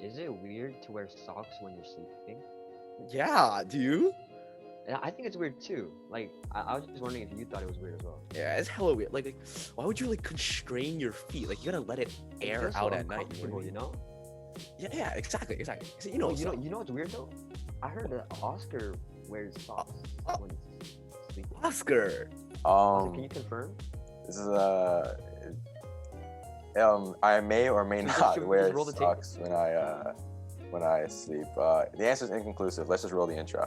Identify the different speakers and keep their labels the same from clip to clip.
Speaker 1: is it weird to wear socks when you're sleeping?
Speaker 2: Yeah, do you?
Speaker 1: And I think it's weird too. Like, I was just wondering if you thought it was weird as well.
Speaker 2: Yeah, it's hella weird. Like, why would you like constrain your feet? Like, you gotta let it
Speaker 1: It
Speaker 2: air
Speaker 1: feels so
Speaker 2: out at night.
Speaker 1: uncomfortable, you know?
Speaker 2: Yeah, exactly. So,
Speaker 1: You know what's weird though? I heard that Oscar wears socks when he's sleeping.
Speaker 2: Oscar.
Speaker 1: Oscar, can
Speaker 3: Um,
Speaker 1: you confirm?
Speaker 3: this is I may or may
Speaker 1: Just
Speaker 3: not
Speaker 1: should we
Speaker 3: wear
Speaker 1: just roll the tape?
Speaker 3: socks when I sleep. The answer is inconclusive. Let's just roll the intro.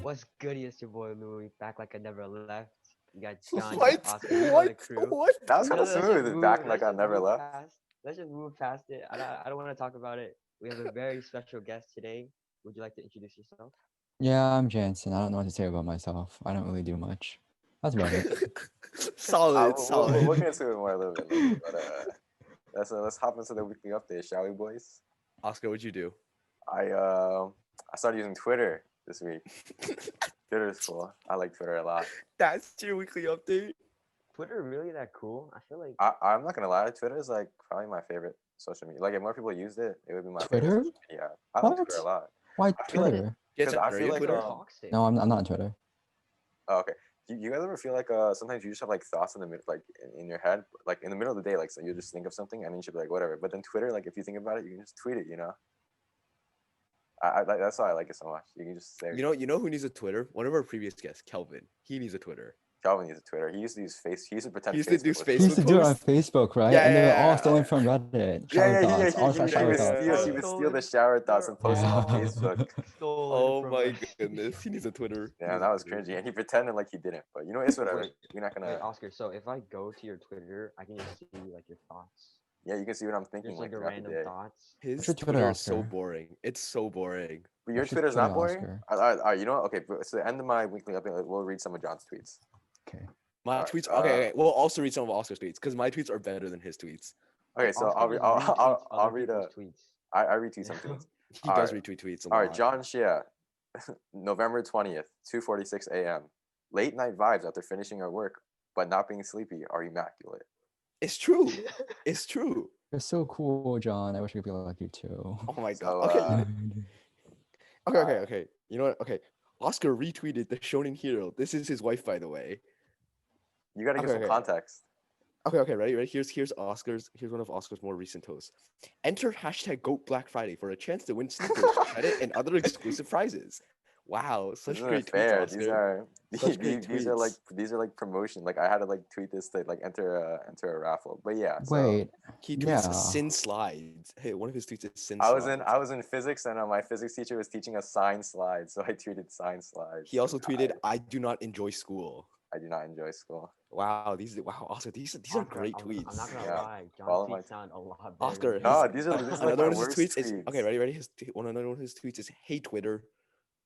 Speaker 1: What's good? It's your boy Louie, back like I never left. You got John, you
Speaker 2: What?
Speaker 1: got Oscar, you know the crew.
Speaker 2: What?
Speaker 3: That was kind of
Speaker 1: Let's just
Speaker 3: smooth.
Speaker 1: move-
Speaker 3: Back
Speaker 1: let's
Speaker 3: like I
Speaker 1: just
Speaker 3: never
Speaker 1: move
Speaker 3: left.
Speaker 1: let's just move past it. I don't want to talk about it. We have a very special guest today. Would you like to introduce yourself?
Speaker 4: Yeah, I'm Jansen. I don't know what to say about myself. I don't really do much. That's about it.
Speaker 2: Solid, solid.
Speaker 3: We'll get into it more a little bit later, but let's hop into the weekly update, shall we, boys?
Speaker 2: Oscar, what'd you do?
Speaker 3: I started using Twitter this week. Twitter is cool. I like Twitter a lot.
Speaker 2: That's your weekly update.
Speaker 1: Twitter really that cool? I feel like
Speaker 3: I'm not gonna lie, Twitter is like probably my favorite social media. Like if more people used it, it would be my favorite
Speaker 4: Twitter?
Speaker 3: social media. I like
Speaker 4: What?
Speaker 3: Twitter a lot.
Speaker 4: Why
Speaker 3: I feel like-
Speaker 4: Twitter?
Speaker 2: Yes,
Speaker 3: I
Speaker 2: are
Speaker 3: feel
Speaker 2: you
Speaker 3: like,
Speaker 2: Twitter?
Speaker 1: toxic.
Speaker 4: No, I'm not on Twitter.
Speaker 3: Oh, okay. You guys ever feel like sometimes you just have like thoughts in the middle, like in your head, like in the middle of the day, like so you just think of something and then you should be like whatever. But then Twitter, like if you think about it, you can just tweet it. You know. That's why I like it so much. You can just say.
Speaker 2: You know who needs a Twitter? One of our previous guests, Kelvin. He needs a Twitter.
Speaker 3: Calvin uses Twitter. He used to use face. He used to pretend.
Speaker 2: He used to do
Speaker 3: Facebook was
Speaker 4: He
Speaker 2: Facebook
Speaker 4: used to do it on
Speaker 2: posts?
Speaker 4: Facebook, right?
Speaker 2: Yeah,
Speaker 4: and they were
Speaker 2: yeah,
Speaker 4: all
Speaker 2: yeah.
Speaker 4: stolen from Reddit.
Speaker 3: Yeah,
Speaker 4: Shower
Speaker 3: yeah,
Speaker 4: thoughts. All
Speaker 3: he
Speaker 4: shower
Speaker 3: would
Speaker 4: thoughts.
Speaker 3: steal. He would steal the shower thoughts and post them on
Speaker 4: Yeah.
Speaker 3: Facebook.
Speaker 2: Oh my goodness, he needs a Twitter.
Speaker 3: Yeah, that was cringy, and he pretended like he didn't. But you know, it's whatever.
Speaker 1: Wait,
Speaker 3: We're not
Speaker 1: Wait,
Speaker 3: gonna.
Speaker 1: Oscar. So if I go to your Twitter, I can just see like your thoughts.
Speaker 3: Yeah, you can see what I'm thinking
Speaker 1: Just
Speaker 3: like
Speaker 1: like your
Speaker 3: throughout the
Speaker 1: random
Speaker 3: day.
Speaker 1: thoughts.
Speaker 2: His
Speaker 4: What's your Twitter,
Speaker 2: Twitter is so
Speaker 4: Oscar?
Speaker 2: boring. It's so boring.
Speaker 3: But your
Speaker 4: What's your
Speaker 3: Twitter's not
Speaker 4: Twitter,
Speaker 3: boring.
Speaker 4: Oscar?
Speaker 3: All right, you know what? Okay, so the end of my weekly update, we'll read some of John's tweets.
Speaker 4: Okay.
Speaker 2: My
Speaker 3: Alright,
Speaker 2: tweets. Okay, we'll also read some of Oscar's tweets because my tweets are better than his tweets.
Speaker 3: Okay, so
Speaker 1: Oscar just retweets
Speaker 3: I'll
Speaker 1: other
Speaker 3: read
Speaker 1: people's tweets.
Speaker 3: I retweet some tweets.
Speaker 2: He
Speaker 3: All
Speaker 2: does
Speaker 3: right.
Speaker 2: retweet tweets a
Speaker 3: All
Speaker 2: lot.
Speaker 3: right, John Shea, November 20th, 2:46 a.m. Late night vibes after finishing your work, but not being sleepy are immaculate.
Speaker 2: It's true. It's true.
Speaker 4: You're so cool, John. I wish I could be like you too.
Speaker 2: Oh my
Speaker 3: So,
Speaker 2: god. Okay. Okay. You know what? Okay. Oscar retweeted the Shonen Hero. This is his wife, by the way.
Speaker 3: You gotta give
Speaker 2: Okay,
Speaker 3: some
Speaker 2: okay.
Speaker 3: context.
Speaker 2: Okay. Ready? Here's Oscar's. Here's one of Oscar's more recent posts. Enter hashtag Goat Black Friday for a chance to win sneakers, credit, and other exclusive prizes. Wow, such
Speaker 3: Isn't
Speaker 2: great
Speaker 3: it fair?
Speaker 2: tweets, Oscar. Such great
Speaker 3: These are like promotion. Like I had to like tweet this to like enter a raffle. But yeah. So
Speaker 4: Wait.
Speaker 2: He tweets
Speaker 4: Yeah.
Speaker 2: sin slides. Hey, one of his tweets is sin
Speaker 3: I
Speaker 2: slides.
Speaker 3: was in physics and my physics teacher was teaching us sign slides, so I tweeted sign slides.
Speaker 2: He also tweeted, "I do not enjoy school."
Speaker 3: I do not enjoy school.
Speaker 2: Wow, Oscar, these are great
Speaker 1: I'm
Speaker 2: tweets.
Speaker 1: not gonna
Speaker 3: Yeah.
Speaker 1: lie,
Speaker 3: Follow
Speaker 1: John's
Speaker 3: my
Speaker 1: tweets sound a lot better.
Speaker 2: Oscar,
Speaker 1: than
Speaker 3: No,
Speaker 1: yours.
Speaker 3: these are like
Speaker 2: Another
Speaker 3: my
Speaker 2: one of his
Speaker 3: worst
Speaker 2: tweets is
Speaker 3: tweets.
Speaker 2: okay. Ready? Another one of his tweets is, "Hey Twitter."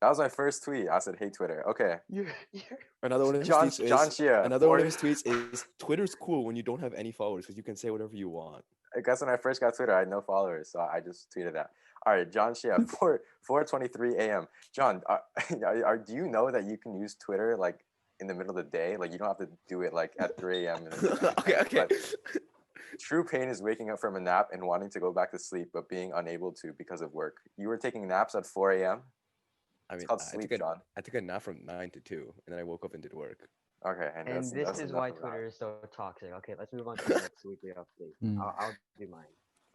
Speaker 3: That was my first tweet. I said, "Hey Twitter." Okay.
Speaker 1: You're
Speaker 2: Another one of his
Speaker 3: John
Speaker 2: tweets is
Speaker 3: John Shea.
Speaker 2: another one of his tweets is Twitter's cool when you don't have any followers because you can say whatever you want.
Speaker 3: I guess when I first got Twitter, I had no followers, so I just tweeted that. All right, John Shea, 4:23 a.m. John, do you know that you can use Twitter like in the middle of the day? Like you don't have to do it like at 3 a.m.
Speaker 2: Okay.
Speaker 3: True pain is waking up from a nap and wanting to go back to sleep, but being unable to because of work. You were taking naps at 4 a.m.
Speaker 2: I mean,
Speaker 3: called sleep, John.
Speaker 2: I took a nap from 9 to 2, and then I woke up and did work.
Speaker 3: Okay,
Speaker 1: And
Speaker 3: that's
Speaker 1: this is
Speaker 3: enough
Speaker 1: why
Speaker 3: of that.
Speaker 1: Twitter is so toxic. Okay, let's move on to the next weekly update.
Speaker 4: Hmm.
Speaker 1: I'll do mine.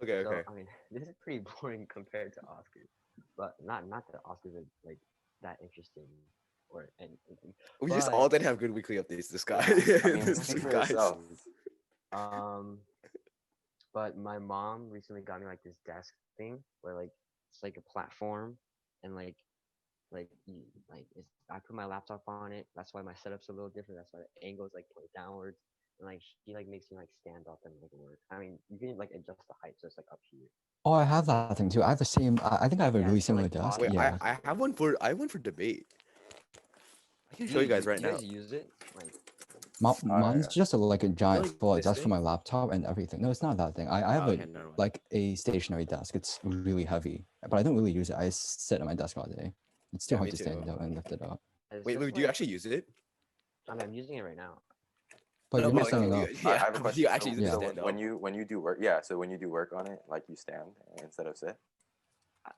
Speaker 2: Okay.
Speaker 1: So, I mean, this is pretty boring compared to Oscar, but not that Oscars are like that interesting or anything.
Speaker 2: We just
Speaker 1: But-
Speaker 2: all didn't have good weekly updates. This guy,
Speaker 3: I mean,
Speaker 2: this
Speaker 3: speak for
Speaker 2: guy.
Speaker 3: yourself.
Speaker 1: But my mom recently got me like this desk thing where like it's like a platform and like I put my laptop on it. That's why my setup's a little different. That's why the angle is like point downwards. And like she like makes me like stand up and like work. I mean, you can like adjust the height so it's like up here.
Speaker 4: Oh, I have that thing too. I have the same. I think I have a
Speaker 1: Yeah,
Speaker 4: really
Speaker 1: so,
Speaker 4: similar
Speaker 1: like,
Speaker 4: desk.
Speaker 2: Wait,
Speaker 4: Yeah.
Speaker 2: I have one for debate. I can show you guys right
Speaker 1: do you
Speaker 2: now.
Speaker 1: guys use it? Like
Speaker 4: Mine's just like a giant
Speaker 2: like
Speaker 4: full
Speaker 2: this
Speaker 4: desk for
Speaker 2: thing?
Speaker 4: my laptop and everything. No, it's not that thing. I have
Speaker 2: Okay, never mind.
Speaker 4: like a stationary desk. It's really heavy, but I don't really use it. I sit at my desk all day. It's too
Speaker 2: Yeah,
Speaker 4: hard
Speaker 2: me
Speaker 4: to stand
Speaker 2: too.
Speaker 4: up and lift it up.
Speaker 1: it's
Speaker 2: Wait,
Speaker 1: just
Speaker 2: Louie, do you
Speaker 1: like-
Speaker 2: actually use it?
Speaker 1: I'm using it right now.
Speaker 4: But
Speaker 2: No,
Speaker 4: you're
Speaker 2: but
Speaker 4: not
Speaker 2: like,
Speaker 4: standing
Speaker 2: do
Speaker 4: up.
Speaker 2: you,
Speaker 3: I
Speaker 2: yeah,
Speaker 3: have a
Speaker 2: do
Speaker 3: question.
Speaker 2: you actually use it to
Speaker 4: Yeah.
Speaker 2: stand up?
Speaker 3: when you do work, yeah. So when you do work on it, like you stand instead of sit.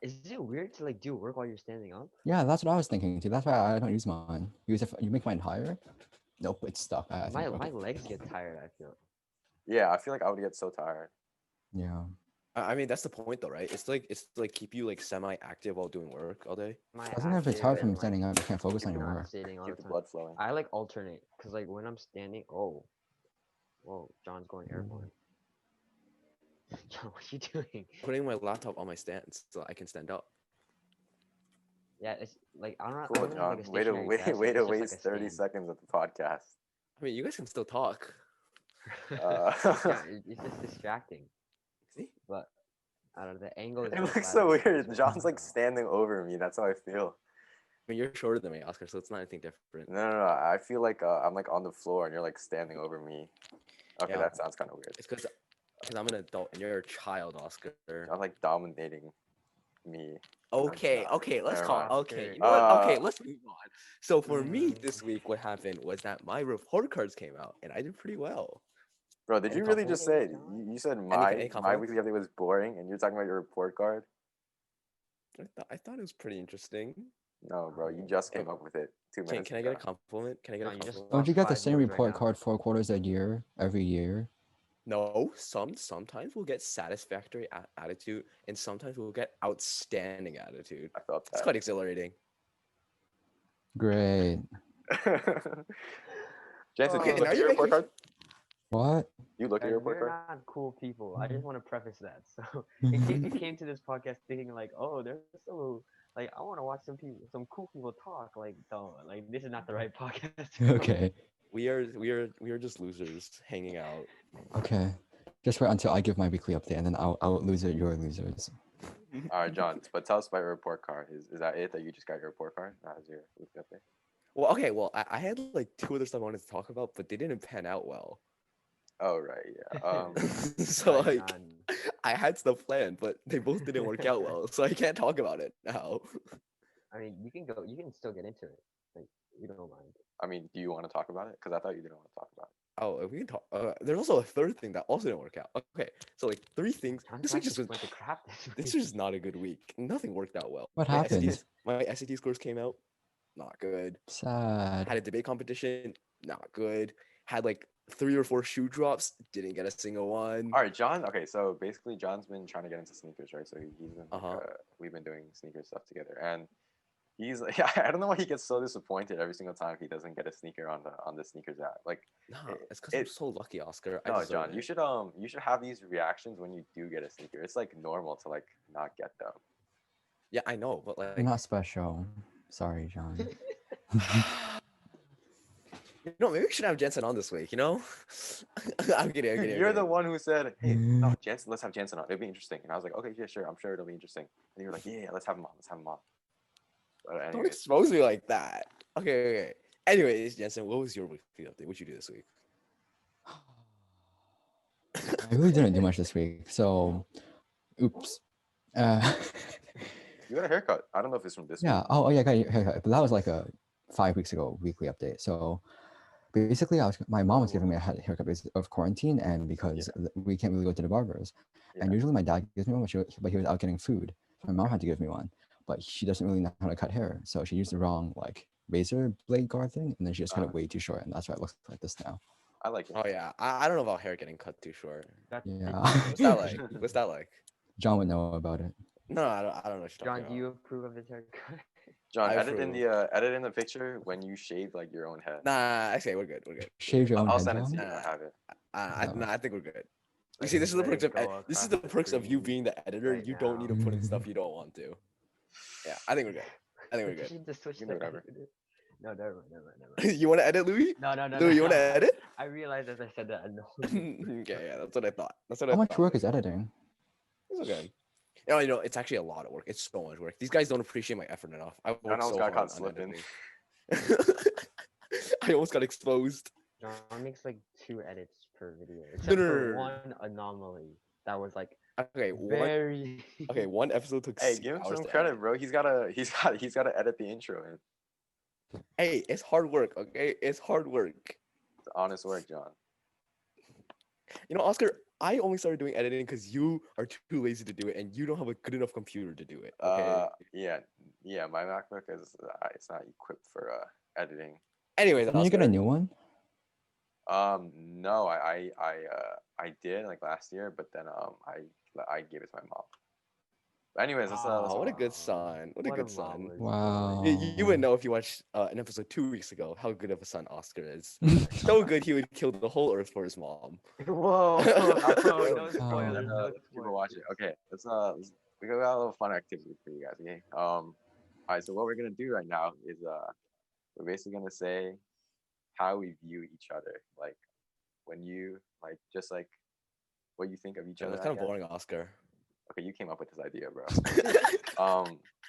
Speaker 1: Is it weird to like do work while you're standing up?
Speaker 4: Yeah, that's what I was thinking too. That's why I don't use mine. Because if you make mine higher, nope, it's stuck. I think
Speaker 1: My
Speaker 4: I broke
Speaker 1: my
Speaker 4: it.
Speaker 1: legs get tired. I feel.
Speaker 3: Yeah, I feel like I would get so tired.
Speaker 4: Yeah.
Speaker 2: I mean, that's the point though, right? It's to, like keep you like semi-active while doing work all day.
Speaker 1: My
Speaker 4: Doesn't if it's
Speaker 1: active
Speaker 4: hard
Speaker 1: and
Speaker 4: from
Speaker 1: like
Speaker 4: standing up, you can't focus on your
Speaker 1: not
Speaker 4: work.
Speaker 1: sitting all
Speaker 3: Keep
Speaker 1: the
Speaker 3: the
Speaker 1: time.
Speaker 3: blood flowing.
Speaker 1: I like alternate because like when I'm standing, oh, whoa, John's going airborne. John, what you doing?
Speaker 2: Putting my laptop on my stand so I can stand up.
Speaker 1: Yeah, it's like I don't. I
Speaker 3: Cool,
Speaker 1: don't have like a
Speaker 3: John. Way to
Speaker 1: stationary desk.
Speaker 3: way
Speaker 1: It's
Speaker 3: to
Speaker 1: just
Speaker 3: waste
Speaker 1: like a
Speaker 3: 30
Speaker 1: stand.
Speaker 3: seconds of the podcast.
Speaker 2: I mean, you guys can still talk.
Speaker 1: Yeah, it's just distracting.
Speaker 2: See?
Speaker 1: But I don't know. The angle is.
Speaker 3: It
Speaker 1: just
Speaker 3: looks
Speaker 1: bad
Speaker 3: so
Speaker 1: with
Speaker 3: weird.
Speaker 1: this
Speaker 3: John's
Speaker 1: one.
Speaker 3: like standing over me. That's how I feel.
Speaker 2: I mean, you're shorter than me, Oscar, so it's not anything different.
Speaker 3: No. I feel like I'm like on the floor and you're like standing over me. Okay,
Speaker 2: Yeah.
Speaker 3: that sounds kind of weird.
Speaker 2: It's because I'm an adult and you're a child, Oscar.
Speaker 3: I'm like dominating me.
Speaker 2: Okay, let's
Speaker 3: Never
Speaker 2: call.
Speaker 3: mind.
Speaker 2: Okay, you know what? Okay,
Speaker 3: Uh,
Speaker 2: let's move on. So for me this week, what happened was that my report cards came out and I did pretty well.
Speaker 3: Bro, did
Speaker 2: Any
Speaker 3: you really just say
Speaker 1: compliments,
Speaker 3: you said
Speaker 2: Any
Speaker 3: my
Speaker 2: compliments?
Speaker 3: weekly update was boring and you're talking about your report card?
Speaker 2: I thought it was pretty interesting.
Speaker 3: No, bro, you just came up with it 2 minutes
Speaker 2: Can I get a
Speaker 3: ago.
Speaker 2: compliment? Can I get a
Speaker 1: No, you just
Speaker 2: compliment?
Speaker 4: Don't you
Speaker 1: lost
Speaker 4: get the
Speaker 1: 5
Speaker 4: same
Speaker 1: words right
Speaker 4: report
Speaker 1: now.
Speaker 4: card 4 quarters a year, every year?
Speaker 2: No, sometimes we'll get satisfactory attitude, and sometimes we'll get outstanding attitude.
Speaker 3: I felt
Speaker 2: It's
Speaker 3: that.
Speaker 2: quite exhilarating.
Speaker 4: Great.
Speaker 3: Jansen,
Speaker 1: Oh,
Speaker 3: did you look
Speaker 2: now
Speaker 3: at
Speaker 2: you're
Speaker 3: your report
Speaker 2: making-
Speaker 3: card?
Speaker 4: What?
Speaker 3: You look at
Speaker 1: Guys,
Speaker 3: your report
Speaker 1: we're
Speaker 3: card?
Speaker 1: not cool people. I just want to preface that. So, in case you came to this podcast thinking like, oh, there's so like I want to watch some cool people talk. Like, don't like this is not the right podcast. to go.
Speaker 4: Okay.
Speaker 2: We are just losers hanging out.
Speaker 4: Okay. Just wait until I give my weekly update, and then I'll lose it. You're losers.
Speaker 3: All right, John, but tell us about your report card. Is that it? That you just got your report card? That was your weekly update?
Speaker 2: Well, okay. Well, I had like 2 other stuff I wanted to talk about, but they didn't pan out well.
Speaker 3: Oh, right, yeah.
Speaker 2: So
Speaker 1: Right,
Speaker 2: like,
Speaker 1: John.
Speaker 2: I had stuff planned, but they both didn't work out well, so I can't talk about it now.
Speaker 1: I mean, you can go. You can still get into it. Like, you don't mind.
Speaker 3: I mean, do you want to talk about it? Because I thought you didn't want to talk about it.
Speaker 2: Oh, we can talk. There's also a third thing that also didn't work out. Okay, so like 3 things.
Speaker 1: John's
Speaker 2: This week
Speaker 1: life
Speaker 2: just
Speaker 1: just
Speaker 2: was.
Speaker 1: went to crap this
Speaker 2: This
Speaker 1: week.
Speaker 2: was not a good week. Nothing worked out well.
Speaker 4: What
Speaker 2: My
Speaker 4: happened?
Speaker 2: my SAT scores came out, not good.
Speaker 4: Sad.
Speaker 2: Had a debate competition, not good. Had like 3 or 4 shoe drops, didn't get a single one.
Speaker 3: All right, John. Okay, so basically, John's been trying to get into sneakers, right? So he's been
Speaker 2: Uh-huh.
Speaker 3: we've been doing sneaker stuff together, and he's like, I don't know why he gets so disappointed every single time he doesn't get a sneaker on the sneakers app. Like,
Speaker 2: Nah,
Speaker 3: it-
Speaker 2: it's because I'm
Speaker 3: it-
Speaker 2: so lucky, Oscar. I
Speaker 3: no,
Speaker 2: deserve
Speaker 3: John,
Speaker 2: it.
Speaker 3: you should have these reactions when you do get a sneaker. It's like normal to like not get them.
Speaker 2: Yeah, I know, but like,
Speaker 4: You're not special. Sorry, John.
Speaker 2: you know, maybe we should have Jensen on this week. You know, I'm kidding.
Speaker 3: You're the one who said, "Hey, no, Jansen, let's have Jansen on. It'll be interesting." And I was like, "Okay, yeah, sure. I'm sure it'll be interesting." And you were like, "Yeah, let's have him on. Let's have him on." But
Speaker 2: Don't
Speaker 3: anyways,
Speaker 2: expose me like that. Okay. Anyways, Jensen, what was your weekly update? What'd you do this week?
Speaker 4: I really didn't do much this week, so oops.
Speaker 3: you got a haircut. I don't know if it's from this
Speaker 4: Yeah.
Speaker 3: week.
Speaker 4: Oh, yeah, I got a haircut, but that was like a 5 weeks ago weekly update. So basically, my mom was giving me a haircut because of quarantine and because we can't really go to the barbers. And
Speaker 3: Yeah.
Speaker 4: usually my dad gives me one, but he was out getting food. So my mom had to give me one, but she doesn't really know how to cut hair, so she used the wrong like razor blade guard thing, and then she just cut it way too short, and that's why it looks like this now.
Speaker 3: I like it.
Speaker 2: Oh yeah, I don't know about hair getting cut too short.
Speaker 1: That's
Speaker 4: Yeah.
Speaker 2: What's that like? What's that like?
Speaker 4: John would know about it.
Speaker 2: No, I don't know what you're
Speaker 1: John,
Speaker 2: talking
Speaker 1: do you
Speaker 2: about.
Speaker 1: approve of this haircut?
Speaker 3: John,
Speaker 2: I
Speaker 3: edit in
Speaker 2: approve.
Speaker 3: the picture when you shave like your own head.
Speaker 2: Nah, okay, we're good. We're good.
Speaker 4: Shave your own
Speaker 3: I'll
Speaker 4: head,
Speaker 3: send it to
Speaker 4: John?
Speaker 3: you. I have it.
Speaker 2: I think we're good. You
Speaker 1: Like,
Speaker 2: see, this is the
Speaker 1: let
Speaker 2: perks
Speaker 1: it
Speaker 2: of
Speaker 1: go
Speaker 2: this is
Speaker 1: across
Speaker 2: the
Speaker 1: the
Speaker 2: perks of you
Speaker 1: screen
Speaker 2: being the editor.
Speaker 1: right
Speaker 2: You don't need to
Speaker 4: now.
Speaker 2: put in stuff you don't want to. Yeah, I think we're good. I think we're
Speaker 1: You
Speaker 2: good.
Speaker 1: need to switch
Speaker 3: You
Speaker 1: the
Speaker 3: can do whatever.
Speaker 1: edit. No, never mind.
Speaker 2: You want to edit, Louie?
Speaker 1: No.
Speaker 2: Louie, you want to edit?
Speaker 1: I realized as I said that. No.
Speaker 2: Okay, yeah, that's what I thought. That's what I
Speaker 4: How much
Speaker 2: thought.
Speaker 4: work is editing?
Speaker 2: It's okay. You know, it's actually a lot of work. It's so much work. These guys don't appreciate my effort enough. I work
Speaker 3: almost
Speaker 2: so
Speaker 3: got
Speaker 2: hard
Speaker 3: caught
Speaker 2: on
Speaker 3: slipping.
Speaker 2: editing. I almost got exposed.
Speaker 1: John makes like 2 edits per video,
Speaker 2: No,
Speaker 1: except
Speaker 2: no,
Speaker 1: for
Speaker 2: no, no.
Speaker 1: one anomaly that was like
Speaker 2: Okay, one.
Speaker 1: very.
Speaker 2: Okay, one episode took
Speaker 3: Hey,
Speaker 2: 6
Speaker 3: give him
Speaker 2: hours
Speaker 3: some
Speaker 2: to
Speaker 3: credit,
Speaker 2: edit.
Speaker 3: bro. He's gotta edit the intro in.
Speaker 2: Hey, it's hard work, okay? It's hard work.
Speaker 3: It's honest work, John.
Speaker 2: You know, Oscar, I only started doing editing because you are too lazy to do it, and you don't have a good enough computer to do it. Okay.
Speaker 3: Yeah. My MacBook is it's not equipped for editing.
Speaker 2: Anyways,
Speaker 4: Didn't you get a
Speaker 2: Oscar.
Speaker 4: new one?
Speaker 3: No, I did like last year, but then I gave it to my mom. But anyways, let's
Speaker 2: Oh, what a
Speaker 3: move
Speaker 2: good son! What a good son!
Speaker 1: marvelous
Speaker 4: Wow.
Speaker 1: boy.
Speaker 2: You would know if you watched an episode 2 weeks ago how good of a son Oscar is. So good he would kill the whole earth for his mom.
Speaker 1: Whoa,
Speaker 3: on.
Speaker 1: no spoilers, no
Speaker 3: Let's keep on watching.
Speaker 1: spoilers.
Speaker 3: Okay, we got a little fun activity for you guys. Okay. All right. So what we're gonna do right now is we're basically gonna say how we view each other, like when you like just like what you think of each other.
Speaker 2: That's
Speaker 3: I
Speaker 2: kind of
Speaker 3: guess.
Speaker 2: boring, Oscar.
Speaker 3: Okay, you came up with this idea, bro.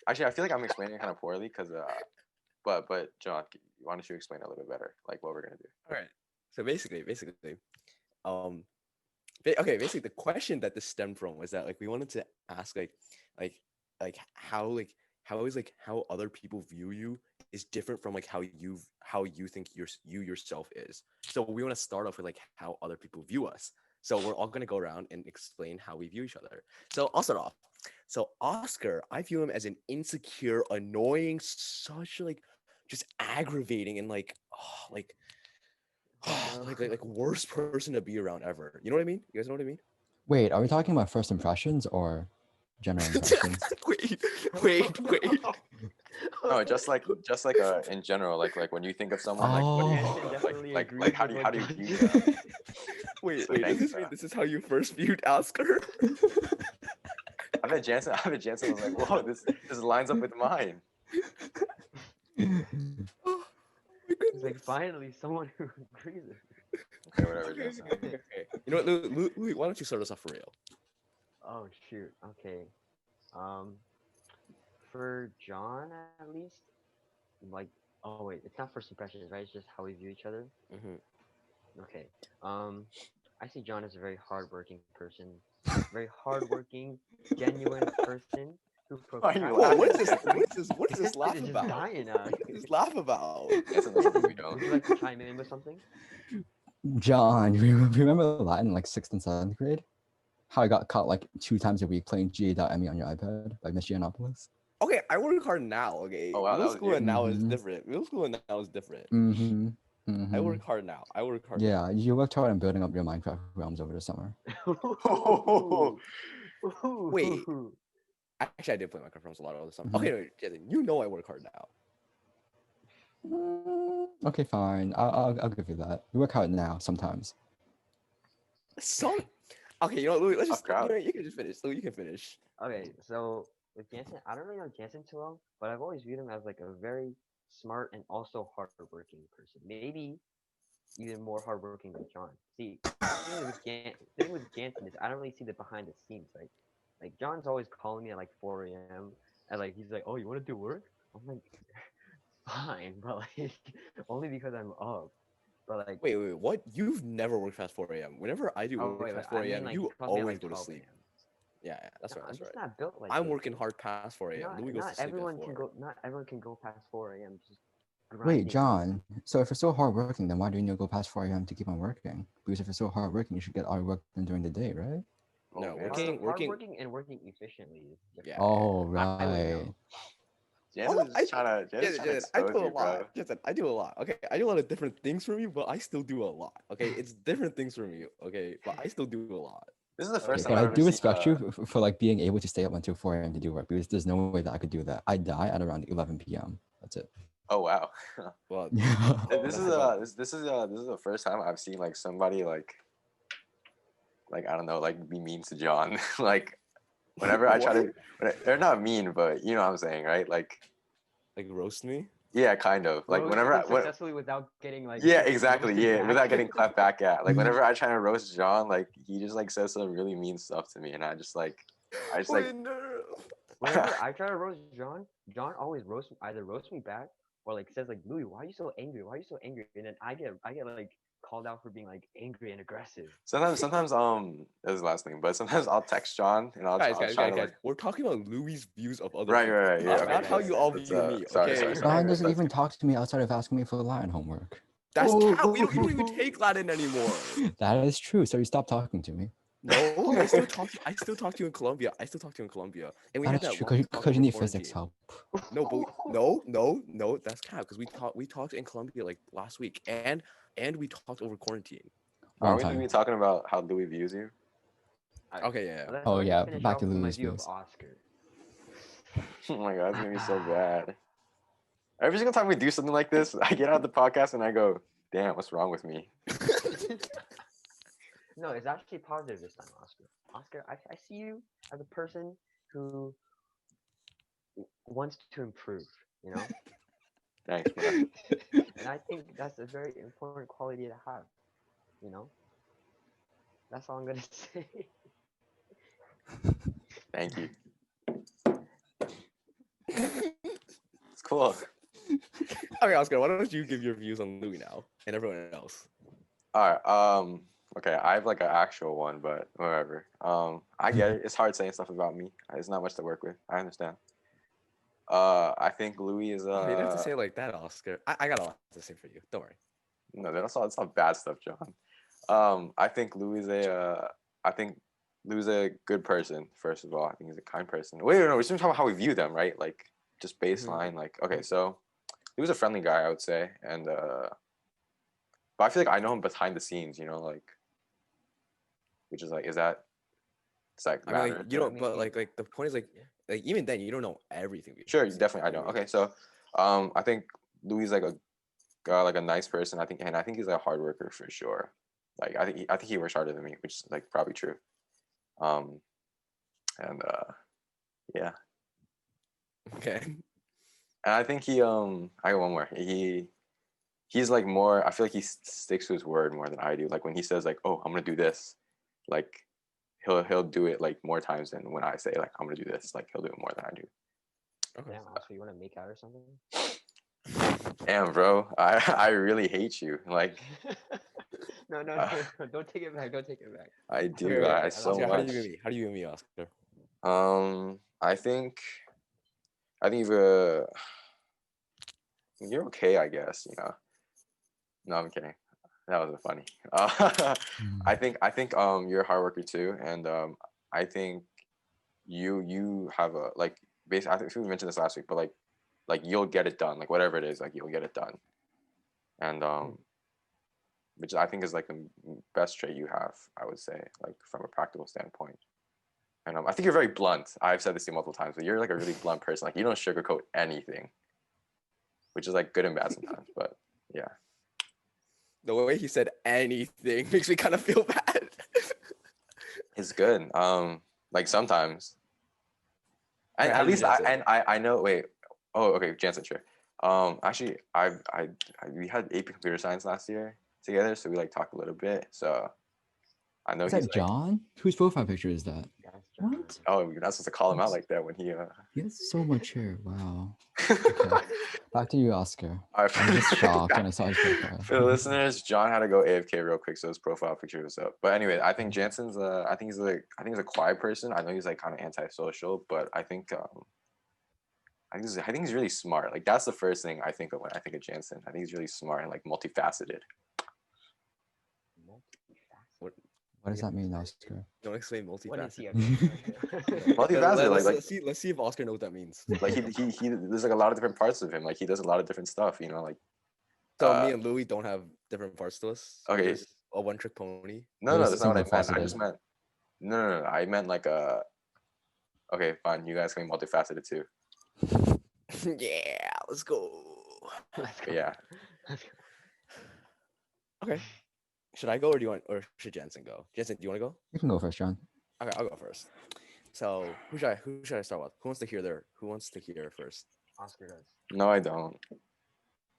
Speaker 3: Actually, I feel like I'm explaining it kind of poorly because but John, why don't you explain a little bit better, like what we're gonna do?
Speaker 2: All right. So basically, um, basically the question that this stemmed from was that like we wanted to ask like like how is like how other people view you is different from like how you think you yourself is. So we want to start off with like how other people view us. So we're all gonna go around and explain how we view each other. So I'll start off. So Oscar, I view him as an insecure, annoying, such like just aggravating and like like worst person to be around ever. You know what I mean? You guys know what I mean?
Speaker 4: Wait, are we talking about first impressions or general impressions?
Speaker 2: wait.
Speaker 3: No, just like in general, like when you think of someone, like what do you
Speaker 4: Oh.
Speaker 3: think of?
Speaker 1: Definitely
Speaker 3: Like
Speaker 1: agrees
Speaker 3: how
Speaker 1: with
Speaker 3: do
Speaker 1: what
Speaker 3: you
Speaker 1: John
Speaker 3: view
Speaker 1: said.
Speaker 3: them?
Speaker 2: Wait,
Speaker 3: So
Speaker 2: does
Speaker 3: thanks,
Speaker 2: this mean this is how you first viewed Oscar?
Speaker 3: I bet Jansen was like, whoa, this lines up with mine.
Speaker 2: Oh my
Speaker 1: It's like finally someone who agrees with me.
Speaker 3: Okay, whatever, Jansen.
Speaker 2: okay. You know what, Louie, why don't you start us off for real?
Speaker 1: Oh shoot. Okay. Um, for John at least, like, oh wait, it's not first impressions, right? It's just how we view each other.
Speaker 2: Mm-hmm.
Speaker 1: Okay. Um, I see John as a very hardworking person, very hardworking, genuine person who
Speaker 3: Why are you
Speaker 2: Whoa,
Speaker 3: laughing?
Speaker 2: what is this laugh
Speaker 1: Jansen is just
Speaker 2: about?
Speaker 1: dying out
Speaker 2: What
Speaker 1: here.
Speaker 2: is this laugh about?
Speaker 3: Jansen doesn't think we don't.
Speaker 1: Would you like to chime in with something?
Speaker 4: John, you remember Latin in like 6th and 7th grade? How I got caught like 2 times a week playing G.A.ME on your iPad by Miss Giannopoulos?
Speaker 2: Okay, I work hard now, okay?
Speaker 3: Oh, wow, that
Speaker 2: Middle
Speaker 3: was
Speaker 2: school
Speaker 3: you.
Speaker 2: and now is
Speaker 4: Mhm.
Speaker 2: different. Middle school and now is different.
Speaker 4: Mm-hmm.
Speaker 2: I
Speaker 4: Mm-hmm.
Speaker 2: work hard now.
Speaker 4: Yeah, you worked hard on building up your Minecraft realms over the summer.
Speaker 2: Wait. Actually, I did play Minecraft Realms a lot all the time.
Speaker 4: Mhm.
Speaker 2: Okay, no, Jason, you know I work hard now.
Speaker 4: Okay, fine. I'll give you that. You work hard now sometimes.
Speaker 2: Some. Okay, you know, Louis, let's just.
Speaker 3: crowd.
Speaker 2: You can just finish. Louis, you can finish.
Speaker 1: Okay, so with Jansen, I don't really know Jansen too well, but I've always viewed him as like a very smart and also hardworking person. Maybe even more hardworking than John. See, the thing with Jansen is I don't really see the behind the scenes. Like John's always calling me at like 4 a.m. and like he's like, "Oh, you want to do work?" I'm like, "Fine," but like only because I'm up. But like,
Speaker 2: Wait, what? You've never worked past 4 a.m. Whenever I do
Speaker 1: oh
Speaker 2: work
Speaker 1: wait,
Speaker 2: past
Speaker 1: I
Speaker 2: 4
Speaker 1: mean
Speaker 2: a.m.,
Speaker 1: like
Speaker 2: you
Speaker 1: he calls me at
Speaker 2: always
Speaker 1: like
Speaker 2: go to
Speaker 1: 12
Speaker 2: sleep.
Speaker 1: a.m.
Speaker 2: Yeah, that's
Speaker 1: No,
Speaker 2: right.
Speaker 1: I'm
Speaker 2: That's
Speaker 1: just
Speaker 2: right.
Speaker 1: not built like
Speaker 2: I'm
Speaker 1: this.
Speaker 2: working hard past 4 a.m. Louis goes to sleep at 4.
Speaker 1: Not everyone can go past 4 a.m. just
Speaker 4: Wait,
Speaker 1: grinding.
Speaker 4: John. So if you're so hardworking, then why do you need to go past 4 a.m. to keep on working? Because if you're so hardworking, you should get all your work done during the day, right?
Speaker 2: No,
Speaker 3: Oh, man.
Speaker 2: working.
Speaker 1: Hardworking and working efficiently is different.
Speaker 2: Yeah.
Speaker 4: Oh,
Speaker 1: I would
Speaker 4: right.
Speaker 1: know.
Speaker 3: Jansen's just trying to
Speaker 2: Jason,
Speaker 3: expose
Speaker 2: I do a
Speaker 3: you, bro.
Speaker 2: lot. Jason, I do a lot. Okay, I do a lot of different things from you, but I still do a lot. Okay, it's different things from you. Okay, but I still do a lot.
Speaker 3: This is the first
Speaker 4: Okay,
Speaker 3: time
Speaker 4: but
Speaker 3: I've
Speaker 4: I
Speaker 3: ever
Speaker 4: do
Speaker 3: seen.
Speaker 4: respect you for like being able to stay up until 4 a.m. to do work because there's no way that I could do that. I die at around 11 p.m. That's it.
Speaker 3: Oh wow.
Speaker 2: Well,
Speaker 4: Yeah.
Speaker 3: This is
Speaker 2: about-
Speaker 3: this is the first time I've seen like somebody like I don't know, like be mean to John. Like whenever I try to, they're not mean, but you know what I'm saying, right? Like
Speaker 2: roast me.
Speaker 3: yeah, kind of. Like whenever
Speaker 1: successfully without getting like
Speaker 3: yeah, exactly,
Speaker 1: roasted
Speaker 3: yeah,
Speaker 1: back.
Speaker 3: without getting clapped back at. Like whenever I try to roast John, like he just like says some really mean stuff to me, and I just like
Speaker 2: Wait, no.
Speaker 1: Whenever I try to roast John, John always roasts me back or like says like, "Louis, why are you so angry? Why are you so angry?" And then I get like called out for being like angry and aggressive.
Speaker 3: Sometimes that was the last thing, but sometimes I'll text John and I'll try to like.
Speaker 2: We're talking about Louis' views of other
Speaker 3: Right,
Speaker 2: people.
Speaker 3: right, right, yeah,
Speaker 2: Not
Speaker 3: okay,
Speaker 2: how
Speaker 3: yeah,
Speaker 2: you all
Speaker 3: that's,
Speaker 2: view me.
Speaker 3: sorry,
Speaker 2: Okay.
Speaker 3: sorry.
Speaker 4: John doesn't
Speaker 3: That's-
Speaker 4: even talk to me outside of asking me for Latin homework.
Speaker 2: That's cap. You don't even take Latin anymore.
Speaker 4: That is true. So you stopped talking to me.
Speaker 2: No, I still talk. I still talk to you in Colombia. And we had
Speaker 4: That is
Speaker 2: that
Speaker 4: true
Speaker 2: long talk
Speaker 4: because you
Speaker 2: over
Speaker 4: need physics
Speaker 2: quarantine.
Speaker 4: help.
Speaker 2: No, but no, that's cap because we talked in Colombia like last week, and we talked over quarantine.
Speaker 3: Are
Speaker 4: One
Speaker 3: we
Speaker 4: time.
Speaker 3: gonna be talking about how Louis views you?
Speaker 2: Okay, yeah.
Speaker 4: Oh,
Speaker 1: Let me
Speaker 4: yeah,
Speaker 1: finish
Speaker 4: back
Speaker 1: off
Speaker 4: to
Speaker 1: with my
Speaker 4: Louis'
Speaker 1: view of
Speaker 4: views.
Speaker 1: Oscar.
Speaker 3: Oh my god, it's gonna be so bad. Every single time we do something like this, I get out of the podcast and I go, "Damn, what's wrong with me?"
Speaker 1: No, it's actually positive this time, Oscar. Oscar, I see you as a person who wants to improve, you know?
Speaker 3: Thanks, bro.
Speaker 1: And I think that's a very important quality to have, you know? That's all I'm gonna say.
Speaker 3: Thank you. It's cool.
Speaker 2: Okay, Oscar, why don't you give your views on Louis now and everyone else?
Speaker 3: All right. Okay, I have like an actual one, but whatever. I get it. It's hard saying stuff about me. There's not much to work with. I understand. I think Louis is
Speaker 2: You don't have to say it like that, Oscar. I got a lot to say for you. Don't worry.
Speaker 3: no, that's not bad stuff, John. I think I think Louis a good person. First of all, I think he's a kind person. Wait, no, we're still talking about how we view them, right? Like just baseline. Like, okay, so he was a friendly guy, I would say, and but I feel like I know him behind the scenes. You know, like, which is like, is that? Does that
Speaker 2: I mean,
Speaker 3: matter?
Speaker 2: like, you don't.
Speaker 1: mean,
Speaker 2: But like the point is like even then you don't know everything.
Speaker 3: Sure, definitely, I don't. Okay, so I think Louis is like a nice person. I think he's a hard worker for sure. Like I think he works harder than me, which is like probably true. And yeah,
Speaker 2: Okay.
Speaker 3: and I think I got one more. He's like more. I feel like he sticks to his word more than I do. Like when he says like, "Oh, I'm gonna do this," like he'll do it like more times than when I say like, "I'm gonna do this." Like he'll do it more than I do.
Speaker 2: Okay.
Speaker 1: Damn, Oscar, you wanna make out or something?
Speaker 3: Damn, bro, I really hate you. Like
Speaker 1: No, don't take it back. Don't take it back.
Speaker 3: I do.
Speaker 2: Okay,
Speaker 3: I
Speaker 2: okay.
Speaker 3: so
Speaker 2: Oscar, how do
Speaker 3: much.
Speaker 2: you view me? How do you view me, Oscar?
Speaker 3: I think you're okay, I guess. You know. No, I'm kidding. That wasn't funny. I think you're a hard worker too, and I think you have a like basically. I think we mentioned this last week, but like you'll get it done. Like whatever it is, like you'll get it done, and which I think is like the best trait you have. I would say, like from a practical standpoint. And I think you're very blunt. I've said this to you multiple times, but you're like a really blunt person. Like you don't sugarcoat anything, which is like good and bad sometimes. But yeah.
Speaker 2: The way he said anything makes me kind of feel bad.
Speaker 3: It's good. Like sometimes. And
Speaker 2: Okay, how
Speaker 3: at
Speaker 2: do you
Speaker 3: least
Speaker 2: Jansen?
Speaker 3: I know. Wait. Oh, okay, Jansen, sure. Actually, we had AP Computer Science last year together, so we like talked a little bit. So I know
Speaker 4: Is
Speaker 3: he's
Speaker 4: that
Speaker 3: like,
Speaker 4: John? Whose profile picture is that?
Speaker 1: That's John.
Speaker 4: What?
Speaker 3: oh, you're not supposed to call him out like that when he.
Speaker 4: He has so much hair. Wow. Okay. Back to you, Oscar.
Speaker 3: All right,
Speaker 4: I'm just shocked when I saw his profile.
Speaker 3: For the listeners, John had to go AFK real quick, so his profile picture was up. But anyway, I think Jansen's. I think he's a quiet person. I know he's like kind of antisocial, but I think I think he's really smart. Like that's the first thing I think of when I think of Jansen. I think he's really smart and like multifaceted.
Speaker 4: What does that mean, Oscar?
Speaker 2: Don't explain
Speaker 1: What is he
Speaker 2: multifaceted.
Speaker 1: up to?
Speaker 3: Multifaceted,
Speaker 2: Let's see if Oscar knows what that means.
Speaker 3: like he there's like a lot of different parts of him. Like he does a lot of different stuff. You know, like
Speaker 2: So me and Louis don't have different parts to us. So
Speaker 3: okay.
Speaker 2: there's a one-trick pony.
Speaker 3: No,
Speaker 4: Louis
Speaker 3: that's not what I meant. I
Speaker 4: single-faceted.
Speaker 3: just meant no. I meant like okay, fine. You guys can be multifaceted too.
Speaker 2: Yeah, let's go.
Speaker 3: But yeah.
Speaker 2: Okay. Should I go or should Jansen go? Jansen, do you want to go?
Speaker 4: You can go first, John.
Speaker 2: Okay, I'll go first. So who should I start with? Who wants to hear first?
Speaker 1: Oscar does.
Speaker 3: No, I don't.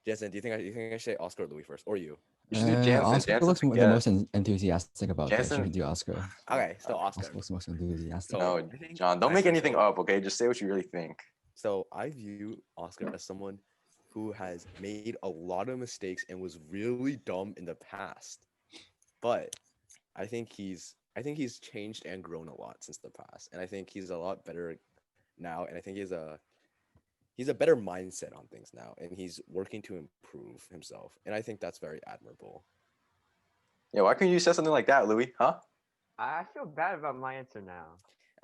Speaker 2: Jansen, do you think I should say Oscar or Louis first, or you?
Speaker 3: You should do Jansen.
Speaker 4: Oscar
Speaker 3: Jansen
Speaker 4: looks the
Speaker 3: forget.
Speaker 4: most enthusiastic about this.
Speaker 3: Jansen-
Speaker 4: You should do Oscar.
Speaker 2: Okay, so Oscar.
Speaker 4: Oscar looks the most enthusiastic.
Speaker 2: So-
Speaker 3: No,
Speaker 2: I think-
Speaker 3: John, don't
Speaker 2: I
Speaker 3: make
Speaker 2: think
Speaker 3: anything
Speaker 2: so.
Speaker 3: up, okay? Just say what you really think.
Speaker 2: So I view Oscar as someone who has made a lot of mistakes and was really dumb in the past. But I think he's changed and grown a lot since the past. And I think he's a lot better now. And I think he's a better mindset on things now. And he's working to improve himself. And I think that's very admirable.
Speaker 3: Yeah, why couldn't you say something like that, Louis? Huh?
Speaker 1: I feel bad about my answer now.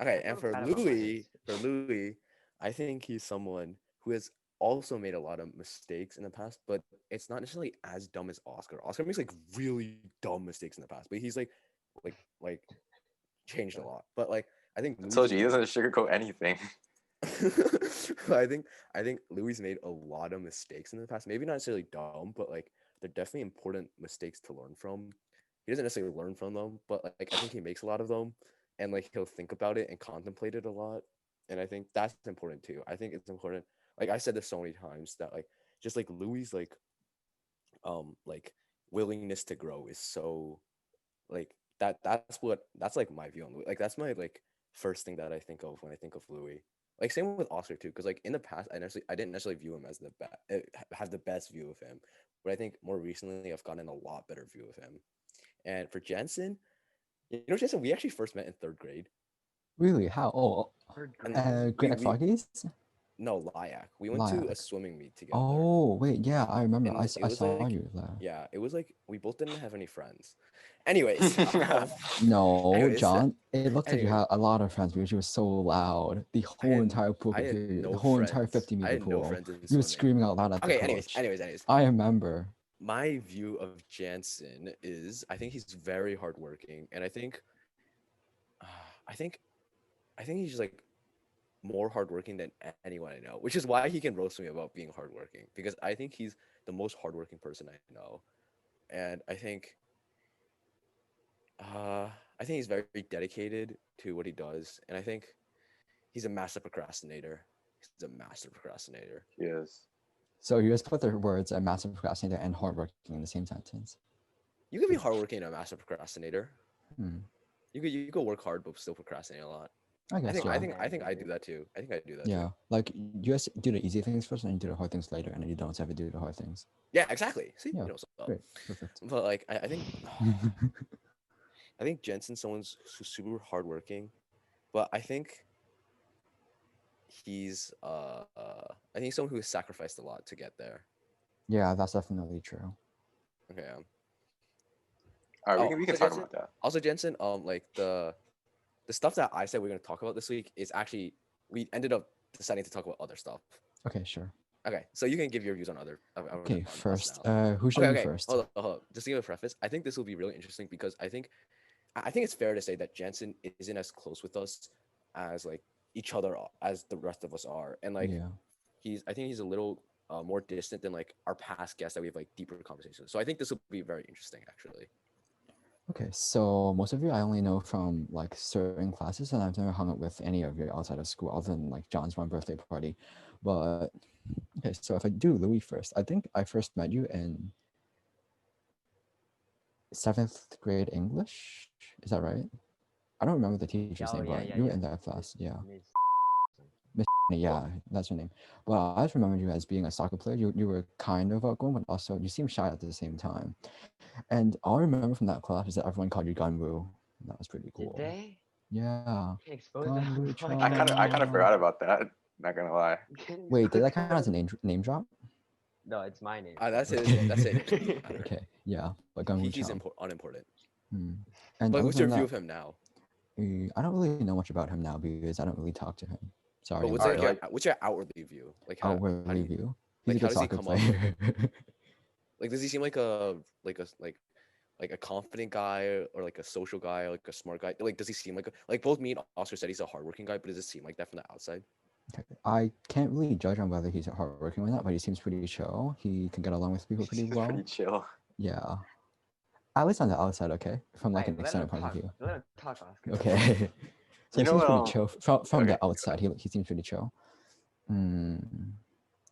Speaker 2: Okay,
Speaker 1: I
Speaker 2: and
Speaker 1: feel bad about my
Speaker 2: Louis, I think he's someone who has also made a lot of mistakes in the past, but it's not necessarily as dumb as Oscar. Oscar makes like really dumb mistakes in the past, but he's like changed a lot. But like I think
Speaker 3: I
Speaker 2: Louis
Speaker 3: told you, he
Speaker 2: made-
Speaker 3: doesn't sugarcoat anything.
Speaker 2: I think Louis made a lot of mistakes in the past. Maybe not necessarily dumb, but like they're definitely important mistakes to learn from. He doesn't necessarily learn from them, but like I think he makes a lot of them, and like he'll think about it and contemplate it a lot. And I think that's important too. I think it's important. Like I said this so many times that like just like Louis like willingness to grow is so like that's like my view on Louis. Like that's my like first thing that I think of when I think of Louis. Like same with Oscar too, because like in the past I didn't necessarily view him as the best have the best view of him, but I think more recently I've gotten a lot better view of him. And for Jensen, Jensen, we actually first met in third grade.
Speaker 4: Really? How? Oh,
Speaker 1: third
Speaker 2: And
Speaker 1: grade.
Speaker 4: Great Foggies?
Speaker 2: no, LIAC. We went to a
Speaker 4: Lilac.
Speaker 2: swimming meet together.
Speaker 4: Oh, wait, yeah, I remember.
Speaker 2: And
Speaker 4: I saw
Speaker 2: like,
Speaker 4: you there.
Speaker 2: yeah, it was like we both didn't have any friends. Anyways,
Speaker 4: No,
Speaker 2: anyways,
Speaker 4: John, it looked like you
Speaker 2: anyways,
Speaker 4: had a lot of friends because you were so loud. The whole entire pool
Speaker 2: I
Speaker 4: could
Speaker 2: had
Speaker 4: hear you. The
Speaker 2: no
Speaker 4: whole entire
Speaker 2: friends.
Speaker 4: 50
Speaker 2: I
Speaker 4: meter
Speaker 2: had no
Speaker 4: pool.
Speaker 2: friends in
Speaker 4: You were
Speaker 2: swimming.
Speaker 4: screaming out loud at the
Speaker 2: Okay,
Speaker 4: coach.
Speaker 2: anyways.
Speaker 4: I remember.
Speaker 2: My view of Jansen is I think he's very hardworking, and I think I think he's just like more hardworking than anyone I know, which is why he can roast me about being hardworking because I think he's the most hardworking person I know, and I think he's very dedicated to what he does, and I think he's a master procrastinator. He's a master procrastinator.
Speaker 3: Yes.
Speaker 4: So you just put the words a massive procrastinator and hardworking in the same sentence.
Speaker 2: You can be hardworking and a master procrastinator.
Speaker 4: Hmm.
Speaker 2: You could work hard but still procrastinate a lot.
Speaker 4: I guess, yeah.
Speaker 2: I think I do that too. I think I do that
Speaker 4: Yeah,
Speaker 2: too.
Speaker 4: like you just do the easy things first and you do the hard things later, and then you don't have to do the hard things.
Speaker 2: Yeah, exactly. See,
Speaker 4: Yeah,
Speaker 2: you know what's up.
Speaker 4: great, perfect.
Speaker 2: But like I think I think Jensen's someone's who's super hardworking, but I think he's I think someone who has sacrificed a lot to get there.
Speaker 4: Yeah, that's definitely true.
Speaker 2: Okay.
Speaker 3: All right,
Speaker 2: Oh,
Speaker 3: we can talk about that.
Speaker 2: Also, Jensen, like the stuff that I said we're gonna talk about this week is actually we ended up deciding to talk about other stuff.
Speaker 4: Okay, sure.
Speaker 2: Okay, so you can give your views on other.
Speaker 4: Okay,
Speaker 2: on us
Speaker 4: first,
Speaker 2: now.
Speaker 4: who should
Speaker 2: Okay,
Speaker 4: be
Speaker 2: okay.
Speaker 4: first?
Speaker 2: Hold on. Just to give a preface, I think this will be really interesting because I think it's fair to say that Jansen isn't as close with us as like each other as the rest of us are, and like
Speaker 4: Yeah.
Speaker 2: I think he's a little more distant than like our past guests that we have like deeper conversations. So I think this will be very interesting actually.
Speaker 4: Okay, so most of you I only know from like certain classes, and I've never hung out with any of you outside of school, other than like John's one birthday party. But okay, so if I do Louis first, I think I first met you in 7th grade English. Is that right? I don't remember the teacher's name, but you were in that class. Yeah. Miss yeah, that's her name. Well, I just remember you as being a soccer player. You were kind of outgoing, but also you seemed shy at the same time. And all I remember from that class is that everyone called you Gunwoo. That was pretty cool.
Speaker 1: Did they?
Speaker 4: Yeah.
Speaker 1: Expose
Speaker 4: Gunwoo
Speaker 1: that.
Speaker 3: I kind of forgot about that. Not gonna lie.
Speaker 4: Wait, did that count as a name drop?
Speaker 1: No, it's my name.
Speaker 2: That's it. That's it.
Speaker 4: Okay, yeah, but Gunwoo
Speaker 2: He's
Speaker 4: Chan.
Speaker 2: unimportant.
Speaker 4: Hmm. And
Speaker 2: But what's your
Speaker 4: other
Speaker 2: view
Speaker 4: than
Speaker 2: of him now?
Speaker 4: that, I don't really know much about him now because I don't really talk to him. Sorry.
Speaker 2: But what's
Speaker 3: Alright,
Speaker 2: your,
Speaker 3: like-
Speaker 2: what's your outwardly view? Like how do
Speaker 4: outwardly
Speaker 2: you,
Speaker 4: view?
Speaker 2: like,
Speaker 4: He's a
Speaker 2: how
Speaker 4: good
Speaker 2: does he
Speaker 4: soccer
Speaker 2: come off?
Speaker 4: player.
Speaker 2: like does he seem like a confident guy or like a social guy or like a smart guy? Like does he seem like both me and Oscar said he's a hardworking guy, but does it seem like that from the outside?
Speaker 4: I can't really judge on whether he's hardworking or not, but he seems pretty chill. He can get along with people pretty
Speaker 3: He's
Speaker 4: well.
Speaker 3: pretty chill.
Speaker 4: Yeah. At least on the outside, okay? From like
Speaker 1: Alright,
Speaker 4: an
Speaker 1: let him
Speaker 4: external point of
Speaker 1: talk.
Speaker 4: view.
Speaker 1: Let him talk, Oscar.
Speaker 4: Okay. So
Speaker 3: You
Speaker 4: he
Speaker 3: know
Speaker 4: seems
Speaker 3: what,
Speaker 4: pretty chill. From
Speaker 3: okay,
Speaker 4: the outside, he seems pretty chill.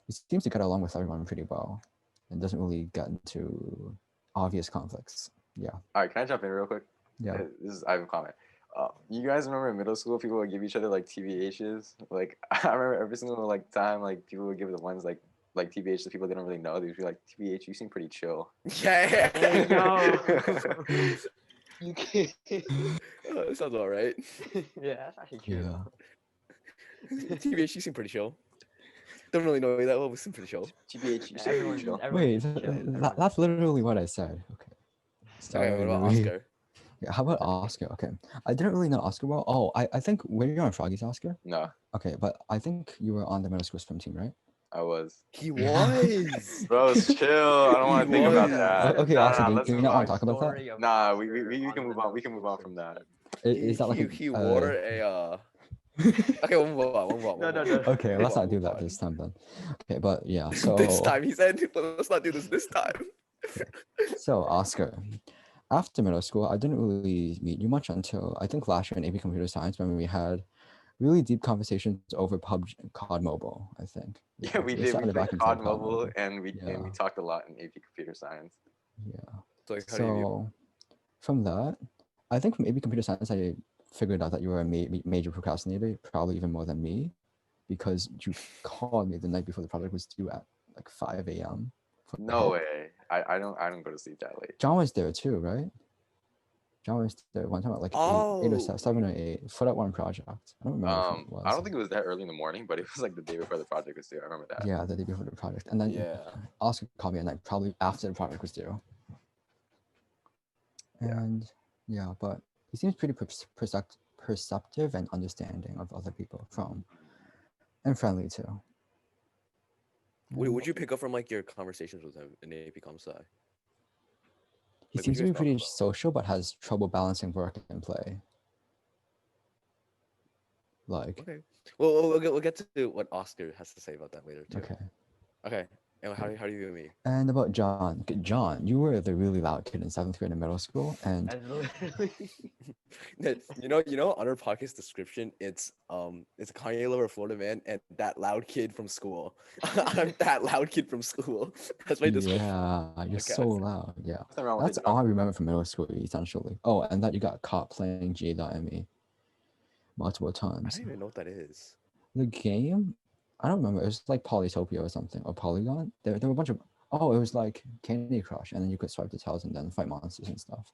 Speaker 4: He seems to get along with everyone pretty well and doesn't really get into obvious conflicts. Yeah.
Speaker 3: All right, can I jump in real quick?
Speaker 4: Yeah.
Speaker 3: I have a comment. You guys remember in middle school, people would give each other like TBHs? Like I remember every single like time, like people would give the ones like like TBH to people they don't really know, they'd be like, TBH, you seem pretty chill.
Speaker 2: Yeah.
Speaker 1: Hey, yo. You can't.
Speaker 2: Oh, that sounds all right.
Speaker 1: Yeah, that's actually true.
Speaker 4: Yeah.
Speaker 2: TBH, you seem pretty chill. Don't really know you that well, but seem pretty chill.
Speaker 3: TBH, you seem
Speaker 1: Everyone,
Speaker 3: pretty chill.
Speaker 1: everyone
Speaker 4: Wait,
Speaker 1: seems chill.
Speaker 4: that's literally what I said. Okay.
Speaker 2: Okay, what about
Speaker 4: Louie.
Speaker 2: Oscar?
Speaker 4: Yeah, how about Oscar? Okay. I didn't really know Oscar well. Oh, I think were you on Froggy's Oscar?
Speaker 3: No,
Speaker 4: Okay, but I think you were on the middle school swim team, right?
Speaker 3: I was.
Speaker 2: He was.
Speaker 3: Bro, chill. I don't want to
Speaker 2: He
Speaker 3: think about
Speaker 2: was.
Speaker 3: that.
Speaker 4: Okay,
Speaker 3: Nah,
Speaker 4: Oscar,
Speaker 3: nah,
Speaker 4: do
Speaker 3: let's
Speaker 4: you
Speaker 3: move
Speaker 4: not
Speaker 3: on.
Speaker 4: want to talk about that?
Speaker 3: Nah, we can move on. We can move on from that.
Speaker 4: Is that like
Speaker 2: he wore a Okay, we'll move on. We'll move on.
Speaker 1: No,
Speaker 2: we'll
Speaker 1: no,
Speaker 2: move
Speaker 1: no.
Speaker 2: on.
Speaker 4: Okay,
Speaker 2: Move
Speaker 4: let's
Speaker 2: on,
Speaker 4: not do
Speaker 2: move
Speaker 4: that
Speaker 2: on.
Speaker 4: this time then. Okay, but yeah, so
Speaker 2: This time he said, let's not do this time.
Speaker 4: so Oscar, after middle school, I didn't really meet you much until I think last year in AP Computer Science when we had really deep conversations over PUBG, COD Mobile. I think.
Speaker 3: Yeah, we
Speaker 4: It
Speaker 3: did. We
Speaker 4: started
Speaker 3: played
Speaker 4: back in
Speaker 3: COD
Speaker 4: COD
Speaker 3: Mobile, and we
Speaker 4: Yeah.
Speaker 3: talked a lot in AP Computer Science.
Speaker 4: Yeah.
Speaker 2: So like, how do you view?
Speaker 4: So from that, I think from AP Computer Science, I figured out that you were a major procrastinator, probably even more than me, because you called me the night before the project was due at like 5 a.m.
Speaker 3: No way. I don't go to sleep that late.
Speaker 4: John was there too, right? John was there one time at like 8 or
Speaker 2: Oh.
Speaker 4: 7 or 8 for that one project. I don't remember which one it was.
Speaker 3: I don't think it was that early in the morning, but it was like the day before the project was due. I remember that.
Speaker 4: Yeah, the day before the project. And then
Speaker 2: Yeah.
Speaker 4: Oscar called me at night, probably after the project was due.
Speaker 3: Yeah.
Speaker 4: And yeah, but he seems pretty perceptive and understanding of other people and friendly too.
Speaker 2: Would you pick up from like your conversations with him in AP Comp Sci?
Speaker 4: He
Speaker 2: Like, what
Speaker 4: seems
Speaker 2: do
Speaker 4: to
Speaker 2: you
Speaker 4: be
Speaker 2: guys talk
Speaker 4: pretty
Speaker 2: about?
Speaker 4: social, but has trouble balancing work and play. Like,
Speaker 2: Okay. Well, we'll get to what Oscar has to say about that later too.
Speaker 4: okay.
Speaker 2: Okay. And how do you view me?
Speaker 4: And about John, John, you were the really loud kid in 7th grade in middle school, and
Speaker 1: That's literally.
Speaker 2: You know, on our podcast description, it's a Kanye lover Florida man and that loud kid from school. I'm that loud kid from school. That's my description.
Speaker 4: yeah, you're
Speaker 2: Okay,
Speaker 4: so loud. Yeah,
Speaker 3: Nothing wrong with
Speaker 4: that's
Speaker 3: it,
Speaker 4: all
Speaker 3: John.
Speaker 4: I remember from middle school, essentially. Oh, and that you got caught playing G.me multiple
Speaker 2: I
Speaker 4: times.
Speaker 2: don't even know what that is.
Speaker 4: The game, I don't remember. It was like Polytopia or something, or Polygon. There were a bunch of. Oh, it was like Candy Crush, and then you could swipe the tiles and then fight monsters and stuff.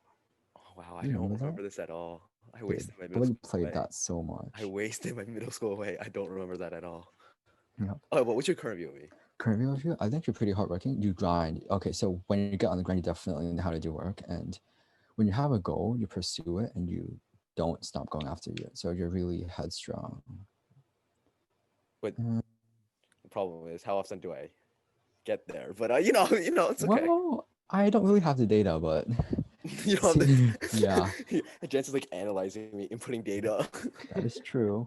Speaker 2: Oh wow, I
Speaker 4: You
Speaker 2: don't
Speaker 4: remember that?
Speaker 2: remember this at all. I
Speaker 4: Dude,
Speaker 2: wasted my
Speaker 4: but
Speaker 2: middle
Speaker 4: you
Speaker 2: school
Speaker 4: played
Speaker 2: away.
Speaker 4: that so much.
Speaker 2: I wasted my middle school away. I don't remember that at all.
Speaker 4: Yep.
Speaker 2: Oh, but what's your current view of me?
Speaker 4: Current view of you, I think you're pretty hardworking. You grind. Okay, so when you get on the grind, you definitely know how to do work. And when you have a goal, you pursue it and you don't stop going after it. So you're really headstrong.
Speaker 2: But
Speaker 4: Mm.
Speaker 2: the problem is, how often do I get there? But you know, it's okay.
Speaker 4: Well, I don't really have the data, but
Speaker 2: You know,
Speaker 4: yeah,
Speaker 2: Jansen's like analyzing me, inputting data.
Speaker 4: that is true.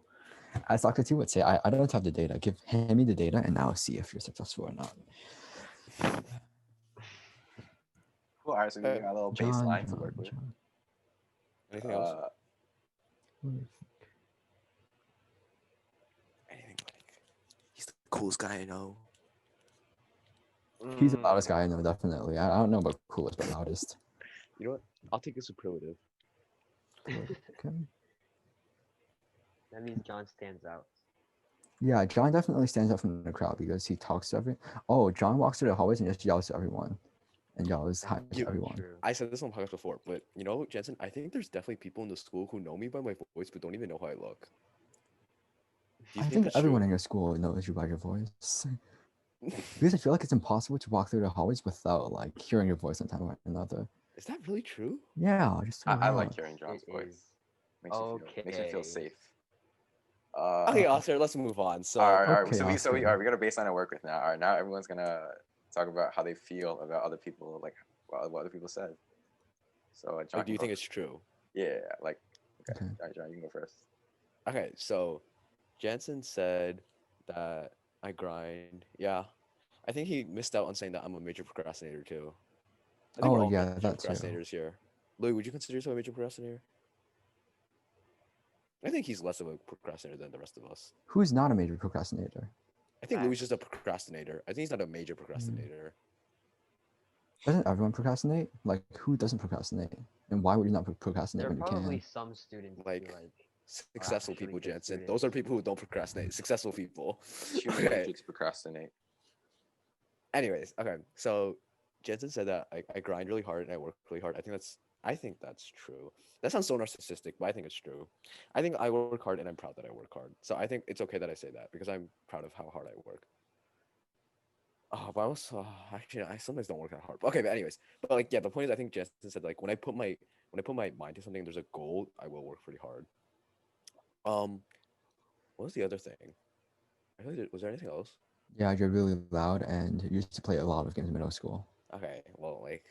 Speaker 4: As Dr. T would say, I don't have the data. Hand me the data and I'll see if you're successful or not.
Speaker 3: Cool. All right, so we got a little baseline to work with.
Speaker 2: Anything else?
Speaker 4: John.
Speaker 2: Anything like he's the coolest guy I know.
Speaker 4: He's the loudest guy I know, definitely. I don't know about coolest, but loudest.
Speaker 2: You know what? I'll take a superlative.
Speaker 4: Okay.
Speaker 1: That means John stands out.
Speaker 4: Yeah, John definitely stands out from the crowd because he talks to everyone. Oh, John walks through the hallways and just yells to everyone. And yells hi
Speaker 1: That's
Speaker 4: to
Speaker 1: so
Speaker 4: everyone.
Speaker 1: true.
Speaker 2: I said this on podcast before, but you know, Jansen, I think there's definitely people in the school who know me by my voice but don't even know how I look. Do you
Speaker 4: I think
Speaker 2: that's
Speaker 4: everyone
Speaker 2: true?
Speaker 4: in your school knows you by your voice. Because I feel like it's impossible to walk through the hallways without like hearing your voice sometime or another.
Speaker 2: Is that really true?
Speaker 4: Yeah, just so
Speaker 3: I like
Speaker 4: loud.
Speaker 3: hearing John's
Speaker 1: It
Speaker 3: voice.
Speaker 1: is.
Speaker 3: Makes you feel
Speaker 1: Okay.
Speaker 3: safe.
Speaker 2: Okay, Oscar, let's move on. So
Speaker 3: all right.
Speaker 4: Okay,
Speaker 3: So we
Speaker 4: Oscar.
Speaker 3: we got a baseline to work with now. All right, now everyone's gonna talk about how they feel about other people, like what other people said. So John,
Speaker 2: like, do you
Speaker 3: can
Speaker 2: think
Speaker 3: go
Speaker 2: it's true?
Speaker 3: Yeah, like okay.
Speaker 4: Okay.
Speaker 3: All right, John, you can go first.
Speaker 2: Okay, so Jansen said that I grind. Yeah. I think he missed out on saying that I'm a major procrastinator too. I think we're
Speaker 4: Oh,
Speaker 2: all
Speaker 4: yeah,
Speaker 2: major
Speaker 4: that too.
Speaker 2: procrastinators here. Louie, would you consider yourself a major procrastinator? I think he's less of a procrastinator than the rest of us.
Speaker 4: Who's not a major procrastinator?
Speaker 2: I think Louie's just a procrastinator. I think he's not a major procrastinator.
Speaker 4: Doesn't everyone procrastinate? Like, who doesn't procrastinate? And why would you not procrastinate
Speaker 1: There are
Speaker 4: when you
Speaker 1: probably
Speaker 4: can?
Speaker 1: some students
Speaker 2: Like,
Speaker 1: who like
Speaker 2: Successful
Speaker 1: actually
Speaker 2: people,
Speaker 1: good
Speaker 2: Jansen.
Speaker 1: students.
Speaker 2: Those are people who don't procrastinate. Successful people.
Speaker 3: It's human
Speaker 2: Okay.
Speaker 3: nature to procrastinate.
Speaker 2: Anyways, okay. So Jensen said that I grind really hard and I work really hard. I think that's true. That sounds so narcissistic, but I think it's true. I think I work hard and I'm proud that I work hard. So I think it's okay that I say that because I'm proud of how hard I work. Oh, but I also actually I sometimes don't work that hard. Okay, but anyways, but like yeah, the point is I think Jensen said like when I put my mind to something, there's a goal, I will work pretty hard. Um, what was the other thing? Was there anything else?
Speaker 4: Yeah, you're really loud and you used to play a lot of games in middle school.
Speaker 2: Okay, well like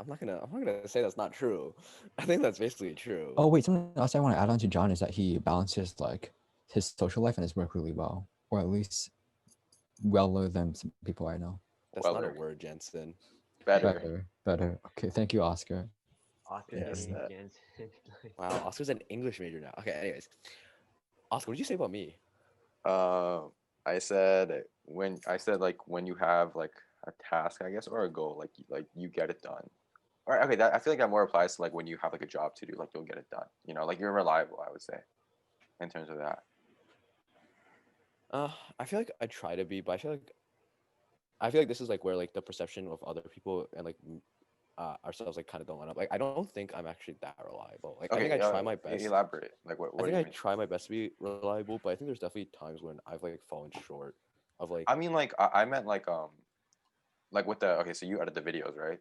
Speaker 2: I'm not gonna say that's not true. I think that's basically true.
Speaker 4: Oh wait, something else I want to add on to John is that he balances like his social life and his work really well, or at least weller than some people I know.
Speaker 2: That's not a
Speaker 3: Weller.
Speaker 2: word, Jensen.
Speaker 3: Better.
Speaker 4: Better. Okay, thank you, Oscar.
Speaker 1: Oscar
Speaker 2: Yes,
Speaker 1: getting
Speaker 2: that.
Speaker 1: Jansen.
Speaker 2: Wow, Oscar's an English major now. Okay, anyways, Oscar, what did you say about me?
Speaker 3: Uh, I said like when you have like a task, I guess, or a goal, like you get it done. Or okay, that I feel like that more applies to like when you have like a job to do, like you'll get it done. You know, like you're reliable, I would say, in terms of that.
Speaker 2: I feel like I try to be, but I feel like this is like where like the perception of other people and like ourselves like kind of don't line up. Like I don't think I'm actually that reliable. Like I think I
Speaker 3: Okay,
Speaker 2: try my best.
Speaker 3: elaborate. Like
Speaker 2: I
Speaker 3: what do
Speaker 2: think
Speaker 3: you
Speaker 2: I
Speaker 3: mean?
Speaker 2: try my best to be reliable, but I think there's definitely times when I've like fallen short of like
Speaker 3: I mean, like I meant like with the okay, so you edit the videos, right?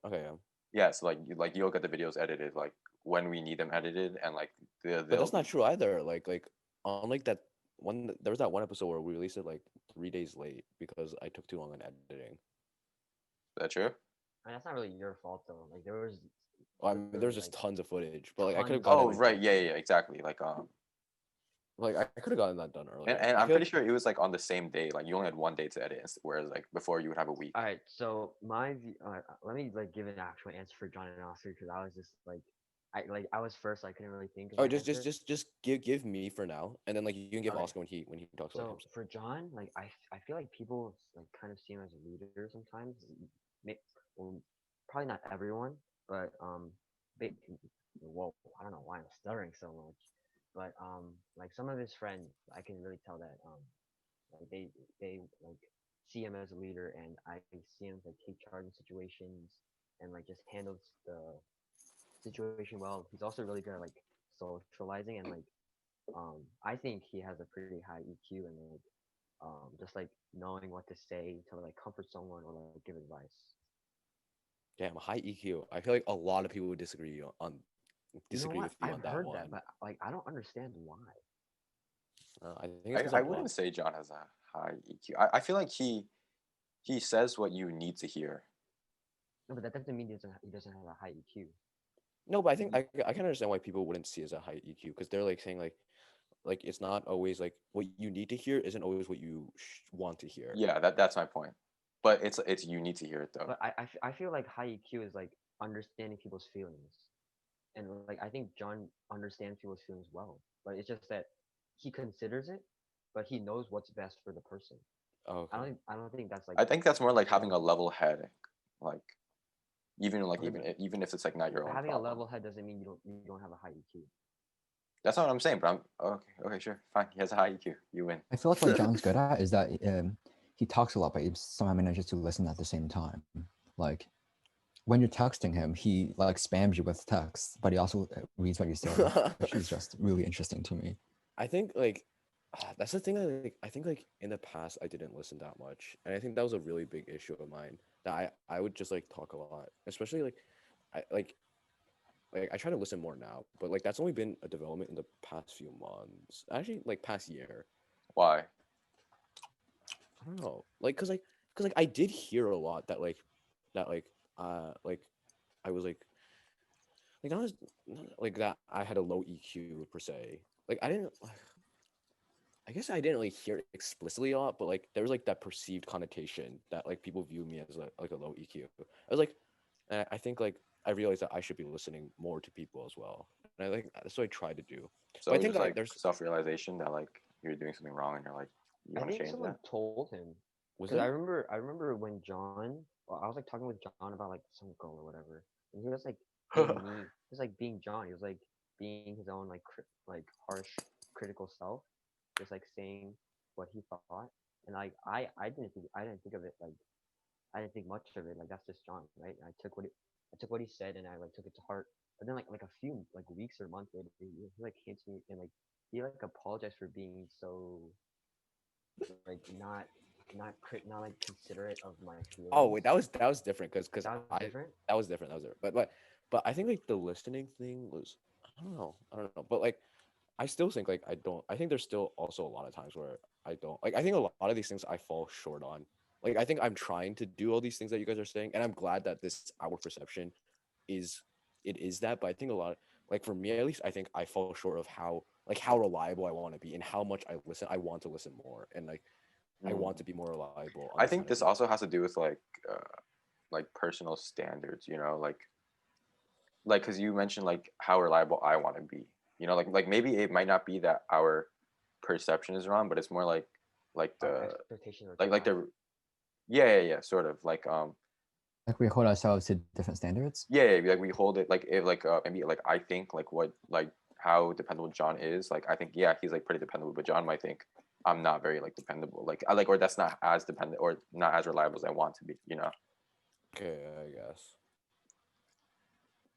Speaker 2: okay,
Speaker 3: Yeah, so like you'll get the videos edited like when we need them edited, and like
Speaker 2: but
Speaker 3: they'll
Speaker 2: that's not
Speaker 3: be.
Speaker 2: true either. Like on like that one, there was that one episode where we released it like 3 days late because I took too long in editing.
Speaker 3: Is that true?
Speaker 1: And that's not really your fault though. Like there was
Speaker 2: Well, I mean, there was
Speaker 1: literally
Speaker 2: just
Speaker 1: like
Speaker 2: tons of footage, but like I could have
Speaker 1: tons
Speaker 2: gotten
Speaker 1: of
Speaker 3: Oh,
Speaker 2: it
Speaker 3: right.
Speaker 1: footage.
Speaker 3: Yeah, exactly.
Speaker 2: like I could have gotten that done
Speaker 3: And,
Speaker 2: earlier.
Speaker 3: and
Speaker 2: I
Speaker 3: I'm
Speaker 2: feel
Speaker 3: pretty
Speaker 2: like
Speaker 3: sure it was like on the same day. Like you only had one day to edit, whereas like before you would have a week.
Speaker 1: All right, so let me like give an actual answer for John and Oscar because I was just I was first, so I couldn't really think of
Speaker 2: oh
Speaker 1: an answer.
Speaker 2: just give me for now, and then like you can give
Speaker 1: Okay,
Speaker 2: Oscar when he talks about
Speaker 1: so
Speaker 2: himself.
Speaker 1: for John, like I feel like people like kind of see him as a leader sometimes. Well, probably not everyone, but they, whoa, I don't know why I'm stuttering so much, but like some of his friends, I can really tell that like they like see him as a leader, and I see him like take charge in situations and like just handles the situation well. He's also really good at like socializing and like I think he has a pretty high EQ and like just like knowing what to say to like comfort someone or like give advice.
Speaker 2: Damn, high EQ. I feel like a lot of people would
Speaker 1: You know
Speaker 2: disagree
Speaker 1: what?
Speaker 2: with you
Speaker 1: I've
Speaker 2: on that
Speaker 1: heard that,
Speaker 2: one.
Speaker 1: but like I don't understand why.
Speaker 2: I think it's
Speaker 3: I,
Speaker 2: because
Speaker 3: I
Speaker 2: I'm
Speaker 3: wouldn't
Speaker 2: blunt.
Speaker 3: say John has a high EQ. I feel like he says what you need to hear.
Speaker 1: No, but that doesn't mean he doesn't have a high EQ.
Speaker 2: No, but I think I can understand why people wouldn't see it as a high EQ because they're like saying like it's not always like what you need to hear isn't always what you want to hear.
Speaker 3: Yeah, that's my point. But it's you need to hear it though.
Speaker 1: But I feel like high EQ is like understanding people's feelings, and like I think John understands people's feelings well. But it's just that he considers it, but he knows what's best for the person.
Speaker 2: Okay.
Speaker 1: I don't think that's like
Speaker 3: I think that's more like having a
Speaker 1: wrong.
Speaker 3: level head, like
Speaker 1: Okay, but
Speaker 3: even if it's like not your own
Speaker 1: having a
Speaker 3: problem.
Speaker 1: level head doesn't mean you don't have a high EQ.
Speaker 3: That's not what I'm saying. But I'm okay, sure, fine. He has a high EQ. You win.
Speaker 4: I feel like what John's good at is that he talks a lot, but he somehow manages to listen at the same time. Like when you're texting him, he like spams you with texts, but he also reads what you say, which is just really interesting to me.
Speaker 2: I think like that's the thing. I think like in the past I didn't listen that much, and I think that was a really big issue of mine. That I would just like talk a lot, especially like I like I try to listen more now, but like that's only been a development in the past few months. Actually, like past year.
Speaker 3: Why?
Speaker 2: I don't know, like cause like I did hear a lot that like I was like not as not, like that I had a low EQ per se. Like I didn't. I guess I didn't really hear it explicitly a lot, but like there was like that perceived connotation that like people view me as like a low EQ. I was like, and I think like I realized that I should be listening more to people as well, and I think that's what I try to do.
Speaker 3: So
Speaker 2: But
Speaker 3: it
Speaker 2: I
Speaker 3: was
Speaker 2: think
Speaker 3: just
Speaker 2: like
Speaker 3: like
Speaker 2: there's
Speaker 3: self-realization that like you're doing something wrong, and you're like you
Speaker 1: I
Speaker 3: want to
Speaker 1: think
Speaker 3: change
Speaker 1: someone
Speaker 3: that.
Speaker 1: told him
Speaker 2: was
Speaker 1: because
Speaker 2: it
Speaker 1: I remember when John, well, I was like talking with John about like some girl or whatever, and he was like being me, he was like being John, he was like being his own like like harsh critical self, just like saying what he thought, and like I didn't think of it like I didn't think much of it. Like that's just John, right? And I took what he said, and I like took it to heart. But then like a few like weeks or months later, he like came to me and like he like apologized for being so like not like considerate of my
Speaker 2: Oh
Speaker 1: feelings.
Speaker 2: wait, that was different because
Speaker 1: That was
Speaker 2: I
Speaker 1: different.
Speaker 2: that was different. That was different. But I think like the listening thing was I don't know. But like I still think like I don't. I think there's still also a lot of times where I don't like. I think a lot of these things I fall short on. Like I think I'm trying to do all these things that you guys are saying, and I'm glad that this our perception is it is that. But I think a lot like for me at least, I think I fall short of how reliable I want to be and how much I listen. I want to listen more, and like I want
Speaker 3: Mm.
Speaker 2: to be more reliable on
Speaker 3: I
Speaker 2: this
Speaker 3: think
Speaker 2: kind of
Speaker 3: this
Speaker 2: thing.
Speaker 3: also has to do with like personal standards, you know, like because you mentioned like how reliable I want to be, you know, like maybe it might not be that our perception is wrong, but it's more like
Speaker 1: Our
Speaker 3: the
Speaker 1: expectations are too
Speaker 3: like
Speaker 1: high.
Speaker 3: the yeah, sort of
Speaker 4: Like we hold ourselves to different standards.
Speaker 3: yeah, like we hold it like if like maybe like I think like what like how dependable John is, like I think yeah he's like pretty dependable, but John might think I'm not very like dependable, like I like or that's not as dependent or not as reliable as I want to be, you know.
Speaker 2: Okay, I guess.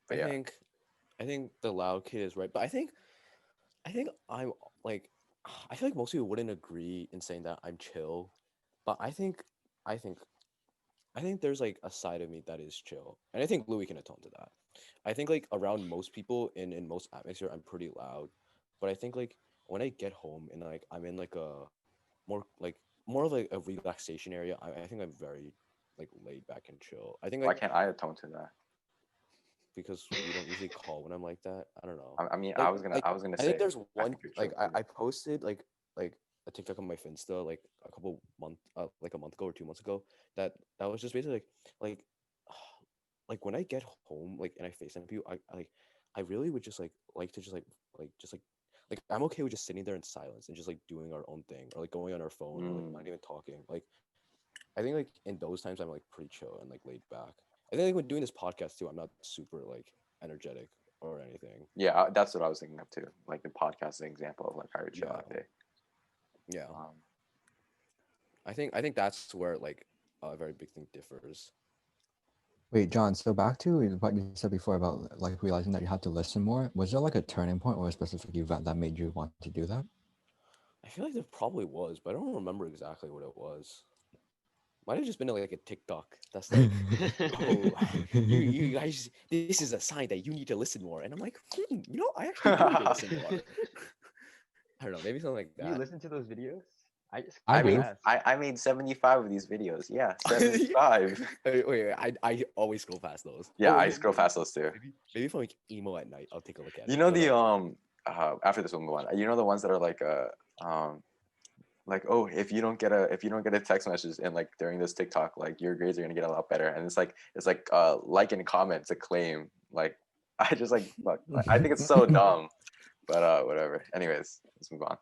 Speaker 3: But
Speaker 2: I
Speaker 3: yeah.
Speaker 2: think I think the loud kid is right, but I think I'm like I feel like most people wouldn't agree in saying that I'm chill, but I think I think there's like a side of me that is chill, and I think Louis can atone to that. I think like around most people in most atmosphere, I'm pretty loud, but I think like when I get home and like I'm in like a more like more of like a relaxation area, I think I'm very like laid back and chill. I think
Speaker 3: Why
Speaker 2: like
Speaker 3: can't I atone to that?
Speaker 2: because we don't usually call when I'm like that. I don't know.
Speaker 3: I mean,
Speaker 2: Like
Speaker 3: I was gonna
Speaker 2: I think
Speaker 3: say
Speaker 2: there's
Speaker 3: I
Speaker 2: one
Speaker 3: think you're
Speaker 2: like
Speaker 3: chill too.
Speaker 2: I posted like a TikTok on my Finsta like a couple month like a month ago or 2 months ago that was just basically like like when I get home like and I FaceTime people I really would just like to just like I'm okay with just sitting there in silence and just like doing our own thing or like going on our phone or like
Speaker 3: Mm.
Speaker 2: not even talking. Like I think like in those times I'm like pretty chill and like laid back. I think like when doing this podcast too, I'm not super like energetic or anything.
Speaker 3: Yeah, that's what I was thinking of too. Like the podcast is an example of like how you're chill
Speaker 2: Yeah,
Speaker 3: that day.
Speaker 2: yeah.
Speaker 3: Um,
Speaker 2: I think that's where like a very big thing differs.
Speaker 4: Wait, John, so back to what you said before about like realizing that you had to listen more. Was there like a turning point or a specific event that made you want to do that?
Speaker 2: I feel like there probably was, but I don't remember exactly what it was. Might have just been like a TikTok that's like, oh, you guys, this is a sign that you need to listen more. And I'm like, I actually do need to listen more. I don't know, maybe something like
Speaker 1: You
Speaker 2: that.
Speaker 1: listen to those videos? I just
Speaker 4: I
Speaker 3: I
Speaker 1: click
Speaker 3: made
Speaker 4: do.
Speaker 1: past.
Speaker 3: I made 75 of these videos. Yeah, 75.
Speaker 2: Wait, I always scroll past those.
Speaker 3: Yeah,
Speaker 2: Oh,
Speaker 3: I scroll past those too.
Speaker 2: maybe if I'm like emo at night, I'll take a look at
Speaker 3: You
Speaker 2: it.
Speaker 3: know
Speaker 2: But
Speaker 3: the after this one, you know the ones that are like oh if you don't get a text message and like during this TikTok like your grades are gonna get a lot better and it's like like and comment to claim like I just like fuck, like, I think it's so dumb, but whatever. Anyways, let's move on.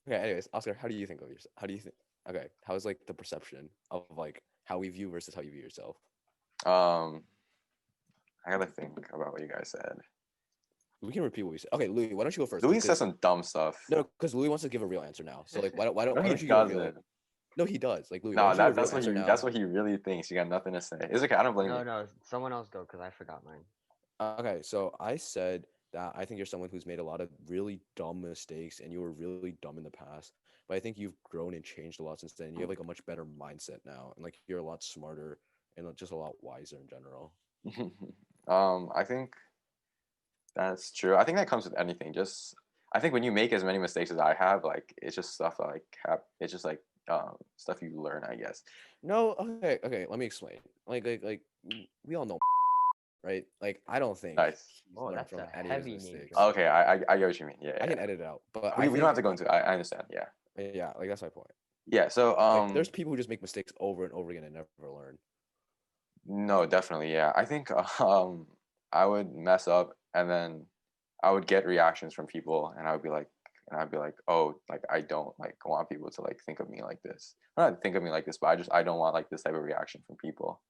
Speaker 2: okay, anyways, Oscar, how do you think of yourself? How do you think? Okay, how is like the perception of like how we view versus how you view yourself?
Speaker 3: Um, I gotta think about what you guys said.
Speaker 2: We can repeat what we said. Okay, Louis, why don't you go first?
Speaker 3: Louis said
Speaker 2: Because
Speaker 3: some dumb stuff.
Speaker 2: no, because Louis wants to give a real answer now. So like,
Speaker 3: No,
Speaker 2: why
Speaker 3: he
Speaker 2: don't you give a real?
Speaker 3: doesn't.
Speaker 2: No, he does. Like Louis, why
Speaker 3: No,
Speaker 2: don't you give a real
Speaker 3: that's what
Speaker 2: answer
Speaker 3: he
Speaker 2: now?
Speaker 3: that's what he really thinks. You got nothing to say. It's okay. I don't blame you.
Speaker 1: No, someone else go because I forgot mine.
Speaker 2: Okay, so I said that I think you're someone who's made a lot of really dumb mistakes and you were really dumb in the past. But I think you've grown and changed a lot since then. You have like a much better mindset now, and like you're a lot smarter and just a lot wiser in general.
Speaker 3: I think that's true. I think that comes with anything. Just I think when you make as many mistakes as I have, like it's just stuff that it's just like stuff you learn, I guess.
Speaker 2: No, okay. Let me explain. We all know, right? Like I don't think
Speaker 3: Nice.
Speaker 2: he's
Speaker 1: Oh,
Speaker 2: learned
Speaker 1: that's
Speaker 2: from
Speaker 1: a
Speaker 2: any of his
Speaker 1: heavy name
Speaker 2: mistakes.
Speaker 1: drop.
Speaker 3: Okay, I get what you mean. Yeah,
Speaker 2: I
Speaker 3: yeah.
Speaker 2: can edit it out, but
Speaker 3: We
Speaker 2: I
Speaker 3: don't
Speaker 2: think
Speaker 3: have to go into. I understand. Yeah.
Speaker 2: yeah, like that's my point.
Speaker 3: Yeah. So
Speaker 2: Like there's people who just make mistakes over and over again and never learn.
Speaker 3: no, definitely. Yeah. I think I would mess up and then I would get reactions from people and I'd be like, oh, like I don't like want people to like think of me like this. Not think of me like this, but I don't want like this type of reaction from people.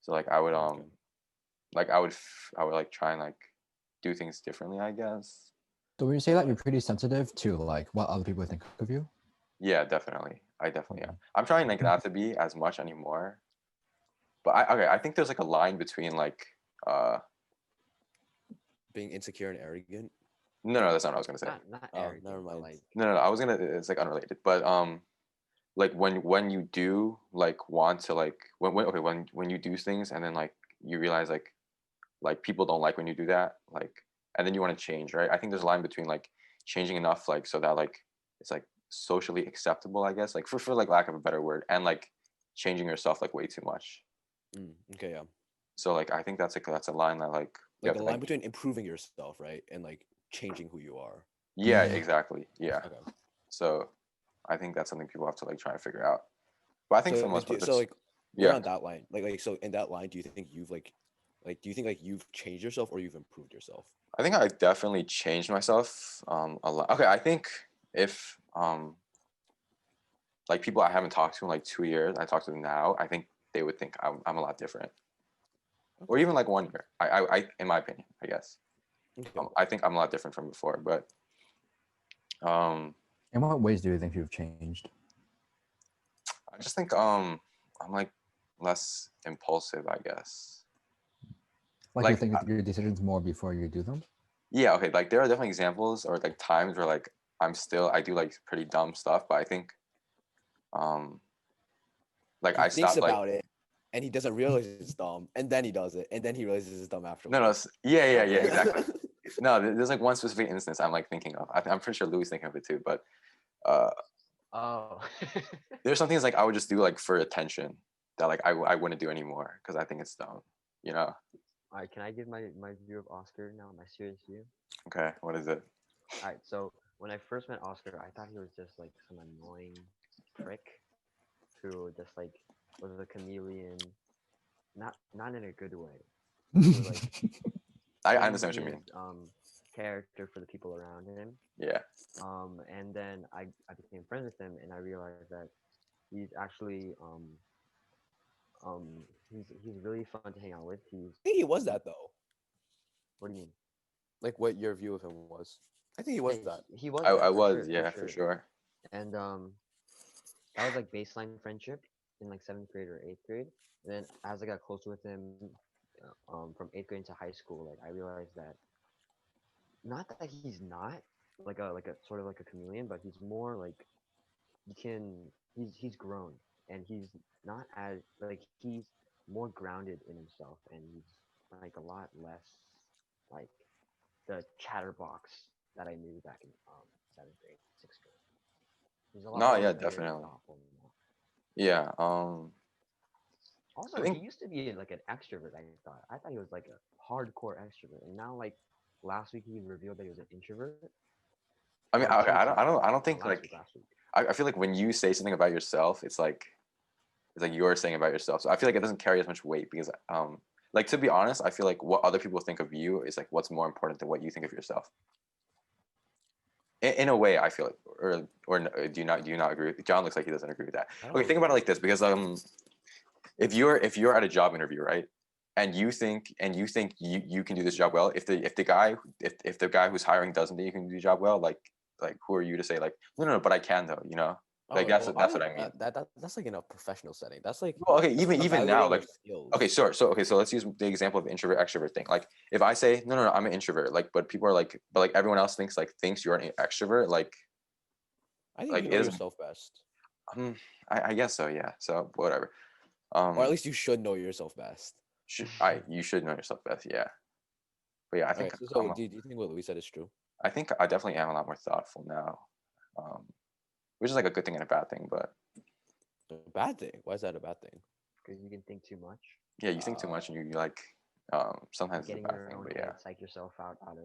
Speaker 3: So like I would
Speaker 2: Okay.
Speaker 3: like I would like try and like do things differently, I guess.
Speaker 4: So would you say that you're pretty sensitive to like what other people think of you?
Speaker 3: Yeah, definitely. I definitely am.
Speaker 4: Okay.
Speaker 3: I'm trying like not to be as much anymore. But I think there's like a line between like
Speaker 2: Being insecure and arrogant.
Speaker 3: no, that's not what I was gonna say.
Speaker 1: Not
Speaker 2: Oh,
Speaker 1: arrogant,
Speaker 2: never
Speaker 1: but
Speaker 2: mind.
Speaker 1: like
Speaker 3: No, I was gonna. It's like unrelated, but like when you do like want to like when you do things and then like you realize like people don't like when you do that, like, and then you want to change, right? I think there's a line between like changing enough like so that like it's like socially acceptable, I guess, like for like lack of a better word, and like changing yourself like way too much.
Speaker 2: Okay, yeah.
Speaker 3: So like I think that's a line that like you
Speaker 2: Like
Speaker 3: have
Speaker 2: the
Speaker 3: to
Speaker 2: line
Speaker 3: think.
Speaker 2: between improving yourself, right, and like changing who you are.
Speaker 3: Yeah, exactly. Yeah.
Speaker 2: Okay.
Speaker 3: So I think that's something people have to like try and figure out. But I think for the most part,
Speaker 2: so
Speaker 3: there's
Speaker 2: like going
Speaker 3: yeah.
Speaker 2: on that line, like so in that line, do you think you've like do you think like you've changed yourself or you've improved yourself?
Speaker 3: I think I definitely changed myself a lot. Okay, I think if like people I haven't talked to in like 2 years, I talk to them now, I think they would think I'm a lot different. Or even like 1 year. I in my opinion, I guess.
Speaker 2: Okay.
Speaker 3: I think I'm a lot different from before, but
Speaker 4: In what ways do you think you've changed?
Speaker 3: I just think I'm like less impulsive, I guess.
Speaker 4: Like you
Speaker 3: Like
Speaker 4: think of your decisions more before you do them?
Speaker 3: yeah, okay, like there are definitely examples or like times where like I do like pretty dumb stuff, but I think um like
Speaker 2: He
Speaker 3: I
Speaker 2: thinks
Speaker 3: stopped like
Speaker 2: about it and he doesn't realize it's dumb, and then he does it, and then he realizes it's dumb
Speaker 3: no
Speaker 2: afterwards.
Speaker 3: yeah exactly. No, there's like one specific instance I'm like thinking of. I'm pretty sure Louie's thinking of it too, but uh
Speaker 1: oh.
Speaker 3: there's some things like I would just do like for attention that like I wouldn't do anymore because I think it's dumb, you know.
Speaker 1: All right, can I give my view of Oscar now? My serious view.
Speaker 3: Okay, what is it?
Speaker 1: All right, so when I first met Oscar, I thought he was just like some annoying prick who just like was a chameleon, not in a good way. Who like
Speaker 3: I
Speaker 1: changed
Speaker 3: understand what you
Speaker 1: his
Speaker 3: mean.
Speaker 1: character for the people around him.
Speaker 3: Yeah.
Speaker 1: And then I became friends with him, and I realized that he's actually he's really fun to hang out with.
Speaker 2: I think he was that though.
Speaker 1: What do you mean?
Speaker 2: Like what your view of him was. I think he was
Speaker 1: Yeah,
Speaker 2: that.
Speaker 1: he was
Speaker 3: I
Speaker 1: that for
Speaker 3: was,
Speaker 1: sure,
Speaker 3: yeah, for sure.
Speaker 1: And that was like baseline friendship in like 7th grade or 8th grade. And then as I got closer with him, from 8th grade into high school, like I realized that not that he's not like a sort of like a chameleon, but he's more like he's grown, and he's not as like he's more grounded in himself, and he's like a lot less like the chatterbox that I knew back in 7th grade, 6th grade. He's a lot
Speaker 3: No,
Speaker 1: more
Speaker 3: yeah,
Speaker 1: clear and
Speaker 3: definitely.
Speaker 1: thoughtful now.
Speaker 3: Yeah.
Speaker 1: Also,
Speaker 3: I
Speaker 1: he
Speaker 3: think
Speaker 1: used to be like an extrovert. I thought he was like a hardcore extrovert, and now like last week he revealed that he was an introvert.
Speaker 3: I mean,
Speaker 1: Or
Speaker 3: okay,
Speaker 1: 2 weeks ago.
Speaker 3: I don't
Speaker 1: No,
Speaker 3: think
Speaker 1: last week,
Speaker 3: like
Speaker 1: last week.
Speaker 3: I feel like when you say something about yourself, it's like you're saying about yourself. So I feel like it doesn't carry as much weight because like to be honest, I feel like what other people think of you is like what's more important than what you think of yourself. In a way, I feel like, or do you not agree? John looks like he doesn't agree with that. Okay, think about it like this, because if you're at a job interview, right, and you think you can do this job well, if the guy who's hiring doesn't think you can do the job well, like who are you to say like no, but I can though, you know? Like that's what I mean.
Speaker 2: That's like in a professional setting. That's like
Speaker 3: Well, okay, even now,
Speaker 2: evaluating your
Speaker 3: like
Speaker 2: skills.
Speaker 3: okay, so let's use the example of introvert extrovert thing. Like if I say no, I'm an introvert, like but people are like, but like everyone else thinks you're an extrovert, like
Speaker 2: I think
Speaker 3: like
Speaker 2: you
Speaker 3: it
Speaker 2: know
Speaker 3: is
Speaker 2: yourself best.
Speaker 3: I guess so, yeah. So whatever.
Speaker 2: Or at least you should know yourself best.
Speaker 3: You should know yourself best, yeah. But yeah, I think
Speaker 2: Alright, so do you think what Louis said is true?
Speaker 3: I think I definitely am a lot more thoughtful now, which is like a good thing and a bad thing. But
Speaker 2: A bad thing? Why is that a bad thing?
Speaker 1: Because you can think too much.
Speaker 3: yeah, you think too much and you like sometimes it's a
Speaker 1: Getting
Speaker 3: bad
Speaker 1: your
Speaker 3: thing.
Speaker 1: own
Speaker 3: But
Speaker 1: head,
Speaker 3: yeah,
Speaker 1: psych yourself out of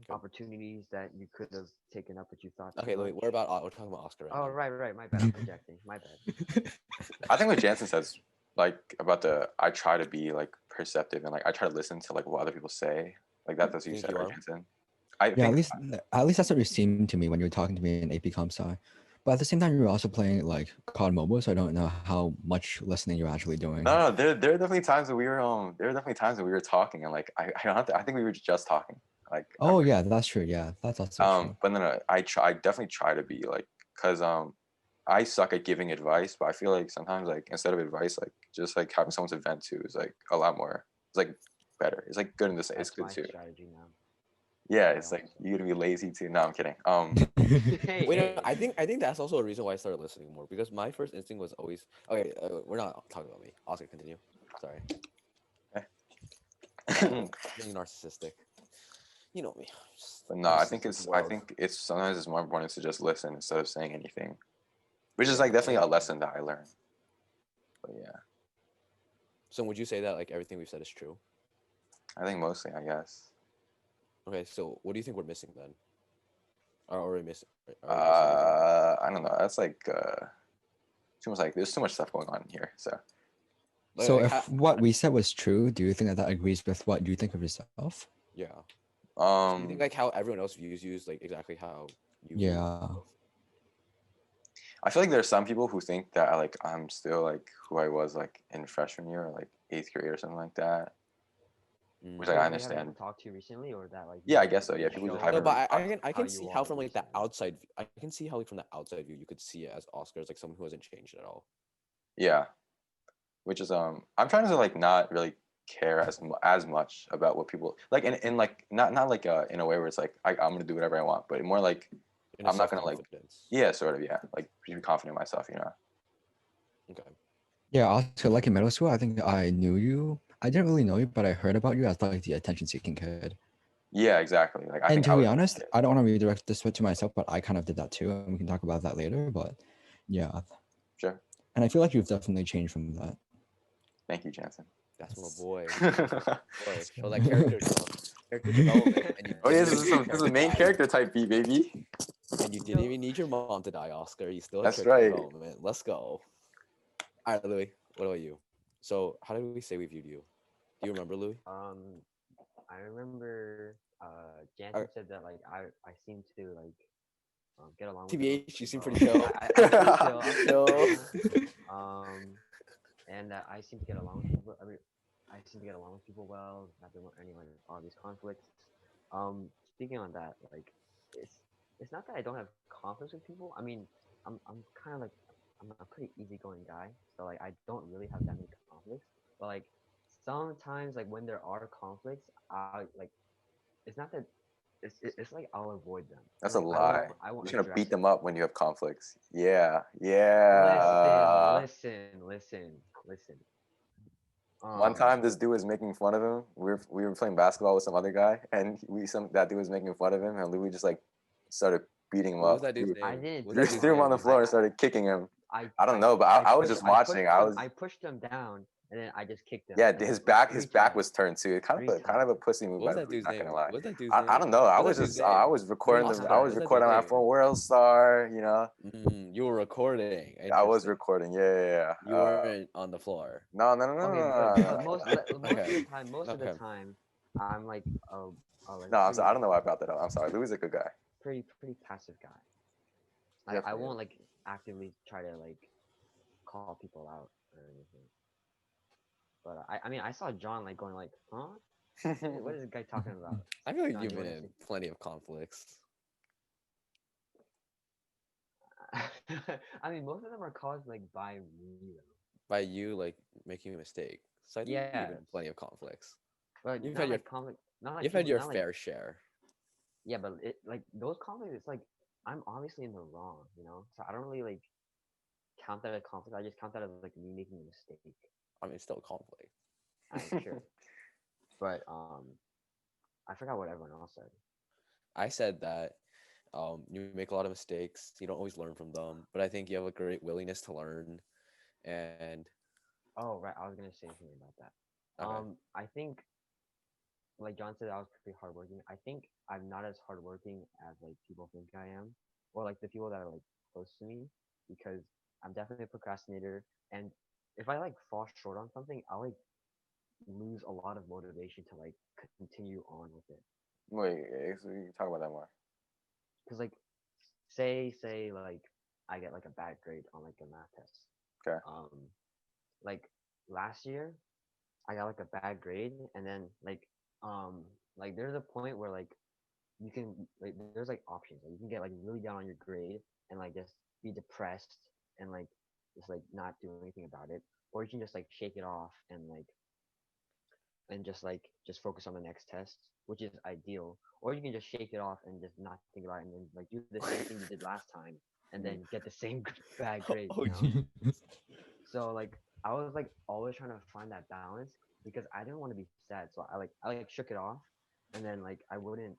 Speaker 2: Okay.
Speaker 1: opportunities that you could have taken up, but you thought.
Speaker 2: Okay,
Speaker 1: too
Speaker 2: Louis,
Speaker 1: much.
Speaker 2: we're talking about Oscar right
Speaker 1: Oh,
Speaker 2: now.
Speaker 1: right. My bad. I'm projecting. My bad.
Speaker 3: I think what Jansen says like about I try to be like perceptive and like I try to listen to like what other people say. Like that's what you
Speaker 2: Think
Speaker 3: said,
Speaker 2: you
Speaker 3: right,
Speaker 2: are?
Speaker 3: Jansen? I
Speaker 4: Yeah,
Speaker 3: think
Speaker 4: at least that's what it seemed to me when you were talking to me in AP Comp Sci. But at the same time, you were also playing like COD Mobile, so I don't know how much listening you're actually doing.
Speaker 3: no, there are definitely times that we were talking and like I think we were just talking. Like
Speaker 4: Oh yeah, that's true. Yeah, that's also true.
Speaker 3: but no, I definitely try to be like, cause I suck at giving advice, but I feel like sometimes like instead of advice, like just like having someone to vent to is like a lot more. It's like better. It's like good in this. It's
Speaker 1: That's
Speaker 3: good
Speaker 1: my
Speaker 3: too.
Speaker 1: strategy now.
Speaker 3: Yeah,
Speaker 1: I
Speaker 3: it's like
Speaker 1: also.
Speaker 3: you're gonna be lazy too. No, I'm kidding.
Speaker 1: Hey,
Speaker 2: Wait, no,
Speaker 1: hey.
Speaker 2: I think that's also a reason why I started listening more because my first instinct was always okay. We're not talking about me. Oscar, continue. Sorry, being narcissistic. You know me. Just
Speaker 3: But no, I think
Speaker 2: narcissistic
Speaker 3: I
Speaker 2: world.
Speaker 3: think it's sometimes it's more important to just listen instead of saying anything, which is
Speaker 2: Yeah,
Speaker 3: like definitely a
Speaker 2: that's true.
Speaker 3: lesson that I learned. But yeah,
Speaker 2: So would you say that like everything we've said is true?
Speaker 3: I think mostly, I guess.
Speaker 2: Okay, so what do you think we're missing then? Are we missing? Are we missing anything?
Speaker 3: I don't know. That's like too much. Like there's too much stuff going on here. So
Speaker 4: So
Speaker 2: Like,
Speaker 4: if what we said was true, do you think that that agrees with what you think of yourself?
Speaker 2: yeah. So you think
Speaker 3: um,
Speaker 2: like how everyone else views you is like exactly how you view
Speaker 4: Yeah.
Speaker 2: yourself?
Speaker 3: I feel like there's some people who think that like I'm still like who I was like in freshman year or like 8th grade or something like that. Which like
Speaker 2: Mm.
Speaker 3: I
Speaker 1: People they haven't
Speaker 3: understand.
Speaker 1: talked to you recently, or that like
Speaker 3: Yeah, I
Speaker 1: you
Speaker 3: guess so.
Speaker 1: didn't
Speaker 3: Yeah, people just
Speaker 1: show
Speaker 2: No,
Speaker 3: haven't
Speaker 2: but
Speaker 3: really talked.
Speaker 2: I
Speaker 1: how
Speaker 2: can
Speaker 1: you
Speaker 2: see how
Speaker 1: are
Speaker 2: from like the
Speaker 1: recently.
Speaker 2: outside I can see how like from the outside view you could see it as Oscar as like someone who hasn't changed at all.
Speaker 3: Yeah, which is I'm trying to like not really care as much about what people like in like not like in a way where it's like I'm gonna do whatever I want, but more like
Speaker 2: In a
Speaker 3: I'm not
Speaker 2: self
Speaker 3: gonna like
Speaker 2: confidence.
Speaker 3: yeah, sort of, yeah, like be confident in myself, you know.
Speaker 2: Okay.
Speaker 4: Yeah, also like in middle school, I think I knew you. I didn't really know you, but I heard about you as like the attention-seeking kid.
Speaker 3: Yeah, exactly. Like I
Speaker 4: And
Speaker 3: think
Speaker 4: to
Speaker 3: I
Speaker 4: be
Speaker 3: was
Speaker 4: honest, I don't want to redirect this to myself, but I kind of did that too, and we can talk about that later. But yeah,
Speaker 3: sure.
Speaker 4: and I feel like you've definitely changed from that.
Speaker 3: Thank you, Jansen.
Speaker 2: That's my
Speaker 4: Yes.
Speaker 2: boy.
Speaker 3: Oh
Speaker 2: Boy, show that character development, and you
Speaker 3: yeah,
Speaker 2: didn't
Speaker 3: this
Speaker 2: even
Speaker 3: is
Speaker 2: need your
Speaker 3: this is a
Speaker 2: parents to
Speaker 3: main
Speaker 2: die.
Speaker 3: character type beat, baby.
Speaker 2: And you didn't even need your mom to die, Oscar. You still had
Speaker 3: That's
Speaker 2: character
Speaker 3: right.
Speaker 2: development. Let's go. All right, Louis. What about you? So, how did we say we viewed you? Do you remember, Louis?
Speaker 1: I remember
Speaker 2: Uh,
Speaker 1: Jansen said that like I seem to like get along with everyone
Speaker 2: TBH, you
Speaker 1: pretty
Speaker 2: seem
Speaker 1: well.
Speaker 2: pretty chill.
Speaker 1: I'm pretty chill. I'm pretty
Speaker 2: Chill.
Speaker 1: chill. And that I seem to get along with people. I seem to get along with people well. Not there weren't any like all these conflicts. Speaking on that, like it's it's not that I don't have conflicts with people. I mean, I'm kind of like I'm a pretty easygoing guy, so like I don't really have that many conflicts. But like sometimes like when there are conflicts, I like it's not that it's like I'll avoid them and
Speaker 3: That's a
Speaker 1: like
Speaker 3: lie.
Speaker 1: I
Speaker 3: You're
Speaker 1: won't
Speaker 3: just gonna
Speaker 1: address
Speaker 3: beat them
Speaker 1: it.
Speaker 3: up when you have conflicts. Yeah,
Speaker 1: Listen,
Speaker 3: yeah.
Speaker 1: listen.
Speaker 3: One
Speaker 1: Um,
Speaker 3: time, this dude was making fun of him. We were playing basketball with some other guy, and that dude was making fun of him, and Louis just like started beating him
Speaker 2: What was
Speaker 3: up.
Speaker 2: that dude's
Speaker 1: I
Speaker 2: name?
Speaker 1: didn't
Speaker 2: What was
Speaker 1: do
Speaker 2: that
Speaker 3: Threw
Speaker 2: dude's
Speaker 3: threw him
Speaker 2: name?
Speaker 3: on the
Speaker 2: Was
Speaker 3: floor
Speaker 2: it?
Speaker 3: and started kicking him.
Speaker 1: I
Speaker 3: I don't know, but I was just watching.
Speaker 1: I pushed them down and then I just kicked them.
Speaker 3: Yeah,
Speaker 1: And,
Speaker 3: his
Speaker 1: like
Speaker 3: back
Speaker 1: 3 times.
Speaker 3: was turned too.
Speaker 1: Three
Speaker 3: Kind of
Speaker 1: times.
Speaker 3: a pussy move
Speaker 2: What
Speaker 3: by
Speaker 2: was that
Speaker 3: Louis.
Speaker 2: dude's
Speaker 3: Not gonna
Speaker 2: name?
Speaker 3: lie.
Speaker 2: What was that dude's name?
Speaker 3: I don't know. I
Speaker 2: What
Speaker 3: was
Speaker 2: was that dude's
Speaker 3: just I
Speaker 2: name?
Speaker 3: was recording
Speaker 2: Oscar,
Speaker 3: I
Speaker 2: what
Speaker 3: was
Speaker 2: was that
Speaker 3: recording
Speaker 2: dude's
Speaker 3: my
Speaker 2: name?
Speaker 3: phone World Star. You know,
Speaker 2: You were recording.
Speaker 3: I was
Speaker 2: Interesting.
Speaker 3: recording. Yeah.
Speaker 2: You weren't on the floor.
Speaker 3: No, no, no, no,
Speaker 1: Okay,
Speaker 3: no,
Speaker 1: but
Speaker 3: no, no,
Speaker 2: Okay.
Speaker 1: most of the
Speaker 2: Okay.
Speaker 1: time, I'm like like
Speaker 3: no.
Speaker 1: a
Speaker 3: I'm sorry. I
Speaker 1: pretty
Speaker 3: don't know why I brought that up. I'm sorry. Louis is a good guy.
Speaker 1: pretty passive guy. I
Speaker 3: Definitely.
Speaker 1: won't like actively try to like call people out or anything. But I mean I saw John like going like, huh? What is this guy talking about?
Speaker 2: I feel like
Speaker 1: John,
Speaker 2: you've
Speaker 1: you
Speaker 2: been
Speaker 1: want to
Speaker 2: in
Speaker 1: see?
Speaker 2: plenty of conflicts.
Speaker 1: I mean, most of them are caused like by me though.
Speaker 2: By you like making a mistake. So I think you've been in
Speaker 1: Yes,
Speaker 2: plenty of conflicts.
Speaker 1: but
Speaker 2: You've
Speaker 1: not
Speaker 2: had your
Speaker 1: like conflict, not like
Speaker 2: you've had
Speaker 1: people,
Speaker 2: your
Speaker 1: not like
Speaker 2: fair share.
Speaker 1: yeah, but it like those conflicts. It's like I'm obviously in the wrong, you know. So I don't really like count that as conflict. I just count that as like me making a mistake.
Speaker 2: I mean, it's still a conflict.
Speaker 1: I'm sure, but I forgot what everyone else said.
Speaker 2: I said that you make a lot of mistakes. You don't always learn from them, but I think you have a great willingness to learn. And
Speaker 1: Oh right, I was gonna say something about that.
Speaker 2: okay,
Speaker 1: I think like John said, I was pretty hardworking. I think I'm not as hardworking as like people think I am, or like the people that are like close to me, because I'm definitely a procrastinator. And if I like fall short on something, I'll like lose a lot of motivation to like continue on with it.
Speaker 3: Wait, so you can talk about that more.
Speaker 1: Cause like say like I get like a bad grade on like a math test.
Speaker 3: Okay.
Speaker 1: Like last year I got like a bad grade, and then like there's a point where like you can like there's like options. Like, you can get like really down on your grade and like just be depressed and like just like not do anything about it, or you can just like shake it off and just focus on the next test, which is ideal. Or you can just shake it off and just not think about it, and then like do the same thing you did last time, and then get the same bad grades.
Speaker 2: Oh,
Speaker 1: You know?
Speaker 2: gee.
Speaker 1: So like I was like always trying to find that balance because I didn't want to be sad. So I shook it off, and then like I wouldn't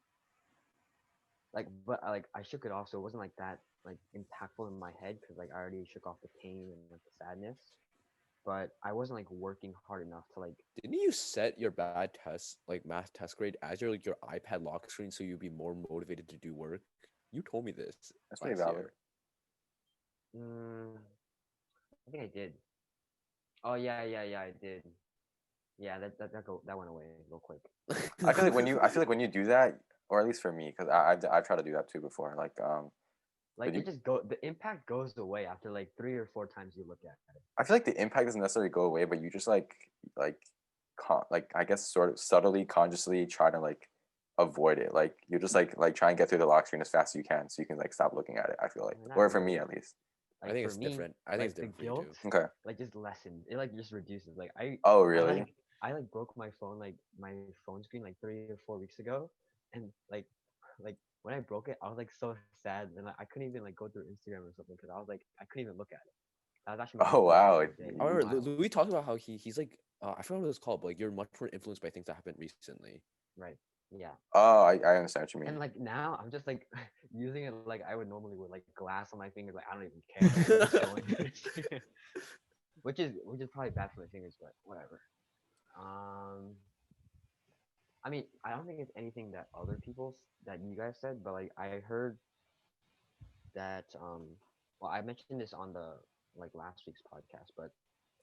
Speaker 1: but I shook it off, so it wasn't like that like impactful in my head because like I already shook off the pain and like the sadness. But I wasn't like working hard enough to like.
Speaker 2: Didn't you set your bad test, like math test grade, as your like your iPad lock screen so you'd be more motivated to do work? You told me this
Speaker 3: That's pretty
Speaker 2: last
Speaker 3: valid.
Speaker 2: year.
Speaker 1: I think I did. Oh yeah, I did. Yeah, that went away real quick.
Speaker 3: I feel like when you do that, or at least for me, because I try to do that too before.
Speaker 1: Like
Speaker 3: you,
Speaker 1: the impact goes away after like 3 or 4 times you look at it.
Speaker 3: I feel like the impact doesn't necessarily go away, but you just like I guess sort of subtly, consciously try to like avoid it. Like you just like try and get through the lock screen as fast as you can, so you can like stop looking at it. I feel like,
Speaker 1: Not
Speaker 3: or for
Speaker 1: really.
Speaker 3: me at least.
Speaker 2: I
Speaker 1: Like
Speaker 2: think
Speaker 1: for
Speaker 2: it's
Speaker 1: me,
Speaker 2: different. I think
Speaker 1: like
Speaker 2: it's
Speaker 1: the
Speaker 2: different for you
Speaker 1: guilt,
Speaker 2: too.
Speaker 3: Okay.
Speaker 1: like just lessens. It like just reduces. Like
Speaker 3: Oh really?
Speaker 1: I like broke my phone like my phone screen like 3 or 4 weeks ago, and like when I broke it, I was like so sad, and like, I couldn't even like go through Instagram or something because I was like I couldn't even look at it. That was actually my
Speaker 3: Oh
Speaker 1: most
Speaker 3: wow.
Speaker 1: miserable day
Speaker 2: I
Speaker 1: in a
Speaker 2: remember
Speaker 1: while.
Speaker 2: Louis talked about how he's like I forgot what it's called, but like you're much more influenced by things that happened recently.
Speaker 1: Right. Yeah.
Speaker 3: Oh, I understand what you mean.
Speaker 1: And like now I'm just like using it like I would normally with like glass on my fingers. Like I don't even care. I'm just going. which is probably bad for my fingers, but whatever. Um, I mean, I don't think it's anything that other people that you guys said, but like I heard that well, I mentioned this on the like last week's podcast, but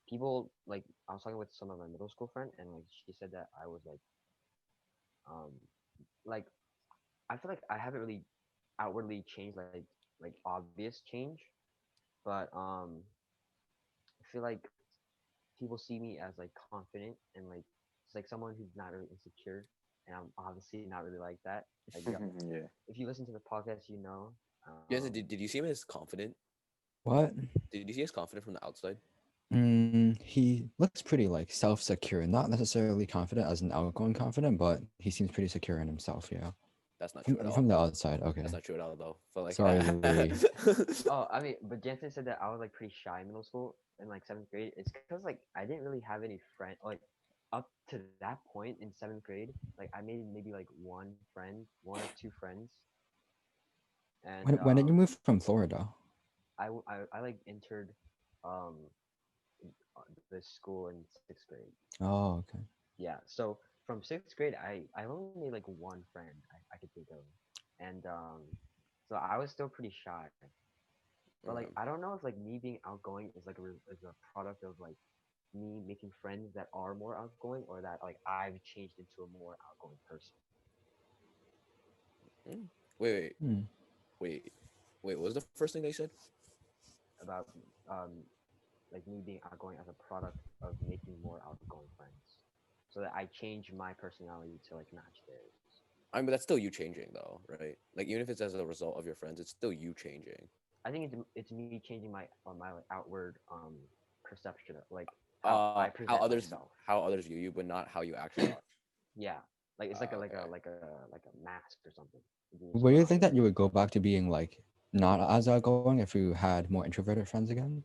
Speaker 1: people like I was talking with some of my middle school friend, and like she said that I was um like I feel like I haven't really outwardly changed like obvious change, but I feel like people see me as like confident and like it's like someone who's not really insecure, and I'm obviously not really like that. Like
Speaker 3: Yeah.
Speaker 1: if you listen to the podcast, you know.
Speaker 2: Yes, did you see him as confident?
Speaker 4: What?
Speaker 2: Did you see as confident from the outside?
Speaker 4: He looks pretty like self-secure, not necessarily confident as an outgoing confident, but he seems pretty secure in himself. Yeah,
Speaker 2: That's not true at all.
Speaker 4: from the outside. Okay.
Speaker 2: That's not true at all though. But like
Speaker 4: Sorry, Louis.
Speaker 1: Oh, I mean, but Jansen said that I was like pretty shy in middle school in like seventh grade. It's because like I didn't really have any friend like up to that point in seventh grade. Like I made maybe like one friend, 1 or 2 friends, and
Speaker 4: When did you move from Florida?
Speaker 1: I like entered um the school in sixth grade.
Speaker 4: Oh, okay.
Speaker 1: Yeah, so from sixth grade, I only made like one friend I could think of, and so I was still pretty shy. But like I don't know if like me being outgoing is like is a product of like me making friends that are more outgoing, or that like I've changed into a more outgoing person.
Speaker 2: Wait,
Speaker 4: Hmm.
Speaker 2: what was the first thing they said?
Speaker 1: About like me being outgoing as a product of making more outgoing friends, so that I change my personality to like match theirs.
Speaker 2: I mean, but that's still you changing though, right? Like even if it's as a result of your friends, it's still you changing.
Speaker 1: I think it's me changing my like outward perception of like how I present myself.
Speaker 2: how others view you, but not how you actually are.
Speaker 1: Yeah, like it's like
Speaker 2: Okay.
Speaker 1: like a mask or something.
Speaker 4: Would you think that you would go back to being like not as outgoing if you had more introverted friends again?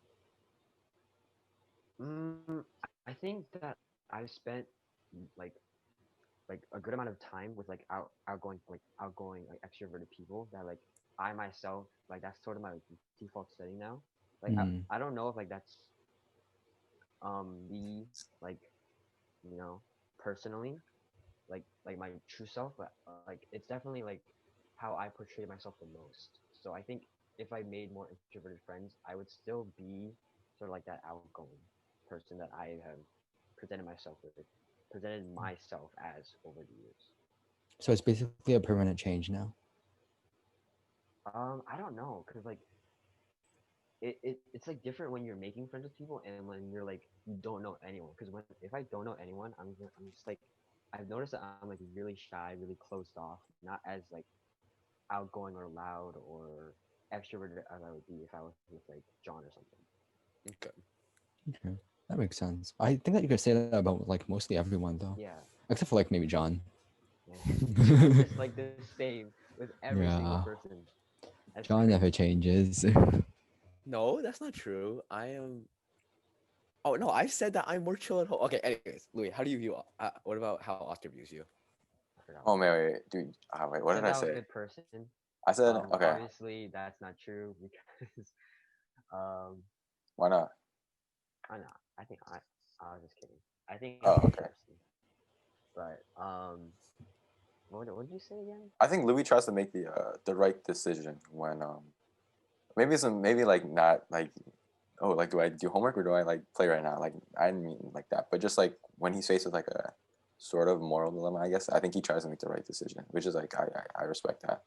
Speaker 1: I think that I've spent like a good amount of time with like outgoing like extroverted people that like I myself like that's sort of my default setting now. Like
Speaker 4: Hmm.
Speaker 1: I don't know if like that's me like you know personally like my true self, but like it's definitely like how I portray myself the most. So I think if I made more introverted friends, I would still be sort of like that outgoing person that I have presented myself as over the years.
Speaker 4: So it's basically a permanent change now.
Speaker 1: I don't know, cause like it's like different when you're making friends with people and when you're like you don't know anyone. Cause when if I don't know anyone, I'm just like I've noticed that I'm like really shy, really closed off, not as like outgoing or loud or extroverted as I would be if I was with like John or something.
Speaker 2: Okay.
Speaker 4: Okay. That makes sense. I think that you could say that about like mostly everyone though,
Speaker 1: Yeah,
Speaker 4: except for like maybe John.
Speaker 1: yeah. Just like the same with every single
Speaker 4: Yeah,
Speaker 1: person. That's
Speaker 4: John never
Speaker 1: crazy.
Speaker 4: changes.
Speaker 2: No, that's not true. I am. Oh no, I said that I'm more chill at home. Okay, anyways, Louis, how do you view? What about how Oscar views you?
Speaker 1: I forgot
Speaker 3: Oh
Speaker 1: what
Speaker 3: man, wait, dude. Wait,
Speaker 1: I
Speaker 3: what
Speaker 1: said.
Speaker 3: did I
Speaker 1: That I'm a
Speaker 3: say?
Speaker 1: good person.
Speaker 3: I said okay.
Speaker 1: Obviously that's not true because um,
Speaker 3: Why not?
Speaker 1: I know. I think I was just kidding. I think I'm a
Speaker 3: Oh,
Speaker 1: good
Speaker 3: okay.
Speaker 1: person, but what did you say again?
Speaker 3: I think Louis tries to make the right decision when maybe like not like oh like do I do homework or do I like play right now? Like I didn't mean like that, but just like when he's faced with like a sort of moral dilemma, I guess I think he tries to make the right decision, which is like I respect that.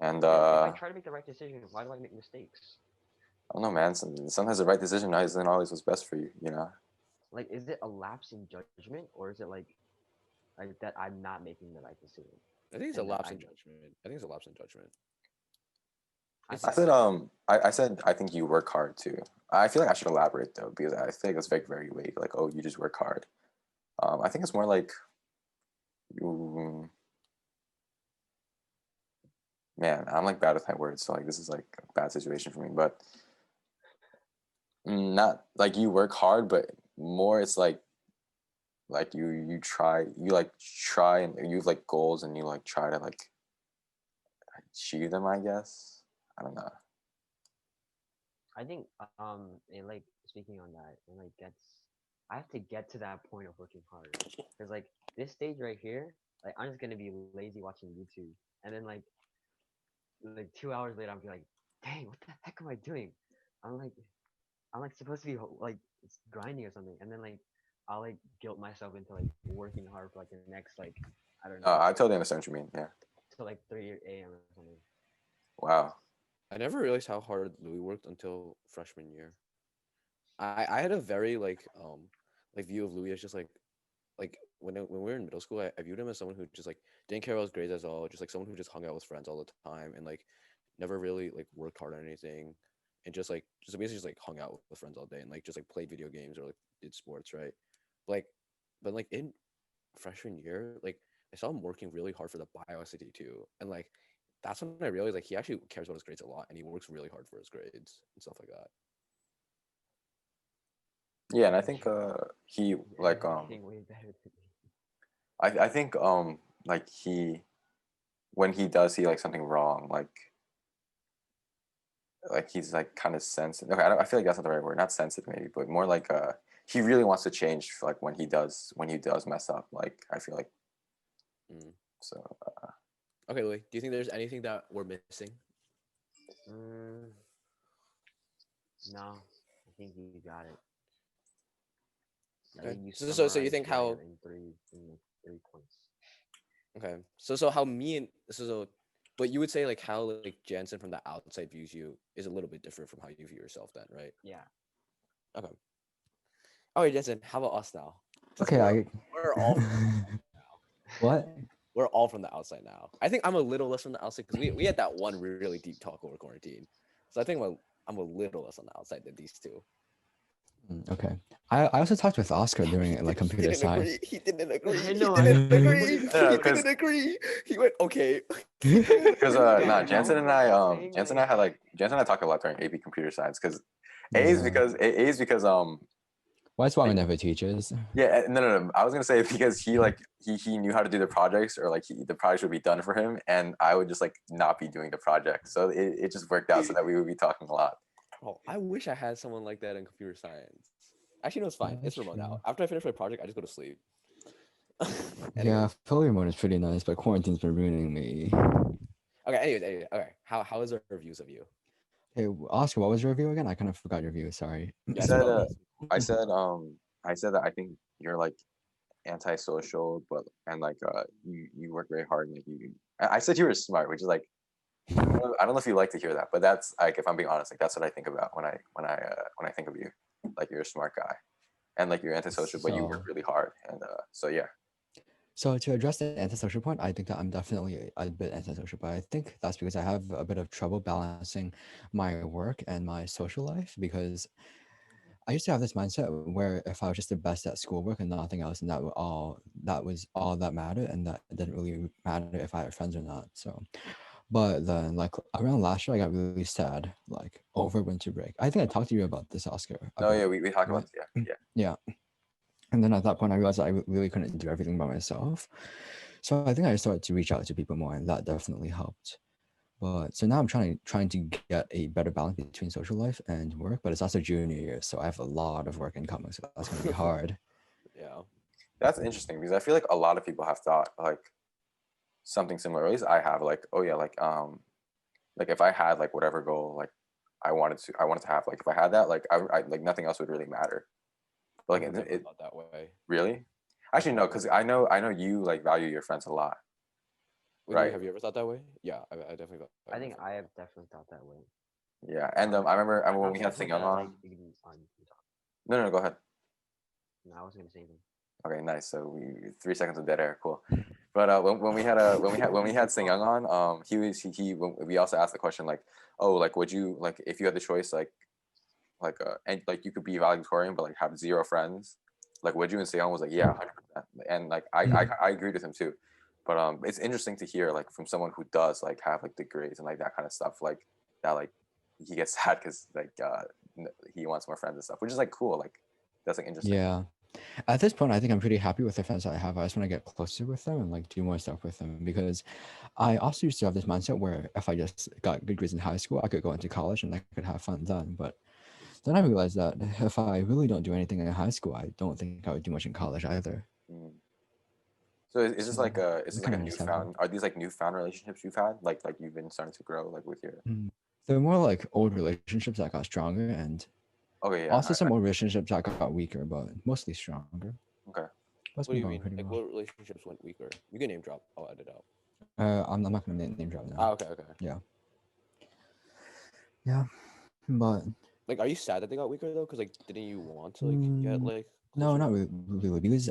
Speaker 3: And
Speaker 1: Yeah, if I try to make the right decision, why do I make mistakes?
Speaker 3: I don't know, man. Sometimes the right decision isn't always what's best for you, you know.
Speaker 1: Like, is it a lapse in judgment, or is it like that I'm not making the right decision,
Speaker 2: I think it's a
Speaker 1: and that
Speaker 2: lapse
Speaker 1: I
Speaker 2: in judgment. I think it's a lapse in judgment.
Speaker 1: I
Speaker 2: It's
Speaker 3: I
Speaker 1: think
Speaker 3: said
Speaker 1: so.
Speaker 3: I said I think you work hard too. I feel like I should elaborate though because I feel like it's very vague. Like oh you just work hard. I think it's more like you. Man, I'm like bad with my words, so like this is like a bad situation for me. But not like you work hard, but more it's like you try and you have like goals and you like try to like achieve them. I guess I don't know.
Speaker 1: I think and like speaking on that, and like I have to get to that point of working hard because like this stage right here, like I'm just gonna be lazy watching YouTube, and then like 2 hours later, I'll be like, dang, what the heck am I doing? I'm like I'm like supposed to be like grinding or something, and then like I'll like guilt myself into like working hard for like the next like I don't know
Speaker 3: I totally understand what you mean. Yeah.
Speaker 1: till like 3 a.m. or something.
Speaker 3: Wow.
Speaker 2: I never realized how hard Louis worked until freshman year. I had a very like view of Louis as just like when we were in middle school, I viewed him as someone who just like didn't care about his grades at all, just like someone who just hung out with friends all the time and like never really like worked hard on anything, and just basically just like hung out with friends all day and like just like played video games or like did sports, right? Like, but like in freshman year, like I saw him working really hard for the bio SAT too, and like that's when I realized like he actually cares about his grades a lot and he works really hard for his grades and stuff like that.
Speaker 3: Yeah, and I
Speaker 1: I'm
Speaker 3: think
Speaker 1: sure
Speaker 3: he
Speaker 1: he's
Speaker 3: like
Speaker 1: everything way better than me.
Speaker 3: I think like he when he does see like something wrong like he's like kind of sensitive. Okay, I feel like that's not the right word. Not sensitive, maybe, but more like he really wants to change. Like when he does mess up. Like I feel like
Speaker 2: Mm.
Speaker 3: so.
Speaker 2: Okay, Louis, do you think there's anything that we're missing?
Speaker 1: Mm, no, I think you got it. I
Speaker 2: Okay,
Speaker 1: think you
Speaker 2: so you
Speaker 1: summarized
Speaker 2: think
Speaker 1: life
Speaker 2: how
Speaker 1: in 3 points.
Speaker 2: okay so how me and but you would say like how like Jansen from the outside views you is a little bit different from how you view yourself then, right?
Speaker 1: Yeah.
Speaker 2: Okay. All right, Jansen, how about us now? Since
Speaker 4: Okay,
Speaker 2: we're all from
Speaker 4: what?
Speaker 2: we're all from the outside now. I think I'm a little less from the outside because we had that one really deep talk over quarantine. So I think I'm a little less on the outside than these two.
Speaker 4: Okay. I also talked with Oscar during like
Speaker 2: He
Speaker 4: computer
Speaker 2: didn't agree.
Speaker 4: science.
Speaker 2: He didn't agree.
Speaker 1: I
Speaker 2: He
Speaker 1: know.
Speaker 2: didn't
Speaker 1: What
Speaker 2: agree.
Speaker 1: is
Speaker 3: Yeah,
Speaker 2: He
Speaker 3: because
Speaker 2: didn't agree. He went okay.
Speaker 3: because
Speaker 1: Yeah,
Speaker 3: nah,
Speaker 1: I was like saying
Speaker 3: Jansen and
Speaker 1: like
Speaker 3: I had like Jansen and I talked a lot during AP Computer Science because
Speaker 4: Yeah.
Speaker 3: A is because
Speaker 4: Well, that's why we
Speaker 3: like,
Speaker 4: never teaches.
Speaker 3: yeah, no. I was gonna say because he like he knew how to do the projects or like the projects would be done for him, and I would just like not be doing the project. So it just worked out so that we would be talking a lot.
Speaker 2: Oh, I wish I had someone like that in computer science. Actually, no, it's fine.
Speaker 4: Yeah,
Speaker 2: It's
Speaker 4: that's
Speaker 2: remote
Speaker 4: true.
Speaker 2: now. After I finish my project, I just go to sleep.
Speaker 4: Yeah,
Speaker 2: Anyways,
Speaker 4: fully remote is pretty nice, but quarantine's been ruining me.
Speaker 2: okay. Anyways, okay. How is our reviews of you?
Speaker 4: Hey, Oscar, what was your review again? I kind of forgot your review. Sorry.
Speaker 3: I
Speaker 2: Yeah, it's
Speaker 3: said
Speaker 2: about me.
Speaker 3: I said that I think you're like antisocial, but and like you work very hard and like I said you were smart, which is like I don't know if you like to hear that, but that's like if I'm being honest, like that's what I think about when I think of you. Like you're a smart guy. And like you're antisocial, but you work
Speaker 4: So,
Speaker 3: really hard. And so yeah.
Speaker 4: so to address the antisocial point, I think that I'm definitely a bit antisocial, but I think that's because I have a bit of trouble balancing my work and my social life because I used to have this mindset where if I was just the best at schoolwork and nothing else, and that was all that mattered, and that it didn't really matter if I had friends or not. So, but then like around last year, I got really sad, like over winter break. I think I talked to you about this, Oscar.
Speaker 3: No, yeah,
Speaker 4: About
Speaker 3: we talked about
Speaker 4: what?
Speaker 3: this. Yeah, yeah.
Speaker 4: Yeah. And then at that point, I realized I really couldn't do everything by myself. So I think I started to reach out to people more, and that definitely helped. But so now I'm trying to get a better balance between social life and work. But it's also junior year, so I have a lot of work incoming, so that's gonna be hard.
Speaker 2: Yeah.
Speaker 3: That's interesting because I feel like a lot of people have thought like something similar. At least I have. Like, oh yeah, like if I had like whatever goal like I wanted to have, like if I had that, like I like nothing else would really matter. But like
Speaker 2: I've never
Speaker 3: it
Speaker 2: thought that way.
Speaker 3: really, actually no, because I know you like value your friends a lot,
Speaker 2: Louie,
Speaker 3: right?
Speaker 2: have you ever thought that way? Yeah, I definitely thought.
Speaker 1: I think I have definitely thought that way.
Speaker 3: Yeah, and I remember when
Speaker 1: Not
Speaker 3: we
Speaker 1: so
Speaker 3: had
Speaker 1: much
Speaker 3: Sing
Speaker 1: that,
Speaker 3: on.
Speaker 1: like, you can on you talk.
Speaker 3: No, go ahead.
Speaker 1: No, I wasn't gonna say anything.
Speaker 3: Okay, nice. So we 3 seconds of dead air, cool. But when we had Sing Young on, he when we also asked the question like, oh, like would you like if you had the choice and like you could be valedictorian but like have zero friends, like would you? And Sing Young was like, yeah, 100%. And like I agreed with him too. But it's interesting to hear like from someone who does like have like the grades and like that kind of stuff, like that, like he gets sad because like he wants more friends and stuff, which is like cool. Like that's like interesting.
Speaker 4: Yeah. At this point, I think I'm pretty happy with the friends I have. I just want to get closer with them and like do more stuff with them, because I also used to have this mindset where if I just got good grades in high school, I could go into college and I could have fun then. But then I realized that if I really don't do anything in high school, I don't think I would do much in college either.
Speaker 3: Mm. So is this
Speaker 4: So
Speaker 3: like a is
Speaker 4: I
Speaker 3: this like
Speaker 4: kind
Speaker 3: a
Speaker 4: of understand that.
Speaker 3: newfound? Are these like newfound relationships you've had? Like you've been starting to grow like with your?
Speaker 4: Mm. They're more like old relationships that got stronger, and
Speaker 3: Okay, yeah.
Speaker 4: also some old relationships that got weaker, but mostly stronger.
Speaker 3: Okay.
Speaker 4: But it's
Speaker 2: What do
Speaker 4: been
Speaker 2: you
Speaker 4: going
Speaker 2: mean?
Speaker 4: pretty
Speaker 2: Like,
Speaker 4: well.
Speaker 2: what relationships went weaker? You can name drop. I'll edit out.
Speaker 4: I'm not gonna name drop now.
Speaker 2: Ah, okay.
Speaker 4: Yeah, but
Speaker 2: Like, are you sad that they got weaker though? Because like, didn't you want to like get like
Speaker 4: no,
Speaker 2: closer?
Speaker 4: not really, because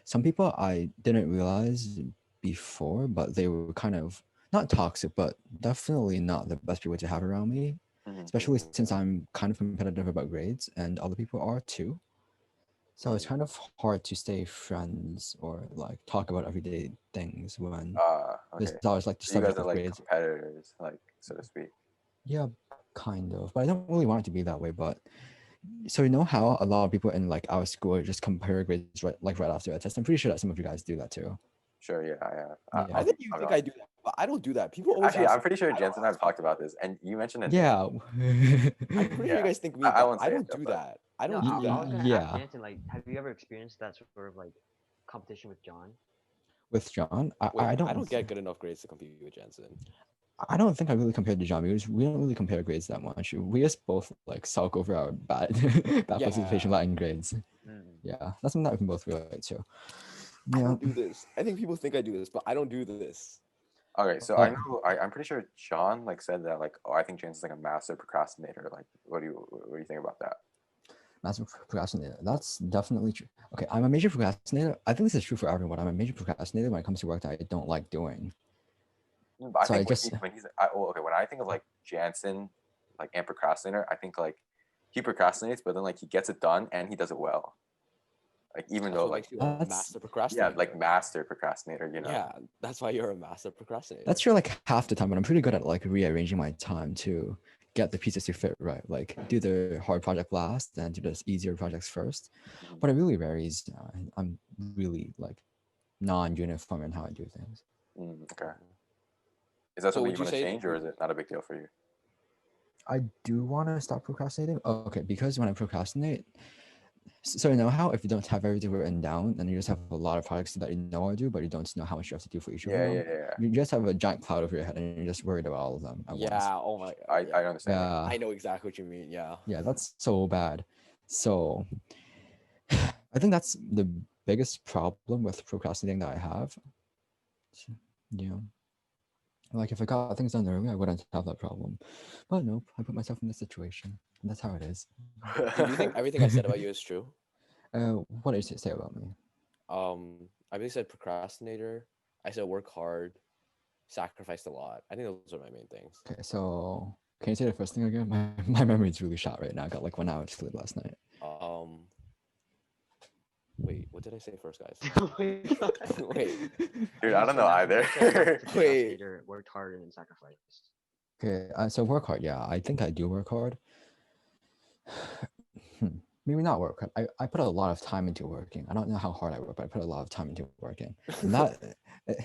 Speaker 4: some people I didn't realize before, but they were kind of not toxic, but definitely not the best people to have around me. Especially since I'm kind of competitive about grades, and other people are too. So it's kind of hard to stay friends or like talk about everyday things when
Speaker 3: Okay.
Speaker 4: there's always like the
Speaker 3: So you guys
Speaker 4: subject
Speaker 3: are
Speaker 4: of
Speaker 3: like
Speaker 4: grades.
Speaker 3: competitors, like so to speak.
Speaker 4: Yeah, kind of. But I don't really want it to be that way. But so you know how a lot of people in like our school just compare grades right after a test. I'm pretty sure that some of you guys do that too.
Speaker 3: Sure, yeah, I have.
Speaker 4: Yeah.
Speaker 2: I think you think I do that, but I don't do that. People always
Speaker 3: Actually,
Speaker 2: ask
Speaker 3: I'm
Speaker 2: me,
Speaker 3: pretty sure
Speaker 2: I don't
Speaker 3: Jansen and I have
Speaker 2: ask
Speaker 3: talked
Speaker 2: people.
Speaker 3: about this, and you mentioned it.
Speaker 4: Yeah.
Speaker 2: I'm pretty sure
Speaker 3: Yeah.
Speaker 2: you guys think me,
Speaker 3: I
Speaker 2: but
Speaker 3: won't
Speaker 2: I
Speaker 3: say
Speaker 2: don't
Speaker 3: it,
Speaker 2: do
Speaker 3: but
Speaker 2: that. I
Speaker 1: No,
Speaker 2: don't do
Speaker 1: I was
Speaker 2: that.
Speaker 1: gonna
Speaker 4: Yeah.
Speaker 1: ask Jansen, like, have you ever experienced that sort of like competition with John?
Speaker 4: With John,
Speaker 2: Wait,
Speaker 4: I
Speaker 2: I
Speaker 4: don't
Speaker 2: don't get good enough grades to compete with Jansen.
Speaker 4: I don't think I really compared to John, because we don't really compare grades that much. We just both like sulk over our bad bad participation
Speaker 2: Yeah.
Speaker 4: Latin grades. Yeah, that's something that we can both relate to.
Speaker 2: I
Speaker 4: Yeah.
Speaker 2: don't do this. I think people think I do this, but I don't do this.
Speaker 3: okay. So I
Speaker 4: But
Speaker 3: know I'm pretty sure John like said that like, oh, I think Jansen's like a master procrastinator. Like, what do you think about that?
Speaker 4: massive procrastinator. That's definitely true. Okay, I'm a major procrastinator. I think this is true for everyone. I'm a major procrastinator when it comes to work that I don't like doing.
Speaker 3: But I
Speaker 4: So I
Speaker 3: think
Speaker 4: just
Speaker 3: when I think of like Jansen, like and procrastinator, I think like he procrastinates, but then like he gets it done and he does it well. Like even
Speaker 2: That's
Speaker 3: though
Speaker 2: what
Speaker 3: like
Speaker 2: makes you a
Speaker 4: That's-
Speaker 2: master
Speaker 3: yeah,
Speaker 2: procrastinator.
Speaker 3: like master procrastinator, you know.
Speaker 2: Yeah, that's why you're a master procrastinator.
Speaker 4: that's true like half the time, but I'm pretty good at like rearranging my time to get the pieces to fit right. Like do the hard project last and do the easier projects first. But it really varies. I'm really like non-uniform in how I do things.
Speaker 3: Okay. Is that
Speaker 2: So
Speaker 3: something
Speaker 2: would
Speaker 3: you
Speaker 2: you
Speaker 3: want to
Speaker 2: say
Speaker 3: change, or is it not a big deal for you?
Speaker 4: I do want to stop procrastinating. Oh, okay, because when I procrastinate, so you know how if you don't have everything written down, then you just have a lot of projects that you know how to do, but you don't know how much you have to do for each of them.
Speaker 3: Yeah.
Speaker 4: You just have a giant cloud over your head, and you're just worried about all of them at once.
Speaker 2: Yeah, oh my
Speaker 3: I
Speaker 2: yeah.
Speaker 3: understand.
Speaker 4: Yeah,
Speaker 2: I know exactly what you mean. Yeah.
Speaker 4: yeah, that's so bad. So I think that's the biggest problem with procrastinating that I have. Yeah. Like if I got things done early, I wouldn't have that problem. But nope, I put myself in this situation. And that's how it is.
Speaker 2: Do you think everything I said about you is true?
Speaker 4: What did you say about me?
Speaker 2: I basically said procrastinator. I said work hard, sacrificed a lot. I think those are my main things.
Speaker 4: Okay, so can you say the first thing again? My memory is really shot right now. I got like 1 hour to sleep last night.
Speaker 2: Wait, what did I say first, guys?
Speaker 1: Oh my God.
Speaker 2: Wait,
Speaker 3: Dude, I don't know either.
Speaker 2: Wait.
Speaker 1: Worked hard and sacrificed.
Speaker 4: Okay, so work hard. Yeah, I think I do work hard. Maybe not work hard. I put a lot of time into working. I don't know how hard I work, but I put a lot of time into working. And that.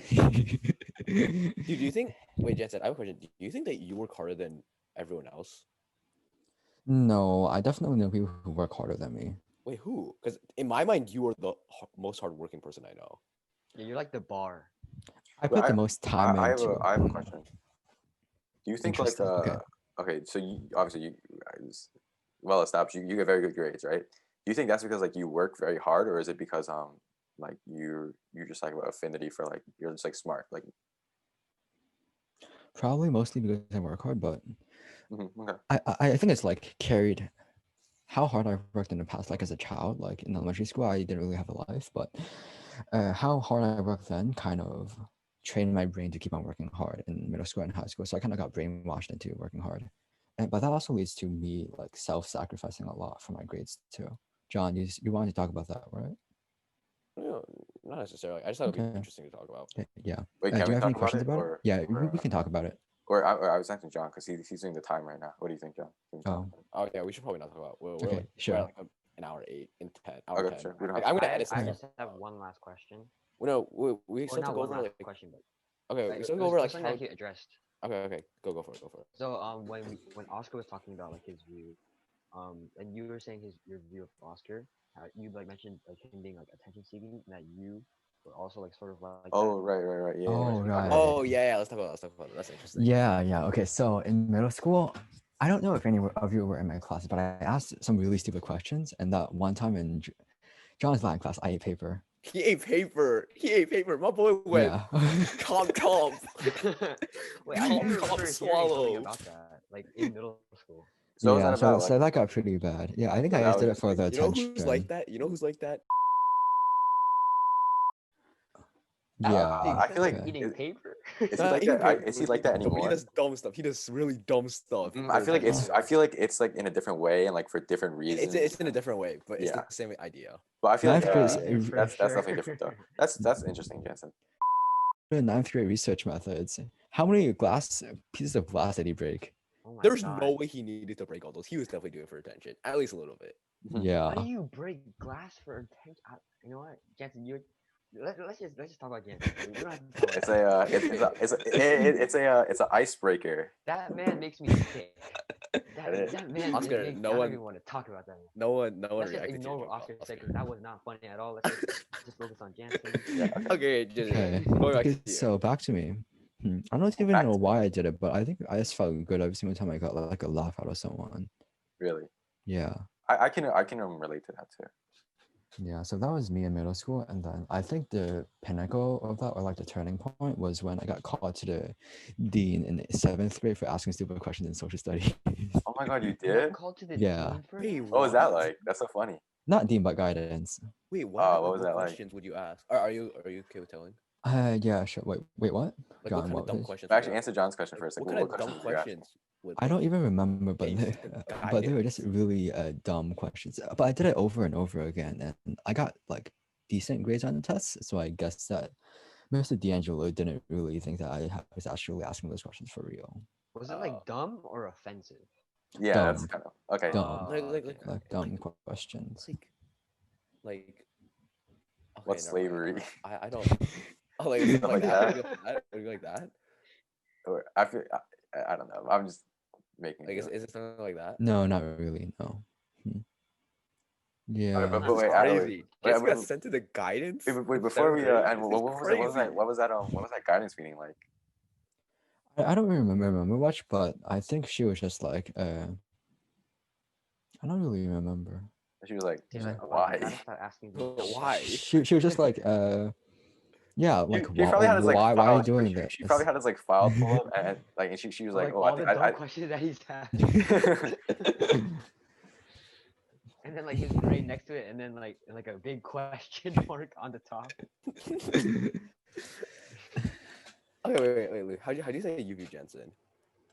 Speaker 2: Dude, do you think? Wait, Jensen, I have a question. Do you think that you work harder than everyone else?
Speaker 4: No, I definitely know people who work harder than me.
Speaker 2: Wait, who? Because in my mind, you are the most hardworking person I know.
Speaker 1: Yeah, you're like the bar.
Speaker 4: I put the most time
Speaker 3: I
Speaker 4: into.
Speaker 3: have a question. Do you think like
Speaker 4: Interesting, okay.
Speaker 3: okay, so you obviously you it's well established you get very good grades, right? Do you think that's because like you work very hard, or is it because like you just like have affinity for like you're just like smart like
Speaker 4: Probably mostly because I work hard, but
Speaker 3: okay.
Speaker 4: I think it's like carried how hard I worked in the past, like as a child, like in elementary school, I didn't really have a life, but how hard I worked then kind of trained my brain to keep on working hard in middle school and high school. So I kind of got brainwashed into working hard. But that also leads to me like self-sacrificing a lot for my grades too. John, you wanted to talk about that, right?
Speaker 2: No, not necessarily. I just thought it'd be
Speaker 4: Okay.
Speaker 2: interesting to talk about.
Speaker 4: Yeah.
Speaker 3: Wait,
Speaker 4: Do
Speaker 3: can
Speaker 4: you
Speaker 3: we
Speaker 4: have
Speaker 3: talk
Speaker 4: any
Speaker 3: about
Speaker 4: questions
Speaker 3: it
Speaker 4: about it?
Speaker 3: or
Speaker 4: Yeah, we can talk about it.
Speaker 3: or I was asking John because he's doing the time right now. What do you think, John? Can we talk
Speaker 4: Oh.
Speaker 3: about it?
Speaker 2: Oh yeah, we should probably not talk about. We're
Speaker 4: Okay,
Speaker 2: like
Speaker 4: sure.
Speaker 2: we're at like an hour 8 in 10 hour
Speaker 3: Okay,
Speaker 2: 10.
Speaker 3: sure. We don't
Speaker 2: Like,
Speaker 3: have
Speaker 2: I'm
Speaker 3: to.
Speaker 2: gonna edit some
Speaker 1: I
Speaker 2: stuff.
Speaker 1: just have one last question.
Speaker 2: Well, no, we
Speaker 1: Or
Speaker 2: still have to
Speaker 1: not
Speaker 2: go
Speaker 1: one
Speaker 2: over
Speaker 1: last
Speaker 2: like
Speaker 1: question, but
Speaker 2: okay, we still
Speaker 1: it
Speaker 2: go
Speaker 1: was
Speaker 2: over like
Speaker 1: something
Speaker 2: how.
Speaker 1: that he addressed.
Speaker 2: Okay, go for it.
Speaker 1: So when Oscar was talking about like his view, and you were saying your view of Oscar, you like mentioned like him being like attention seeking, and that you were also like sort of like
Speaker 3: Oh,
Speaker 1: that.
Speaker 3: right. Yeah.
Speaker 4: Oh,
Speaker 3: We talked about
Speaker 4: right.
Speaker 2: Oh yeah, let's talk about that. That's interesting.
Speaker 4: Yeah. Okay, so in middle school, I don't know if any of you were in my class, but I asked some really stupid questions, and that one time in John's Latin class, I ate paper.
Speaker 2: He ate paper. My boy went
Speaker 4: Yeah.
Speaker 2: comp.
Speaker 1: Wait, I didn't
Speaker 2: Comp
Speaker 1: remember hearing
Speaker 2: swallow.
Speaker 1: something about that, like in middle school.
Speaker 3: So what was
Speaker 4: Yeah,
Speaker 3: that about?
Speaker 4: so that got pretty bad. Yeah, I think
Speaker 3: So
Speaker 4: I
Speaker 3: that
Speaker 4: just
Speaker 3: was
Speaker 4: did it
Speaker 3: just
Speaker 4: for
Speaker 3: like
Speaker 4: the
Speaker 2: You know
Speaker 4: attention.
Speaker 2: who's like that? You know who's like that?
Speaker 4: Yeah.
Speaker 3: I feel like
Speaker 4: okay.
Speaker 1: Eating paper.
Speaker 3: is he like that? Is he like that
Speaker 2: He
Speaker 3: anymore?
Speaker 2: does dumb stuff. He does really dumb stuff.
Speaker 3: I feel like I feel like it's like in a different way and like for different reasons.
Speaker 2: It's in a different way, but it's
Speaker 3: Yeah.
Speaker 2: the same idea.
Speaker 3: But I feel like
Speaker 4: Ninth grade,
Speaker 1: For
Speaker 3: that's
Speaker 1: sure.
Speaker 3: definitely different though. That's interesting, Jansen.
Speaker 4: ninth grade research methods. How many pieces of glass did he break?
Speaker 1: Oh my
Speaker 2: There's
Speaker 1: God.
Speaker 2: no way he needed to break all those. He was definitely doing it for attention, at least a little bit.
Speaker 4: Yeah.
Speaker 1: How do you break glass for attention? You know what, Jansen? Let's just talk about Jansen. We don't have to talk about
Speaker 3: It's a icebreaker.
Speaker 1: that man makes me sick. That man
Speaker 2: Oscar,
Speaker 1: makes,
Speaker 2: no
Speaker 1: I don't
Speaker 2: one-
Speaker 1: even want to talk about that.
Speaker 2: No one
Speaker 1: Let's just
Speaker 2: reacted to
Speaker 1: ignore
Speaker 2: your
Speaker 1: what
Speaker 2: joke,
Speaker 1: Oscar said because that was not funny at all. Let's just focus on Jansen.
Speaker 3: Yeah.
Speaker 2: Okay, just
Speaker 4: Okay.
Speaker 2: going back to you.
Speaker 4: So back to me. I don't even know why I did it, but I think I just felt good every single time I got like a laugh out of someone.
Speaker 3: Really.
Speaker 4: Yeah.
Speaker 3: I can relate to that too.
Speaker 4: Yeah, so that was me in middle school, and then I think the pinnacle of that, or like the turning point, was when I got called to the dean in 7th grade for asking stupid questions in social studies.
Speaker 3: Oh my God, you
Speaker 1: You
Speaker 3: did?
Speaker 1: got called to the
Speaker 4: Yeah.
Speaker 1: dean for
Speaker 2: Wait,
Speaker 1: that?
Speaker 3: What was that
Speaker 2: What?
Speaker 3: like? That's so funny.
Speaker 4: Not dean, but guidance.
Speaker 2: Wait,
Speaker 3: what was that like?
Speaker 2: questions would you ask? Are you okay with telling?
Speaker 4: Yeah, sure. Wait, what?
Speaker 2: Like
Speaker 4: John,
Speaker 2: what kind of dumb
Speaker 4: was-
Speaker 2: questions? would
Speaker 3: Actually,
Speaker 2: you
Speaker 3: answer John's question
Speaker 2: ask?
Speaker 3: first.
Speaker 2: Like,
Speaker 3: Like,
Speaker 2: what kind of dumb
Speaker 3: did you ask?
Speaker 2: questions? Would,
Speaker 4: I don't even remember, but
Speaker 2: based on
Speaker 4: they were just
Speaker 2: guidance?
Speaker 4: really dumb questions. But I did it over and over again, and I got like decent grades on the tests. So I guess that Mr. D'Angelo didn't really think that I was actually asking those questions for real.
Speaker 1: Was it like dumb or offensive?
Speaker 3: Yeah, that's
Speaker 4: Dumb.
Speaker 3: kind of okay.
Speaker 4: Dumb.
Speaker 2: Like
Speaker 4: Dumb questions.
Speaker 2: like okay,
Speaker 3: What's
Speaker 2: never mind.
Speaker 3: slavery?
Speaker 2: I don't. Oh, like
Speaker 3: Stuff
Speaker 2: something
Speaker 3: like
Speaker 2: like that.
Speaker 3: that?
Speaker 2: Would you like that?
Speaker 3: Or I feel I don't know. I'm just making.
Speaker 2: Like
Speaker 3: it
Speaker 2: is it something like that?
Speaker 4: No, not really. No. Yeah.
Speaker 3: but
Speaker 2: That's
Speaker 3: wait,
Speaker 2: crazy.
Speaker 3: wait,
Speaker 2: Just got
Speaker 3: wait,
Speaker 2: sent to the guidance.
Speaker 3: wait, before we and
Speaker 2: This
Speaker 3: what
Speaker 2: is
Speaker 3: was it? What was that?
Speaker 2: crazy.
Speaker 3: What was that guidance meeting like?
Speaker 4: I don't remember much, but I think she was just like, I don't really remember.
Speaker 3: She was like,
Speaker 1: She's like,
Speaker 3: why?
Speaker 1: You gotta start asking these
Speaker 2: But
Speaker 1: dumb
Speaker 2: why?
Speaker 1: questions.
Speaker 4: She was just like, yeah, like
Speaker 3: She probably had his like
Speaker 4: why are
Speaker 3: file.
Speaker 4: you doing this?
Speaker 3: She probably had his like file pull up and like and she was
Speaker 1: Or,
Speaker 3: like, oh,
Speaker 1: all the dumb
Speaker 3: I
Speaker 1: questions that he's had, and then like his grade next to it, and then like a big question mark on the top.
Speaker 2: Okay, wait. How do you say you view Jensen?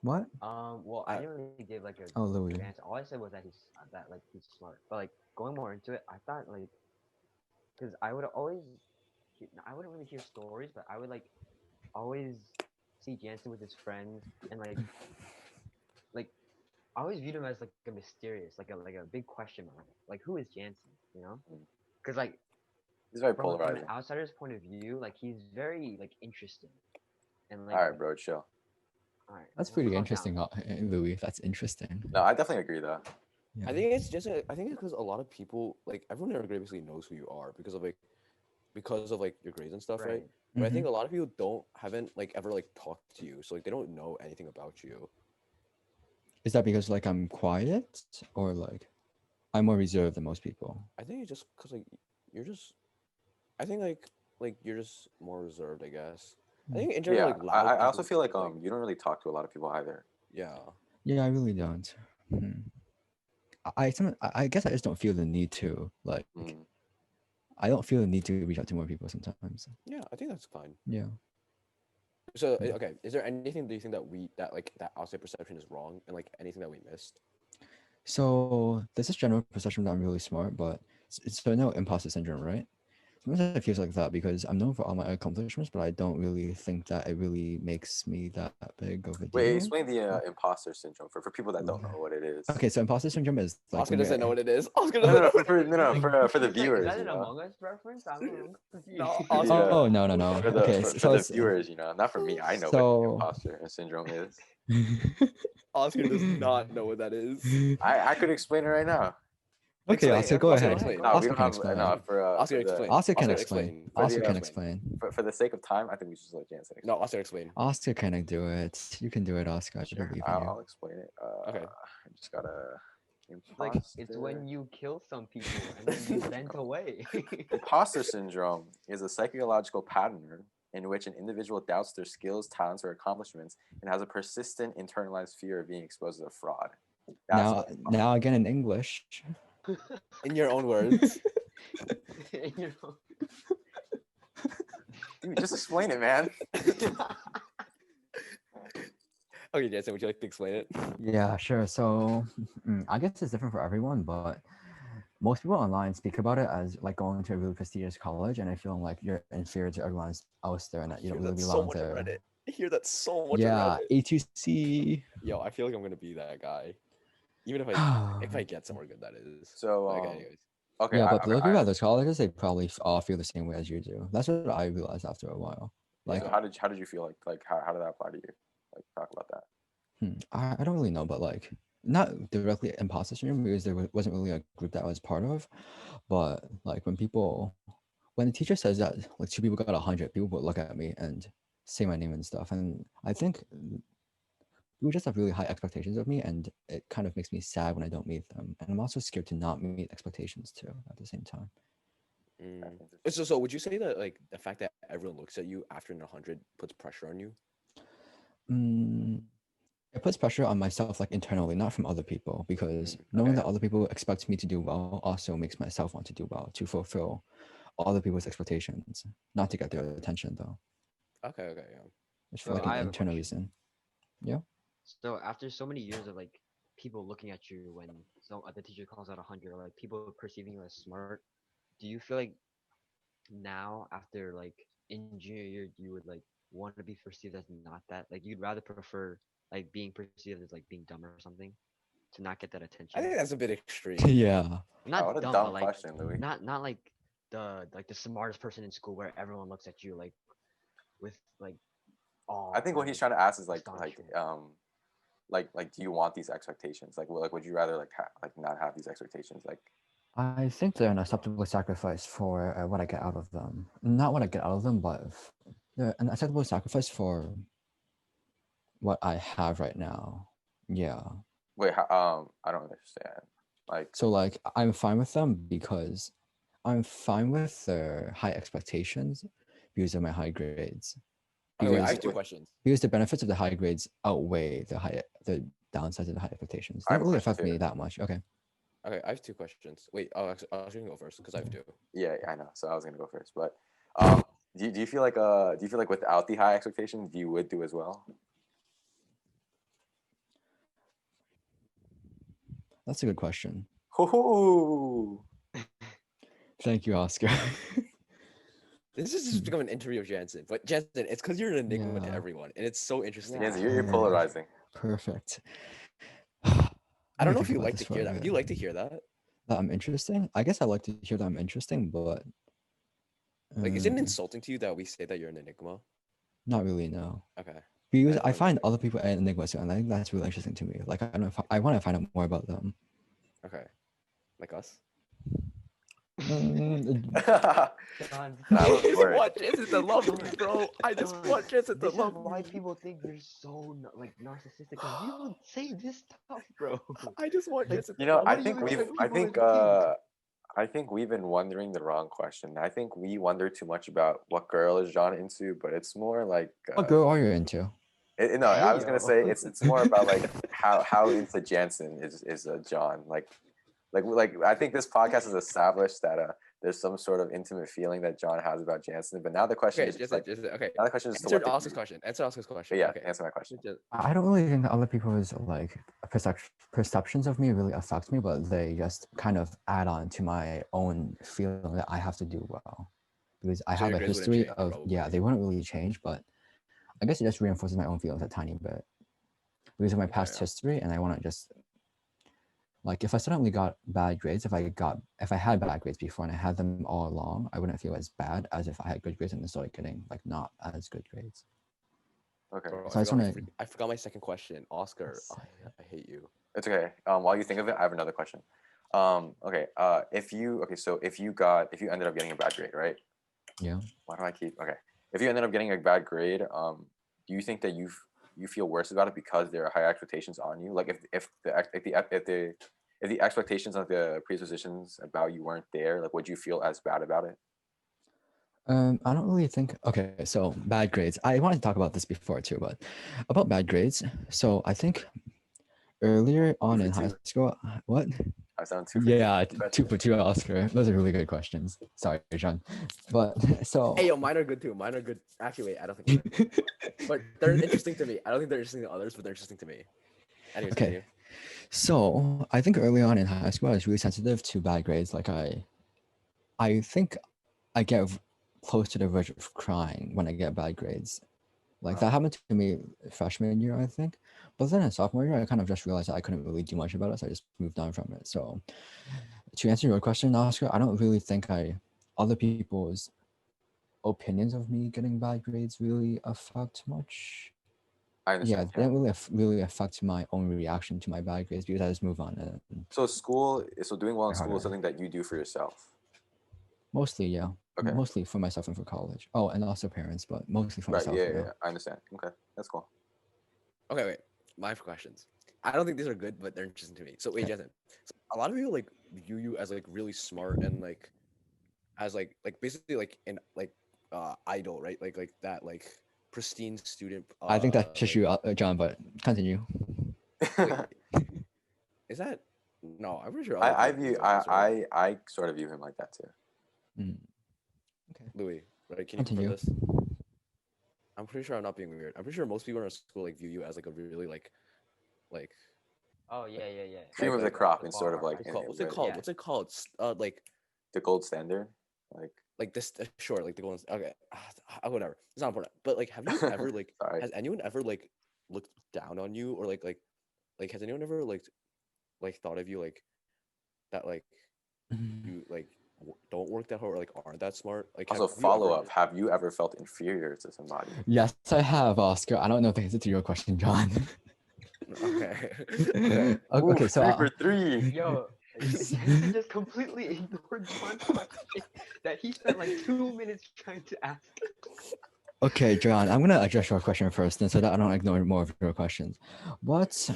Speaker 4: What?
Speaker 1: Well, I didn't really give like a
Speaker 4: Oh, Louie.
Speaker 1: good answer. All I said was that like he's smart. But like going more into it, I thought like because I wouldn't really hear stories, but I would like always see Jansen with his friends and like I always viewed him as like a mysterious, like a big question mark. Like who is Jansen? You know?
Speaker 3: Mm.
Speaker 1: Because like
Speaker 3: He's very
Speaker 1: from an
Speaker 3: polarizing.
Speaker 1: outsider's point of view, like he's very like interesting and
Speaker 3: All right, bro, chill.
Speaker 1: all right,
Speaker 4: That's
Speaker 1: well,
Speaker 4: pretty
Speaker 1: calm down.
Speaker 4: interesting, Louis. That's interesting.
Speaker 3: No, I definitely agree though.
Speaker 4: Yeah.
Speaker 2: I think it's just I think it's because a lot of people like everyone in our grade basically knows who you are because of like your grades and stuff, right?
Speaker 1: Right.
Speaker 2: But I
Speaker 4: Mhm.
Speaker 2: think a lot of people haven't like ever like talked to you, so like they don't know anything about you.
Speaker 4: Is that because like I'm quiet or like I'm more reserved than most people?
Speaker 2: I think it's just because like you're just I think like you're just more reserved, I guess. I think in general
Speaker 3: Yeah,
Speaker 2: like loud
Speaker 3: I also
Speaker 2: people
Speaker 3: feel like
Speaker 2: like
Speaker 3: you don't really talk to a lot of people either.
Speaker 2: yeah.
Speaker 4: Yeah, I really don't. I guess I just don't feel the need to like.
Speaker 3: Mm.
Speaker 4: I don't feel the need to reach out to more people sometimes.
Speaker 2: Yeah, I think that's fine.
Speaker 4: Yeah.
Speaker 2: So okay, is there anything do you think that like that outside perception is wrong and like anything that we missed?
Speaker 4: So there's this general perception that I'm really smart, but so no imposter syndrome, right? Sometimes it feels like that because I'm known for all my accomplishments, but I don't really think that it really makes me that big of a
Speaker 3: Wait,
Speaker 4: deal.
Speaker 3: explain the imposter syndrome for people that don't know what it is.
Speaker 4: Okay, so imposter syndrome is like
Speaker 2: Oscar
Speaker 4: when you're
Speaker 2: doesn't know what it is. Oscar
Speaker 3: No,
Speaker 2: doesn't
Speaker 3: no,
Speaker 2: know.
Speaker 3: for the
Speaker 1: Is
Speaker 3: viewers,
Speaker 1: that
Speaker 3: you
Speaker 1: an
Speaker 3: know.
Speaker 1: Among Us reference? I'm confused.
Speaker 2: No,
Speaker 3: For
Speaker 2: Oscar.
Speaker 3: the,
Speaker 4: Oh no. Okay,
Speaker 3: for
Speaker 4: so
Speaker 3: the
Speaker 4: it's
Speaker 3: viewers, you know, not for me. I know what
Speaker 4: so
Speaker 3: imposter syndrome is.
Speaker 2: Oscar does not know what that is.
Speaker 3: I could explain it right now.
Speaker 4: Okay,
Speaker 2: Explain.
Speaker 4: Oscar, go
Speaker 2: Oscar,
Speaker 4: ahead.
Speaker 2: explain.
Speaker 3: No, we
Speaker 4: Oscar
Speaker 3: don't
Speaker 4: can
Speaker 3: have
Speaker 4: explain.
Speaker 3: no
Speaker 2: Oscar,
Speaker 3: for the
Speaker 2: explain.
Speaker 4: Oscar can
Speaker 2: Oscar,
Speaker 4: explain.
Speaker 3: For
Speaker 4: Oscar
Speaker 3: the,
Speaker 4: can explain.
Speaker 3: for the sake of time. I think we should just let Jansen explain.
Speaker 2: No, Oscar, explain.
Speaker 4: Oscar can do it. You can do it, Oscar. I
Speaker 3: Sure,
Speaker 4: believe in you.
Speaker 3: I'll explain it.
Speaker 2: Okay.
Speaker 3: I just gotta
Speaker 1: It's when you kill some people and then you vent away.
Speaker 3: Imposter syndrome is a psychological pattern in which an individual doubts their skills, talents, or accomplishments and has a persistent internalized fear of being exposed to fraud. That's what imposter-
Speaker 4: Now again in English.
Speaker 2: In your own words.
Speaker 1: You know?
Speaker 3: Dude, just explain it, man.
Speaker 2: Okay, Jansen, would you like to explain it?
Speaker 4: Yeah, sure. So I guess it's different for everyone, but most people online speak about it as like going to a really prestigious college and I feel like you're inferior to everyone else there and that you don't really belong there.
Speaker 2: I hear that so much.
Speaker 4: Yeah, A2C.
Speaker 2: Yo, I feel like I'm gonna be that guy, even if I get somewhere good. That is.
Speaker 3: So,
Speaker 2: okay, anyways.
Speaker 3: okay.
Speaker 4: Yeah, but looking at those colleges, they probably all feel the same way as you do. That's what I realized after a while. Like,
Speaker 3: so how did you feel like how did that apply to you? Like, talk about that.
Speaker 4: I don't really know, but like not directly imposter syndrome because there wasn't really a group that I was part of, but like when the teacher says that like two people got 100, people would look at me and say my name and stuff, and I think people just have really high expectations of me, and it kind of makes me sad when I don't meet them, and I'm also scared to not meet expectations too at the same time.
Speaker 2: So would you say that like the fact that everyone looks at you after 100 puts pressure on you?
Speaker 4: It puts pressure on myself like internally, not from other people, because knowing that other people expect me to do well also makes myself want to do well, to fulfill other people's expectations, not to get their attention though.
Speaker 2: Okay, yeah.
Speaker 4: It's for like an internal reason. Yeah.
Speaker 1: So after so many years of like people looking at you when the teacher calls out 100, or like people perceiving you as smart, do you feel like now after like in junior year you would like want to be perceived as not that, like you'd rather prefer like being perceived as like being dumb or something to not get that attention?
Speaker 2: I think that's a bit extreme.
Speaker 4: Yeah.
Speaker 1: Not
Speaker 3: what a
Speaker 1: dumb,
Speaker 3: dumb
Speaker 1: but like
Speaker 3: question, Louie.
Speaker 1: not like the smartest person in school where everyone looks at you like with like awe.
Speaker 3: I think what he's trying to ask is like do you want these expectations? Like would you rather like not have these expectations? Like
Speaker 4: I think they're an acceptable sacrifice for what I get out of them. Not what I get out of them, but they're an acceptable sacrifice for what I have right now. Yeah.
Speaker 3: wait, I don't understand. Like
Speaker 4: So like I'm fine with them because I'm fine with their high expectations because of my high grades.
Speaker 2: Okay, wait, I have two questions.
Speaker 4: Because the benefits of the high grades outweigh the downsides of the high expectations. They don't really affect me that much. Okay.
Speaker 2: Okay, I have two questions. Wait, I was gonna go first because I have two.
Speaker 3: Yeah, I know. So I was gonna go first, but do you feel like without the high expectations, you would do as well?
Speaker 4: That's a good question.
Speaker 3: Hoo-hoo.
Speaker 4: Thank you, Oscar.
Speaker 2: This is just become an interview of Jansen. But Jansen, it's because you're an enigma to
Speaker 4: Yeah.
Speaker 2: everyone, and it's so interesting.
Speaker 3: Yes,
Speaker 1: Yeah.
Speaker 3: you're polarizing.
Speaker 4: Perfect.
Speaker 2: I don't know
Speaker 4: Let me
Speaker 2: if you
Speaker 4: think
Speaker 2: like
Speaker 4: about
Speaker 2: to
Speaker 4: this for
Speaker 2: hear
Speaker 4: a
Speaker 2: that.
Speaker 4: bit.
Speaker 2: Do you like to hear that?
Speaker 4: That I'm interesting? I guess I like to hear that I'm interesting, but
Speaker 2: Like, is it
Speaker 4: um,
Speaker 2: insulting to you that we say that you're an enigma?
Speaker 4: not really, no.
Speaker 2: Okay.
Speaker 4: Because
Speaker 2: I
Speaker 4: I find
Speaker 2: understand.
Speaker 4: other people enigmas too, and I think that's really interesting to me. Like, I don't know if I want to find out more about them.
Speaker 2: Okay. Like us?
Speaker 4: Mm,
Speaker 1: John,
Speaker 3: That
Speaker 2: I
Speaker 3: was
Speaker 2: just
Speaker 3: worse.
Speaker 2: want Jansen to love me, bro. I just
Speaker 1: John,
Speaker 2: want Jansen to
Speaker 1: this is
Speaker 2: love
Speaker 1: why
Speaker 2: me.
Speaker 1: people think you're so like narcissistic. Because you don't say this stuff, bro.
Speaker 2: I just want
Speaker 1: Like,
Speaker 2: Jansen
Speaker 3: You
Speaker 2: to
Speaker 3: know,
Speaker 2: love
Speaker 3: I
Speaker 1: what do
Speaker 2: me,
Speaker 1: you
Speaker 3: think
Speaker 2: bro.
Speaker 1: expect people to think?
Speaker 3: I think we've been wondering the wrong question. I think we wonder too much about what girl is John into, but it's more like
Speaker 4: what girl are you into?
Speaker 3: no, I was
Speaker 1: Hey,
Speaker 3: gonna
Speaker 1: yo.
Speaker 3: say it's more about like how into Jansen is John. Like I think this podcast has established that there's some sort of intimate feeling that John has about Jansen. But now the question
Speaker 2: Okay,
Speaker 3: is just
Speaker 2: Jansen,
Speaker 3: like
Speaker 2: okay.
Speaker 3: now the question is to
Speaker 2: Answer
Speaker 3: what
Speaker 2: Oscar's
Speaker 3: degree.
Speaker 2: question. Answer Oscar's
Speaker 3: But
Speaker 2: question.
Speaker 3: yeah,
Speaker 2: Okay.
Speaker 3: answer my question.
Speaker 4: I don't really think that other people's like perceptions of me really affect me, but they just kind of add on to my own feeling that I have to do well. Because I
Speaker 2: So
Speaker 4: have
Speaker 2: your
Speaker 4: a
Speaker 2: grades wouldn't
Speaker 4: history
Speaker 2: change,
Speaker 4: of
Speaker 2: probably.
Speaker 4: they wouldn't really change, but I guess it just reinforces my own feelings a tiny bit because of my
Speaker 2: Okay,
Speaker 4: past
Speaker 2: yeah.
Speaker 4: history, and I want to just like if I suddenly got bad grades, if I had bad grades before and I had them all along, I wouldn't feel as bad as if I had good grades and then started getting like not as good grades.
Speaker 3: Okay,
Speaker 2: Bro,
Speaker 4: So I just want to.
Speaker 2: I forgot my second question. Oscar, I hate you.
Speaker 3: it's okay. While you think of it, I have another question. Okay. If you ended up getting a bad grade, right?
Speaker 4: Yeah.
Speaker 3: Why do I keep okay? If you ended up getting a bad grade, do you think that you feel worse about it because there are high expectations on you? Like if the expectations of the presuppositions about you weren't there, like would you feel as bad about it?
Speaker 4: I don't really think. Okay, so bad grades. I wanted to talk about this before too, but about bad grades. So I think earlier on
Speaker 3: for
Speaker 4: in high
Speaker 3: two.
Speaker 4: school, what?
Speaker 3: I sound too.
Speaker 4: Yeah, 2 for 2 Oscar. Those are really good questions. Sorry, John. But so.
Speaker 2: Hey, yo, mine are good too. Mine are good. Actually, wait, I don't think mine are good. But they're interesting to me. I don't think they're interesting to others, but they're interesting to me. Anyways,
Speaker 4: Okay.
Speaker 2: continue.
Speaker 4: So I think early on in high school, I was really sensitive to bad grades. Like I think I get close to the verge of crying when I get bad grades. Like that happened to me freshman year, I think. But then in sophomore year, I kind of just realized that I couldn't really do much about it, so I just moved on from it. So to answer your question, Oscar, I don't really think other people's opinions of me getting bad grades really affect much.
Speaker 3: I
Speaker 4: Yeah,
Speaker 3: understand.
Speaker 4: they don't really affect my own reaction to my bad grades because I just move on. And
Speaker 3: So doing well in school is
Speaker 4: harder.
Speaker 3: something that you do for yourself.
Speaker 4: Mostly, yeah.
Speaker 3: Okay.
Speaker 4: Mostly for myself and for college. Oh, and also parents, but mostly for
Speaker 3: Right.
Speaker 4: myself.
Speaker 3: Yeah. I understand. Okay, that's cool.
Speaker 2: Okay, wait. My questions. I don't think these are good, but they're interesting to me. So wait,
Speaker 4: Okay.
Speaker 2: Jansen. So a lot of people like view you as like really smart and like as like basically like an like idol, right? Like that like pristine student.
Speaker 4: I think that's just
Speaker 2: like,
Speaker 4: you, John, but continue.
Speaker 2: wait, is that no? I'm pretty sure other
Speaker 3: I
Speaker 2: people
Speaker 3: view
Speaker 2: think like this, right?
Speaker 3: I sort of view him like that too.
Speaker 4: Mm. Okay.
Speaker 2: Louis, right? Can you confirm
Speaker 4: Continue.
Speaker 2: this? I'm pretty sure I'm not being weird. I'm pretty sure most people in our school like view you as like a really like
Speaker 1: Oh yeah.
Speaker 3: Cream of the
Speaker 2: like,
Speaker 3: crop
Speaker 1: the
Speaker 3: and sort of
Speaker 1: bar,
Speaker 3: like
Speaker 1: I
Speaker 2: what's
Speaker 1: see.
Speaker 2: it called?
Speaker 1: Yeah.
Speaker 2: What's it called? Like
Speaker 3: the gold standard.
Speaker 2: this sure like the golden okay whatever, it's not important, but like have you ever like
Speaker 3: Sorry.
Speaker 2: has anyone ever like looked down on you or like has anyone ever like thought of you like that like you like don't work that hard or like aren't that smart, like
Speaker 3: Also,
Speaker 2: have you ever
Speaker 3: follow up. Have you ever felt inferior to somebody?
Speaker 4: Yes, I have, Oscar. I don't know if the answer to your question, John.
Speaker 2: okay okay
Speaker 4: Okay, so
Speaker 3: 3 for 3.
Speaker 1: Yo, Jansen just completely ignored John's question that he spent like 2 minutes trying to ask.
Speaker 4: okay, John, I'm gonna address your question first, and so that I don't ignore more of your questions. What?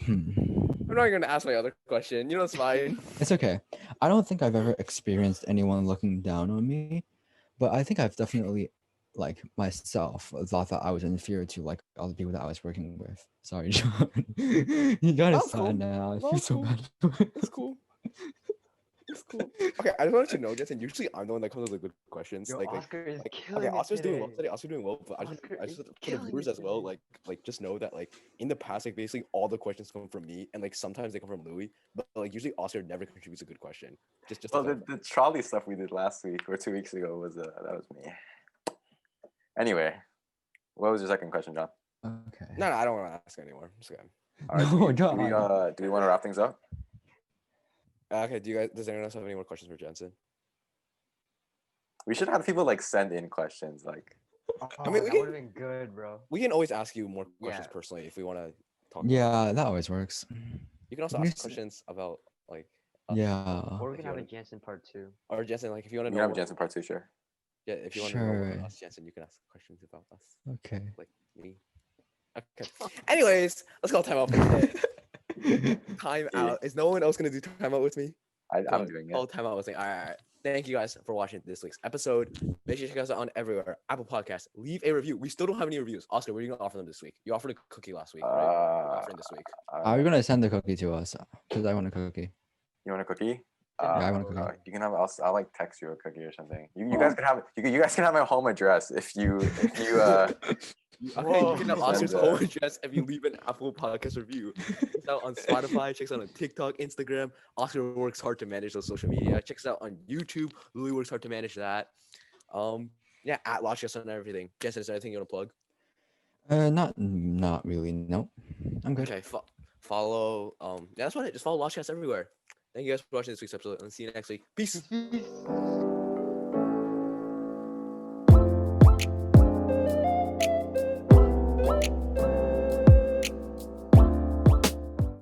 Speaker 2: I'm not gonna ask my other question, you know, it's fine.
Speaker 4: It's okay. I don't think I've ever experienced anyone looking down on me, but I think I've definitely, like myself, thought that I was inferior to like all the people that I was working with. Sorry, John. You got
Speaker 2: That's
Speaker 4: sad
Speaker 2: cool.
Speaker 4: now. I
Speaker 2: No,
Speaker 4: feel
Speaker 2: it's
Speaker 4: so
Speaker 2: cool.
Speaker 4: bad.
Speaker 2: It's cool. That's cool. Okay, I just wanted to know, Jansen. Usually, I'm the one that comes up with good questions.
Speaker 1: Yo,
Speaker 2: like,
Speaker 1: Oscar is
Speaker 2: okay,
Speaker 1: killing it
Speaker 2: Oscar's doing well
Speaker 1: today.
Speaker 2: today. Oscar's doing well, but
Speaker 1: Oscar
Speaker 2: I
Speaker 1: is
Speaker 2: just for the
Speaker 1: killing
Speaker 2: viewers
Speaker 1: it
Speaker 2: as well.
Speaker 1: today.
Speaker 2: Like, just know that like in the past, like basically all the questions come from me, and like sometimes they come from Louie, but like usually Oscar never contributes a good question. Just to
Speaker 3: Well,
Speaker 2: clarify.
Speaker 3: the trolley stuff we did last week or 2 weeks ago was that was me. Anyway, what was your second question, John?
Speaker 4: Okay.
Speaker 2: No, I don't want to ask anymore. Just okay.
Speaker 3: All right,
Speaker 4: No,
Speaker 3: do we want to wrap things up?
Speaker 2: Okay. Does anyone else have any more questions for Jansen?
Speaker 3: We should have people like send in questions. Like,
Speaker 1: I
Speaker 2: mean,
Speaker 1: mean, that would have been good, bro.
Speaker 2: We can always ask you more questions
Speaker 1: Yeah.
Speaker 2: personally if we want to talk.
Speaker 4: Yeah, that always works.
Speaker 2: You can also
Speaker 4: We
Speaker 2: ask
Speaker 4: just-
Speaker 2: questions about like. us,
Speaker 4: Yeah.
Speaker 1: Or we
Speaker 2: if
Speaker 1: can
Speaker 2: you
Speaker 1: have a
Speaker 2: wanna-
Speaker 1: Jansen part 2.
Speaker 2: Or Jansen, like if you want
Speaker 3: we
Speaker 2: to
Speaker 3: can
Speaker 2: know.
Speaker 3: have a Jansen part 2, sure.
Speaker 2: Yeah, if you want to know more
Speaker 4: Sure.
Speaker 2: about us, Jansen, you can ask questions about us,
Speaker 4: Okay.
Speaker 2: like me. Okay. Anyways, let's call time out for today. Time
Speaker 3: Yeah.
Speaker 2: out. Is no one else gonna do time out with me?
Speaker 3: I'm doing it.
Speaker 2: Oh, time out with me. All right. Thank you guys for watching this week's episode. Make sure you check us out on everywhere. Apple Podcasts. Leave a review. We still don't have any reviews. Oscar, what are you gonna offer them this week? You offered a cookie last week, right? What are you offering this week.
Speaker 4: Are you gonna send the cookie to us? Because I want a cookie.
Speaker 3: You want a cookie?
Speaker 4: Yeah, I want a cookie.
Speaker 3: You can have. I'll like text you a cookie or something. You guys can have. You guys can have my home address if you.
Speaker 2: Okay, you can have
Speaker 3: Send
Speaker 2: Oscar's
Speaker 3: a-
Speaker 2: home address if you leave an Apple Podcast review. Check us out on Spotify. Check us out on TikTok, Instagram. Oscar works hard to manage those social media. Check us out on YouTube. Louie works hard to manage that. Yeah, at LOJcrew on everything. Jansen, is there anything you want to plug?
Speaker 4: Not really. No, I'm good.
Speaker 2: Okay, follow. Yeah, that's about it. Just follow LOJcrew everywhere. Thank you guys for watching this week's episode, and see you next week. Peace.
Speaker 1: Peace.